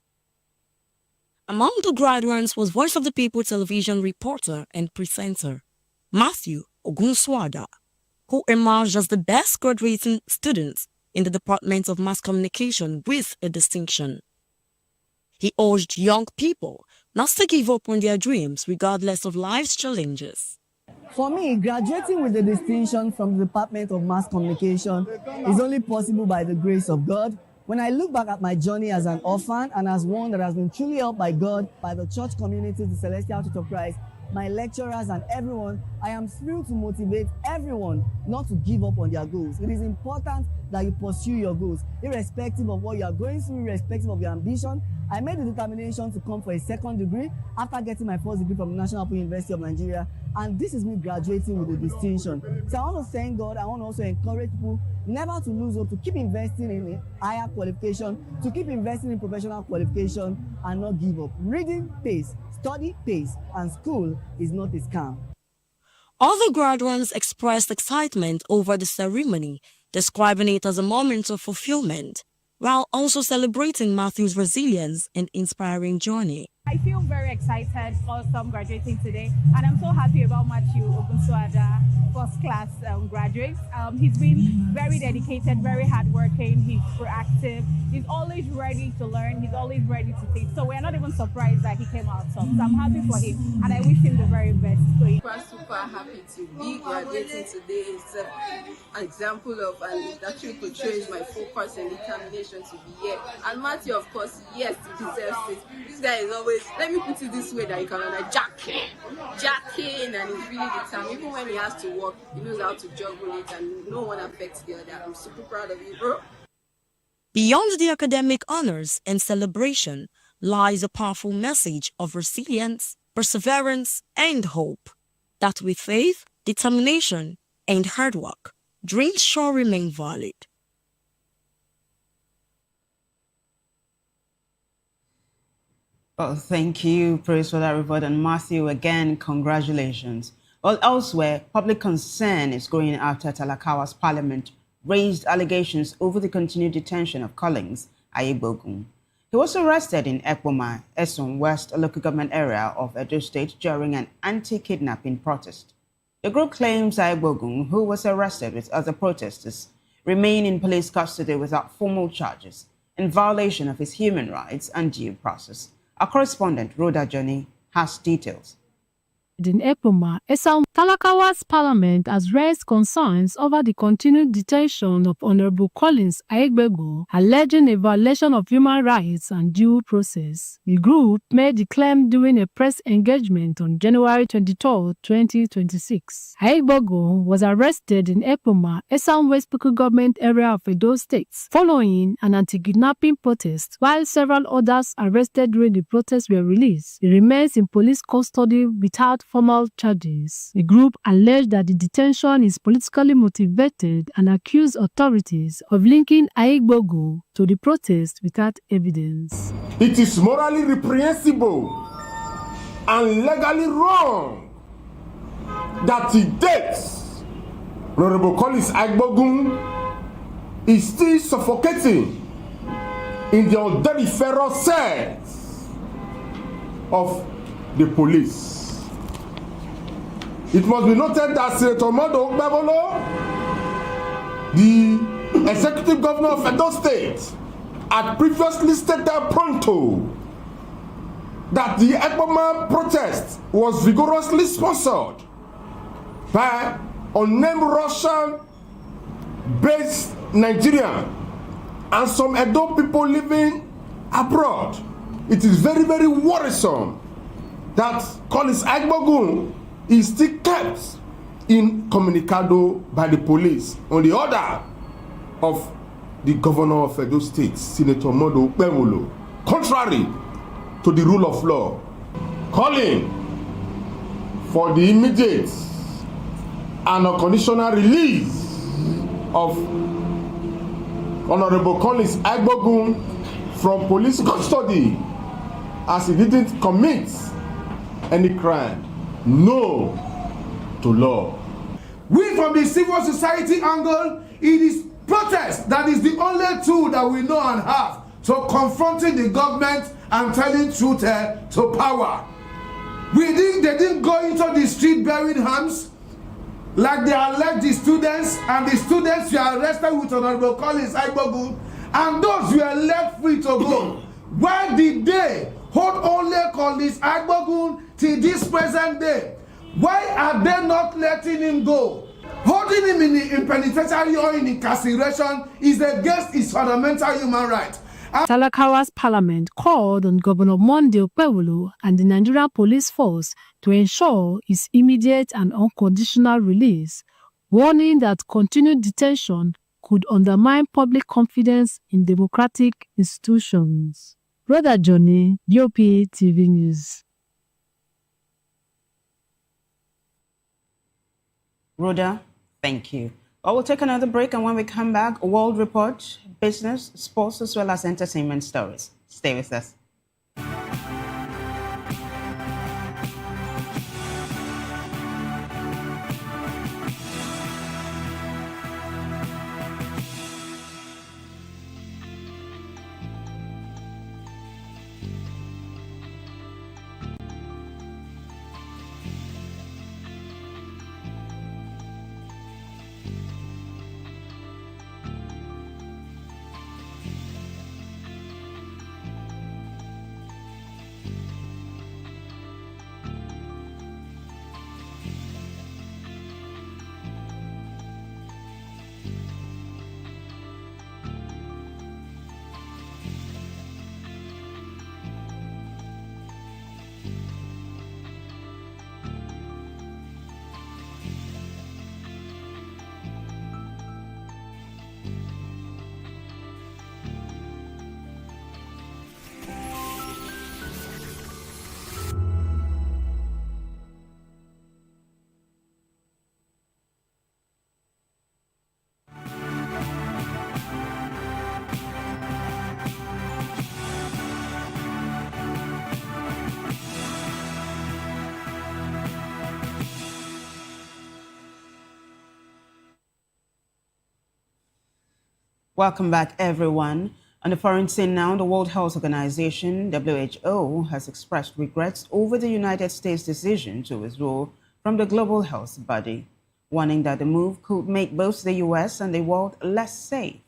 S16: Among the graduates was Voice of the People television reporter and presenter Matthew Ogunswada, who emerged as the best graduating student in the Department of Mass Communication with a distinction. He urged young people not to give up on their dreams regardless of life's challenges.
S12: For me, graduating with a distinction from the Department of Mass Communication is only possible by the grace of God. When I look back at my journey as an orphan and as one that has been truly helped by God, by the church community, the Celestial Church of Christ, my lecturers and everyone, I am thrilled to motivate everyone not to give up on their goals. It is important that you pursue your goals, irrespective of what you are going through, irrespective of your ambition. I made the determination to come for a second degree after getting my first degree from the National Open University of Nigeria, and this is me graduating with a distinction. So I want to thank God. I want to also encourage people never to lose hope, to keep investing in higher qualification, to keep investing in professional qualification, and not give up. Reading pays, study pays, and school is not a scam.
S16: Other graduates expressed excitement over the ceremony, describing it as a moment of fulfillment, while also celebrating Matthew's resilience and inspiring journey.
S18: I feel very excited for some graduating today, and I'm so happy about Matthew Ogunsuada, first class graduate. He's been very dedicated, very hardworking. He's proactive. He's always ready to learn. He's always ready to teach. So we're not even surprised that he came out top. So I'm happy for him, and I wish him the very best.
S19: Super happy to be graduating today. It's an example of, and it actually portrays my focus and determination to be here. And Matthew, of course, yes, he deserves it. This guy is always, let me put it this way, that you can jacking, and he's really determined. Even when he has to work, he knows how to juggle it, and no one affects the other. I'm super proud of you, bro.
S16: Beyond the academic honors and celebration lies a powerful message of resilience, perseverance, and hope. That with faith, determination, and hard work, dreams shall remain valid.
S4: Well, thank you, praise for that report. And Matthew, again, congratulations. Well, elsewhere, public concern is growing after Talakawa's parliament raised allegations over the continued detention of Collins Ayegbogun. He was arrested in Ekpoma, Esun West, a local government area of Edo State, during an anti-kidnapping protest. The group claims Ayegbogun, who was arrested with other protesters, remain in police custody without formal charges, in violation of his human rights and due process. Our correspondent, Rhoda Johnny, has details.
S20: In Ekpoma, Talakawa's parliament has raised concerns over the continued detention of Honorable Collins Ayegbogun, alleging a violation of human rights and due process. The group made the claim during a press engagement on January 23, 2026. Ayegbogun was arrested in Ekpoma, Esan West local government area of Edo State, following an anti-kidnapping protest, while several others arrested during the protest were released. He remains in police custody without formal charges. The group alleged that the detention is politically motivated and accused authorities of linking Ayegbogun to the protest without evidence.
S33: It is morally reprehensible and legally wrong that to date, Honorable Collins Ayegbogun is still suffocating in the odoriferous cells of the police. It must be noted that Senator Modo Bevolo, the executive governor of Edo State, had previously stated pronto that the Ekpoma protest was vigorously sponsored by unnamed Russian-based Nigerian and some Edo people living abroad. It is very, very worrisome that Collins Ayegbogun is still kept incommunicado by the police on the order of the governor of Edo State, Senator Modo Bevolo, contrary to the rule of law, calling for the immediate and unconditional release of Honorable Collins Ayegbogun from police custody as he didn't commit any crime. No to law. We from the civil society angle, it is protest that is the only tool that we know and have to confronting the government and telling truth to power. They didn't go into the street bearing arms like they alleged the students, and the students were arrested with Honorable Collins Ayegbogun, and those were left free to go. Why did they hold only Collins Ayegbogun till this present day? Why are they not letting him go? Holding him in penitentiary or in incarceration is against his fundamental human right.
S20: Talakawa's parliament called on Governor Monday Okpebholo and the Nigerian police force to ensure his immediate and unconditional release, warning that continued detention could undermine public confidence in democratic institutions. Brother Johnny, Vop TV News.
S4: Rhoda, thank you. Well, we'll take another break, and when we come back, a world report, business, sports, as well as entertainment stories. Stay with us. Welcome back, everyone. On the foreign scene now, the World Health Organization, WHO, has expressed regrets over the United States' decision to withdraw from the global health body, warning that the move could make both the U.S. and the world less safe.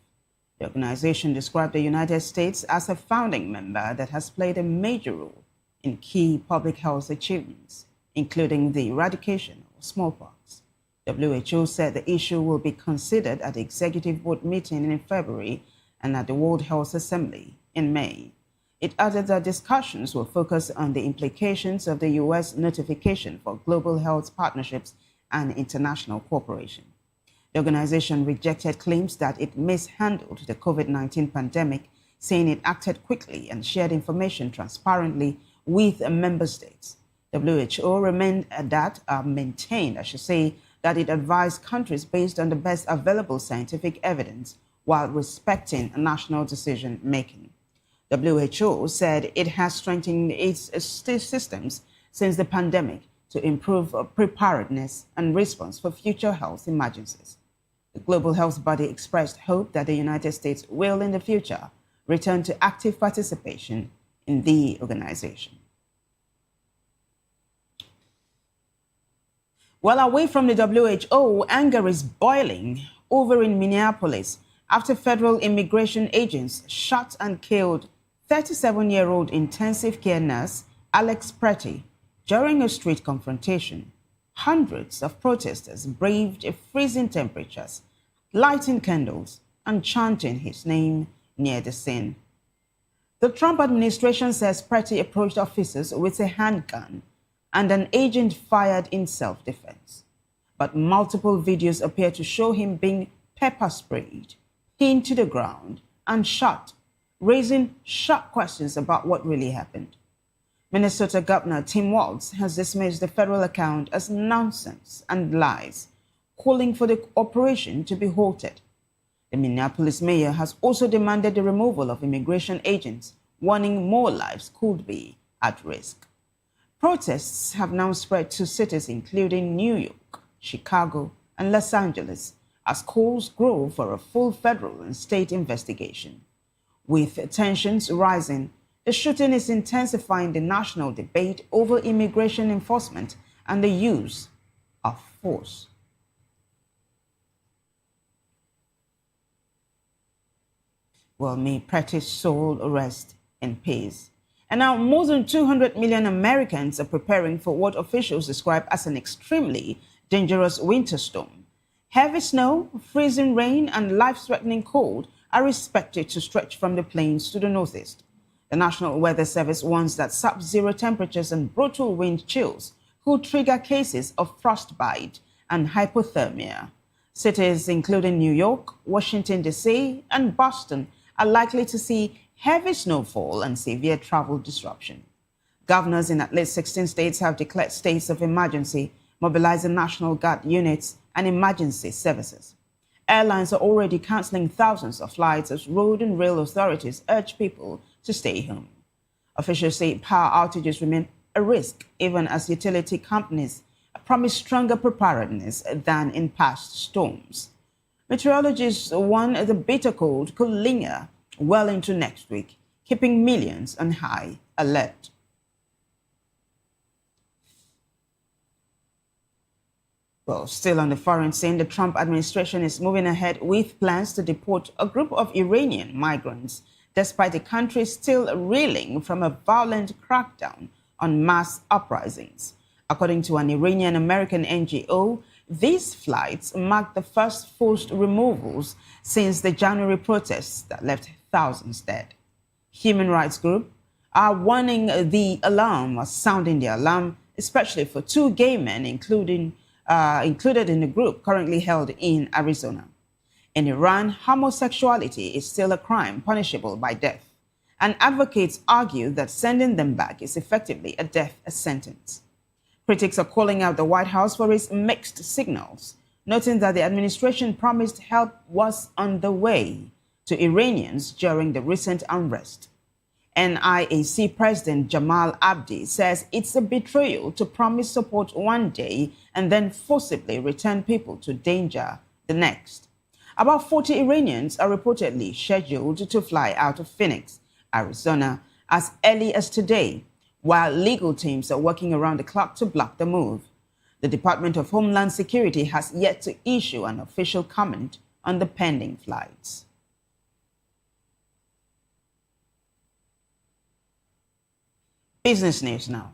S4: The organization described the United States as a founding member that has played a major role in key public health achievements, including the eradication of smallpox. WHO said the issue will be considered at the Executive Board meeting in February and at the World Health Assembly in May. It added that discussions will focus on the implications of the U.S. notification for global health partnerships and international cooperation. The organization rejected claims that it mishandled the COVID-19 pandemic, saying it acted quickly and shared information transparently with member states. WHO maintained, that it advised countries based on the best available scientific evidence while respecting national decision-making. WHO said it has strengthened its systems since the pandemic to improve preparedness and response for future health emergencies. The global health body expressed hope that the United States will, in the future, return to active participation in the organization. Well, away from the WHO, anger is boiling over in Minneapolis after federal immigration agents shot and killed 37-year-old intensive care nurse Alex Pretty during a street confrontation. Hundreds of protesters braved freezing temperatures, lighting candles, and chanting his name near the scene. The Trump administration says Pretty approached officers with a handgun and an agent fired in self-defense. But multiple videos appear to show him being pepper sprayed, pinned to the ground, and shot, raising sharp questions about what really happened. Minnesota Governor Tim Walz has dismissed the federal account as nonsense and lies, calling for the operation to be halted. The Minneapolis mayor has also demanded the removal of immigration agents, warning more lives could be at risk. Protests have now spread to cities including New York, Chicago, and Los Angeles as calls grow for a full federal and state investigation. With tensions rising, the shooting is intensifying the national debate over immigration enforcement and the use of force. Well, may Pretty's soul rest in peace. And now more than 200 million Americans are preparing for what officials describe as an extremely dangerous winter storm. Heavy snow, freezing rain, and life-threatening cold are expected to stretch from the plains to the northeast. The National Weather Service warns that sub-zero temperatures and brutal wind chills could trigger cases of frostbite and hypothermia. Cities including New York, Washington, D.C., and Boston are likely to see heavy snowfall and severe travel disruption. Governors in at least 16 states have declared states of emergency, mobilizing National Guard units and emergency services. Airlines are already canceling thousands of flights as road and rail authorities urge people to stay home. Officials say power outages remain a risk, even as utility companies promise stronger preparedness than in past storms. Meteorologists warn the bitter cold could linger well into next week, keeping millions on high alert. Well, still on the foreign scene, the Trump administration is moving ahead with plans to deport a group of Iranian migrants, despite the country still reeling from a violent crackdown on mass uprisings. According to an Iranian-American NGO, these flights mark the first forced removals since the January protests that left thousands dead. Human rights groups are sounding the alarm, especially for two gay men included in the group currently held in Arizona. In Iran, homosexuality is still a crime punishable by death, and advocates argue that sending them back is effectively a death sentence. Critics are calling out the White House for its mixed signals, noting that the administration promised help was on the way to Iranians during the recent unrest. NIAC President Jamal Abdi says it's a betrayal to promise support one day and then forcibly return people to danger the next. About 40 Iranians are reportedly scheduled to fly out of Phoenix, Arizona, as early as today, while legal teams are working around the clock to block the move. The Department of Homeland Security has yet to issue an official comment on the pending flights. Business news now.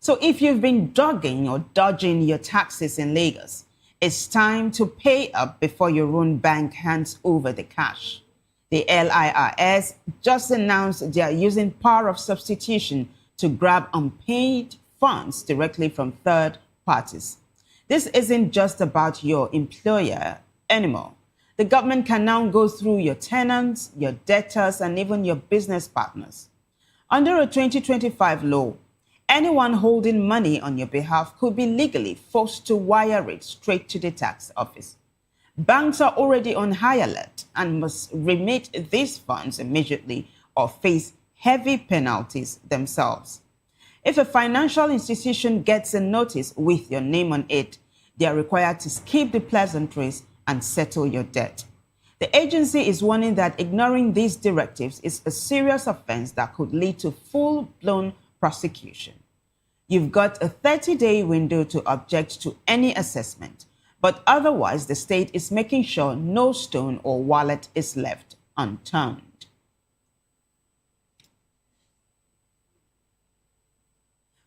S4: So if you've been dodging or dodging your taxes in Lagos, it's time to pay up before your own bank hands over the cash. The LIRS just announced they are using power of substitution to grab unpaid funds directly from third parties. This isn't just about your employer anymore. The government can now go through your tenants, your debtors, and even your business partners. Under a 2025 law, anyone holding money on your behalf could be legally forced to wire it straight to the tax office. Banks are already on high alert and must remit these funds immediately or face heavy penalties themselves. If a financial institution gets a notice with your name on it, they are required to skip the pleasantries and settle your debt. The agency is warning that ignoring these directives is a serious offense that could lead to full-blown prosecution. You've got a 30-day window to object to any assessment, but otherwise the state is making sure no stone or wallet is left unturned.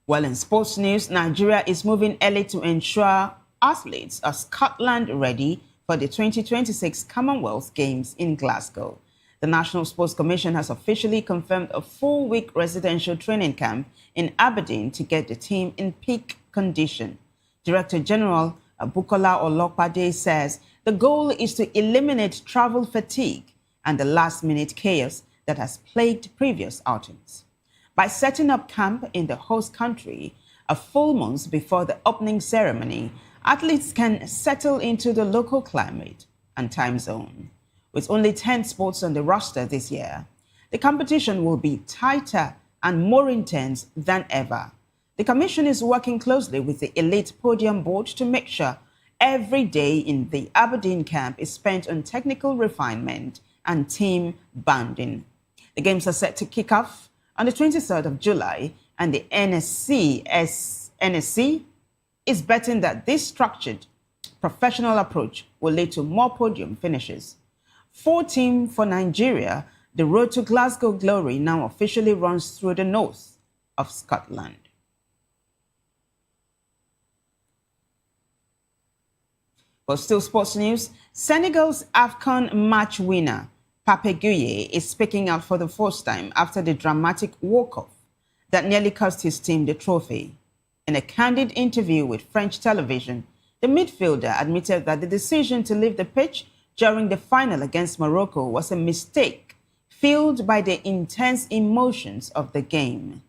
S4: Well, in sports news, Nigeria is moving early to ensure athletes are Scotland ready for the 2026 Commonwealth Games in Glasgow. The National Sports Commission has officially confirmed a 4-week residential training camp in Aberdeen to get the team in peak condition. Director General Bukola Olopade says the goal is to eliminate travel fatigue and the last-minute chaos that has plagued previous outings. By setting up camp in the host country a full month before the opening ceremony, athletes can settle into the local climate and time zone. With only 10 sports on the roster this year, the competition will be tighter and more intense than ever. The Commission is working closely with the Elite Podium Board to make sure every day in the Aberdeen camp is spent on technical refinement and team bonding. The games are set to kick off on the 23rd of July, and the NSC is betting that this structured, professional approach will lead to more podium finishes. For Team for Nigeria, the road to Glasgow glory now officially runs through the north of Scotland. For still sports news, Senegal's AFCON match winner, Pape Gueye, is speaking out for the first time after the dramatic walk-off that nearly cost his team the trophy. In a candid interview with French television, the midfielder admitted that the decision to leave the pitch during the final against Morocco was a mistake, fueled by the intense emotions of the game.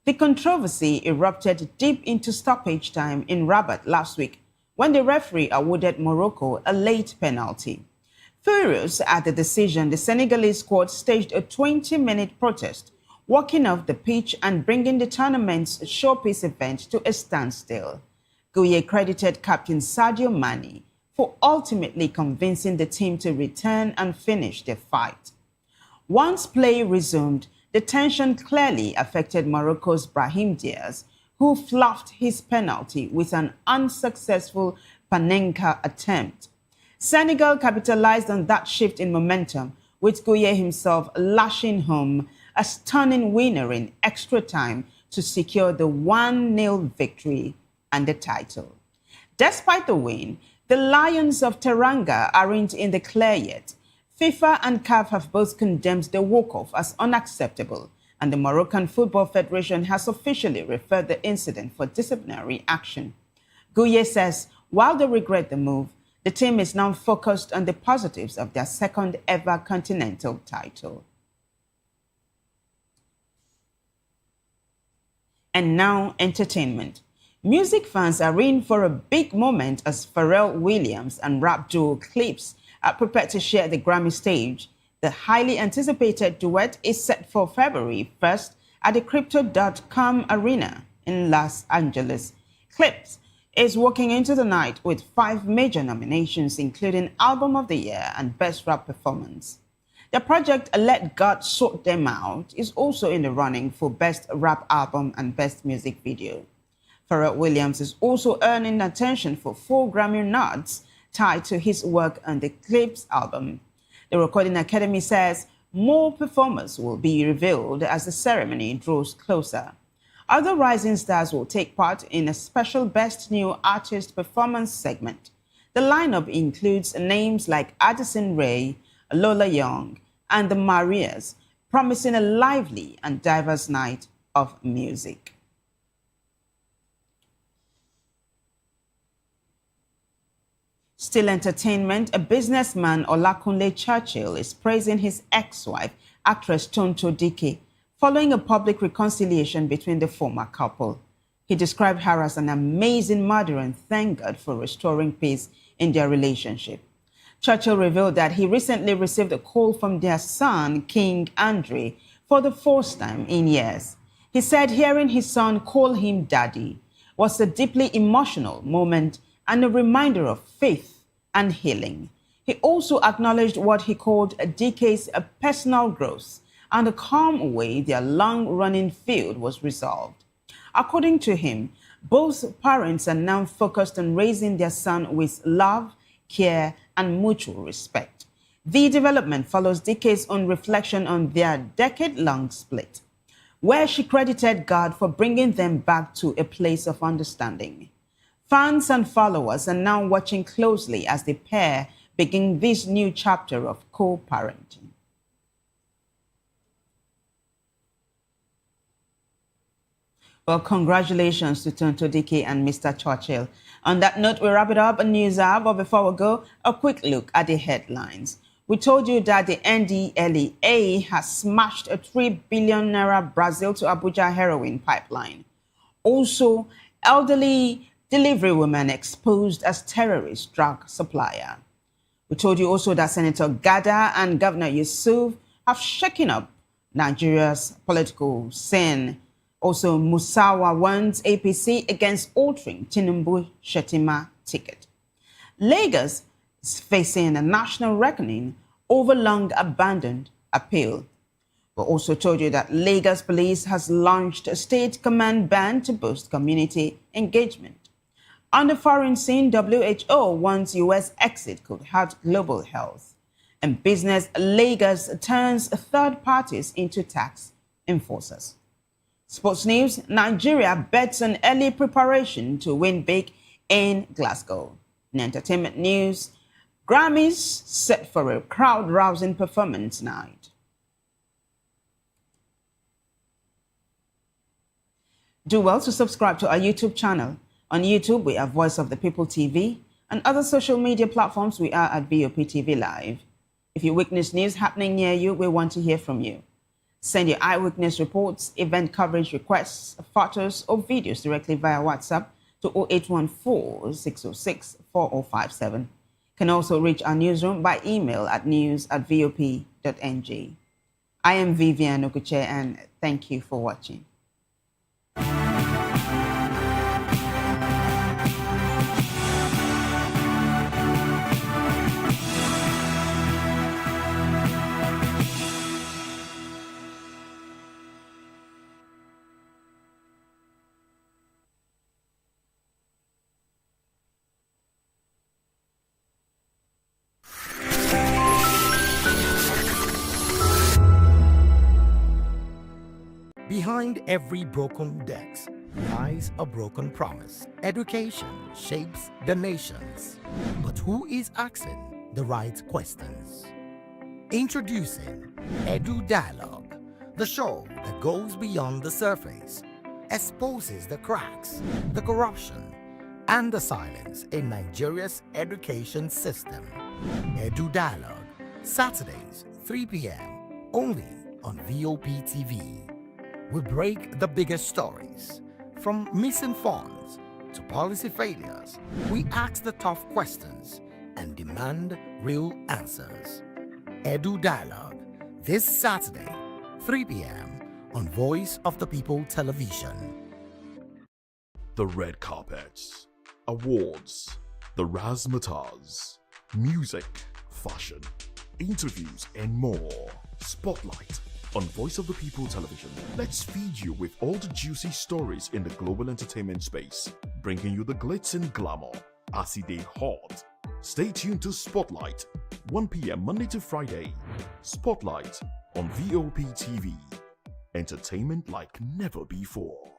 S4: The controversy erupted deep into stoppage time in Rabat last week when the referee awarded Morocco a late penalty. Furious at the decision, the Senegalese squad staged a 20-minute protest, walking off the pitch and bringing the tournament's showpiece event to a standstill. Gueye credited captain Sadio Mane for ultimately convincing the team to return and finish the fight. Once play resumed, the tension clearly affected Morocco's Brahim Diaz, who fluffed his penalty with an unsuccessful Panenka attempt. Senegal capitalized on that shift in momentum, with Gueye himself lashing home a stunning winner in extra time to secure the 1-0 victory and the title. Despite the win, the Lions of Teranga aren't in the clear yet. FIFA and CAF have both condemned the walk-off as unacceptable, and the Moroccan Football Federation has officially referred the incident for disciplinary action. Gueye says while they regret the move, the team is now focused on the positives of their second ever continental title. And now, entertainment. Music fans are in for a big moment as Pharrell Williams and rap duo Clips are prepared to share the Grammy stage. The highly anticipated duet is set for February 1st at the Crypto.com Arena in Los Angeles. Clips is walking into the night with 5 major nominations, including Album of the Year and Best Rap Performance. The project Let God Sort Them Out is also in the running for Best Rap Album and Best Music Video. Pharrell Williams is also earning attention for 4 Grammy nods tied to his work on the Clips album. The Recording Academy says more performers will be revealed as the ceremony draws closer. Other rising stars will take part in a special Best New Artist Performance segment. The lineup includes names like Addison Rae, Lola Young, and the Marias, promising a lively and diverse night of music. Still entertainment, a businessman, Olakunle Churchill, is praising his ex-wife, actress Tonto Dike, following a public reconciliation between the former couple. He described her as an amazing mother and thanked God for restoring peace in their relationship. Churchill revealed that he recently received a call from their son, King Andre, for the first time in years. He said hearing his son call him daddy was a deeply emotional moment and a reminder of faith and healing. He also acknowledged what he called Dike's personal growth and the calm way their long-running feud was resolved. According to him, both parents are now focused on raising their son with love, care, and mutual respect. The development follows Dike's own reflection on their decade-long split, where she credited God for bringing them back to a place of understanding. Fans and followers are now watching closely as the pair begin this new chapter of co-parenting. Well, congratulations to Tonto Dike and Mr. Churchill. On that note, we wrap it up on News Hour, but before we go, a quick look at the headlines. We told you that the NDLEA has smashed a 3 billion naira Brazil to Abuja heroin pipeline. Also, elderly delivery women exposed as terrorist drug supplier. We told you also that Senator Gada and Governor Yusuf have shaken up Nigeria's political scene. Also, Musawa warns APC against altering Tinubu Shetima ticket. Lagos is facing a national reckoning over long-abandoned appeal. We also told you that Lagos Police has launched a state command ban to boost community engagement. On the foreign scene, WHO warns U.S. exit could hurt global health. And business, Lagos turns third parties into tax enforcers. Sports news, Nigeria bets on early preparation to win big in Glasgow. In entertainment news, Grammys set for a crowd-rousing performance night. Do well to subscribe to our YouTube channel. On YouTube, we are Voice of the People TV, and other social media platforms, we are at Vop TV Live. If you witness news happening near you, we want to hear from you. Send your eyewitness reports, event coverage requests, photos, or videos directly via WhatsApp to 0814-606-4057. You can also reach our newsroom by email at news@vop.ng. I am Vivian Okuche, and thank you for watching.
S1: Behind every broken desk lies a broken promise. Education shapes the nations, but who is asking the right questions? Introducing Edu Dialogue, the show that goes beyond the surface, exposes the cracks, the corruption, and the silence in Nigeria's education system. Edu Dialogue, Saturdays, 3 p.m., only on Vop TV. We break the biggest stories, from missing funds to policy failures. We ask the tough questions and demand real answers. Edu Dialogue, this Saturday, 3 p.m. on Voice of the People Television.
S8: The red carpets, awards, the razzmatazz, music, fashion, interviews, and more. Spotlight on Voice of the People Television. Let's feed you with all the juicy stories in the global entertainment space, bringing you the glitz and glamour as they hot. Stay tuned to Spotlight, 1 p.m. Monday to Friday. Spotlight on Vop TV. Entertainment like never before.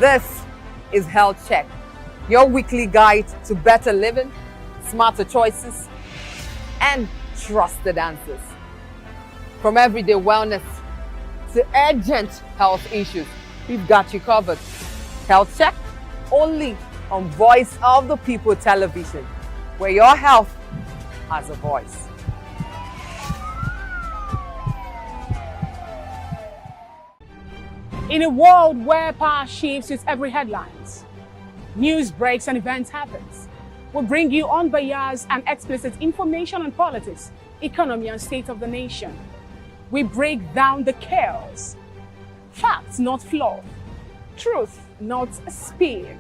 S9: This is Health Check, your weekly guide to better living, smarter choices, and trusted answers. From everyday wellness to urgent health issues, we've got you covered. Health Check, only on Voice of the People Television, where your health has a voice.
S18: In a world where power shifts with every headlines, news breaks and events happens, we bring you unbiased and explicit information on politics, economy, and state of the nation. We break down the chaos. Facts, not fluff. Truth, not spin.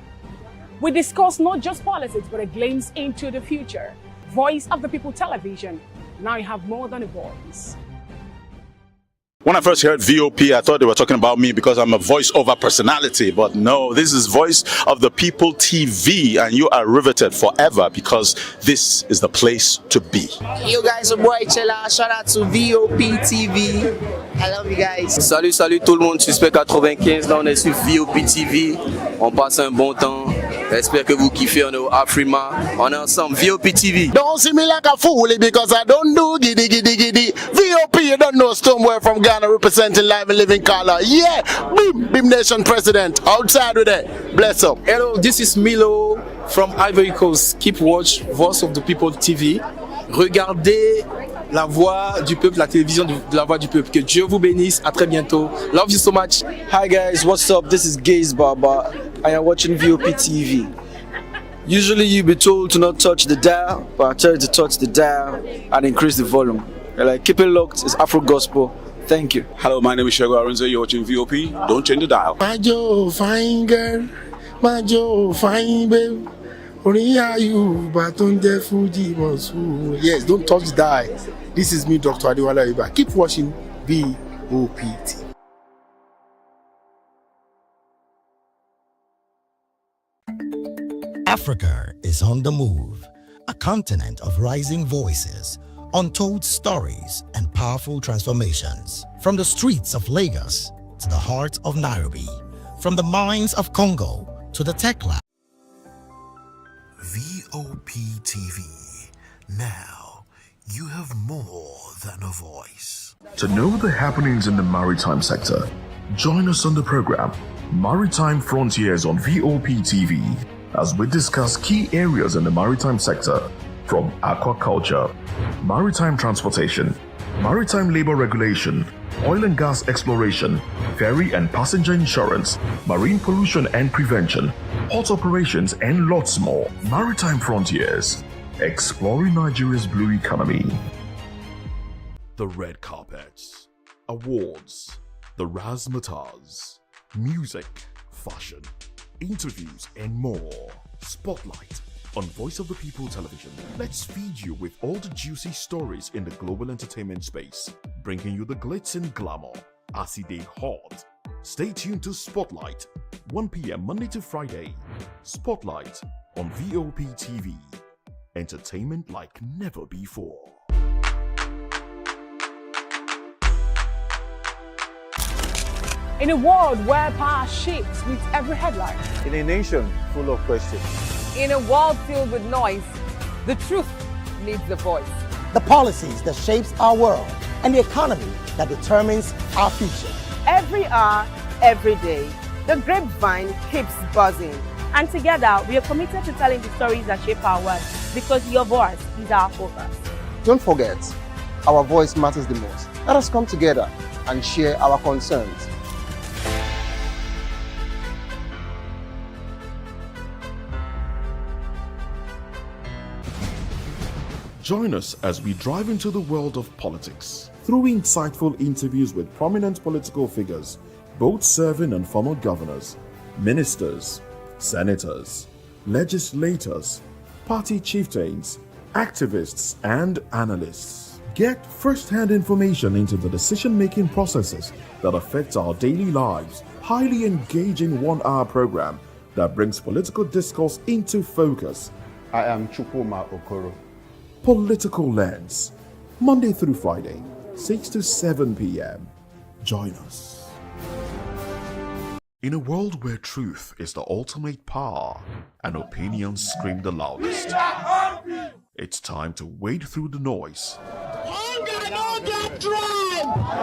S18: We discuss not just politics, but a glimpse into the future. Voice of the People Television. Now you have more than a voice.
S21: When I first heard VOP, I thought they were talking about me because I'm a voiceover personality. But no, this is Voice of the People TV, and you are riveted forever because this is the place to be.
S22: Yo guys, your boy Chella. Shout out to VOP TV. I love you guys.
S23: Salut, salut tout le monde. Suspect 95. Là, on est sur VOP TV. On passe un bon temps. J'espère que vous kiffez. On est au Afrima. On est ensemble. VOP TV.
S33: Don't see me like a fool because I don't do giddy giddy giddy. VOP, you don't know Stoneware from Ghana representing live and living color. Yeah, Beam Nation President. Outside with it. Bless up.
S24: Hello, this is Milo from Ivory Coast. Keep watch Voice of the People TV. Regardez la voix du peuple, la télévision de la voix du peuple. Que Dieu vous bénisse. À très bientôt. Love you so much.
S23: Hi guys, what's up? This is Gaze Baba. I am watching VOP TV. Usually you be told to not touch the dial, but I tell you to touch the dial and increase the volume. You're like, keep it locked. It's Afro Gospel. Thank you.
S21: Hello, my name is Shego Aronzo. You're watching VOP. Don't change the dial.
S33: My Joe, fine girl. My Joe, fine babe. Yes, don't touch the dial. This is me, Dr. Adiwala Iba. Keep watching VOP TV.
S1: Africa is on the move, a continent of rising voices, untold stories, and powerful transformations. From the streets of Lagos to the heart of Nairobi, from the mines of Congo to the tech lab.
S8: VOP TV. Now, you have more than a voice. To know the happenings in the maritime sector, join us on the program Maritime Frontiers on VOP TV as we discuss key areas in the maritime sector, from aquaculture, maritime transportation, maritime labor regulation, oil and gas exploration, ferry and passenger insurance, marine pollution and prevention, port operations, and lots more. Maritime Frontiers, exploring Nigeria's blue economy. The red carpets, awards, the razzmatazz, music, fashion, interviews, and more. Spotlight on Voice of the People Television. Let's feed you with all the juicy stories in the global entertainment space, bringing you the glitz and glamour as they hot. Stay tuned to Spotlight, 1 p.m. Monday to Friday. Spotlight on VOP TV. Entertainment like never before.
S18: In a world where power shifts with every headline.
S6: In a nation full of questions.
S9: In a world filled with noise, the truth needs a voice.
S7: The policies that shapes our world and the economy that determines our future.
S5: Every hour, every day, the grapevine keeps buzzing. And together, we are committed to telling the stories that shape our world because your voice is our focus.
S2: Don't forget, our voice matters the most. Let us come together and share our concerns.
S8: Join us as we drive into the world of politics, through insightful interviews with prominent political figures, both serving and former governors, ministers, senators, legislators, party chieftains, activists, and analysts. Get first-hand information into the decision-making processes that affect our daily lives. Highly engaging one-hour program that brings political discourse into focus.
S6: I am Chukwuma Okoro.
S8: Political Lens, Monday through Friday, 6 to 7 p.m. Join us. In a world where truth is the ultimate power and opinions scream the loudest, it's time to wade through the noise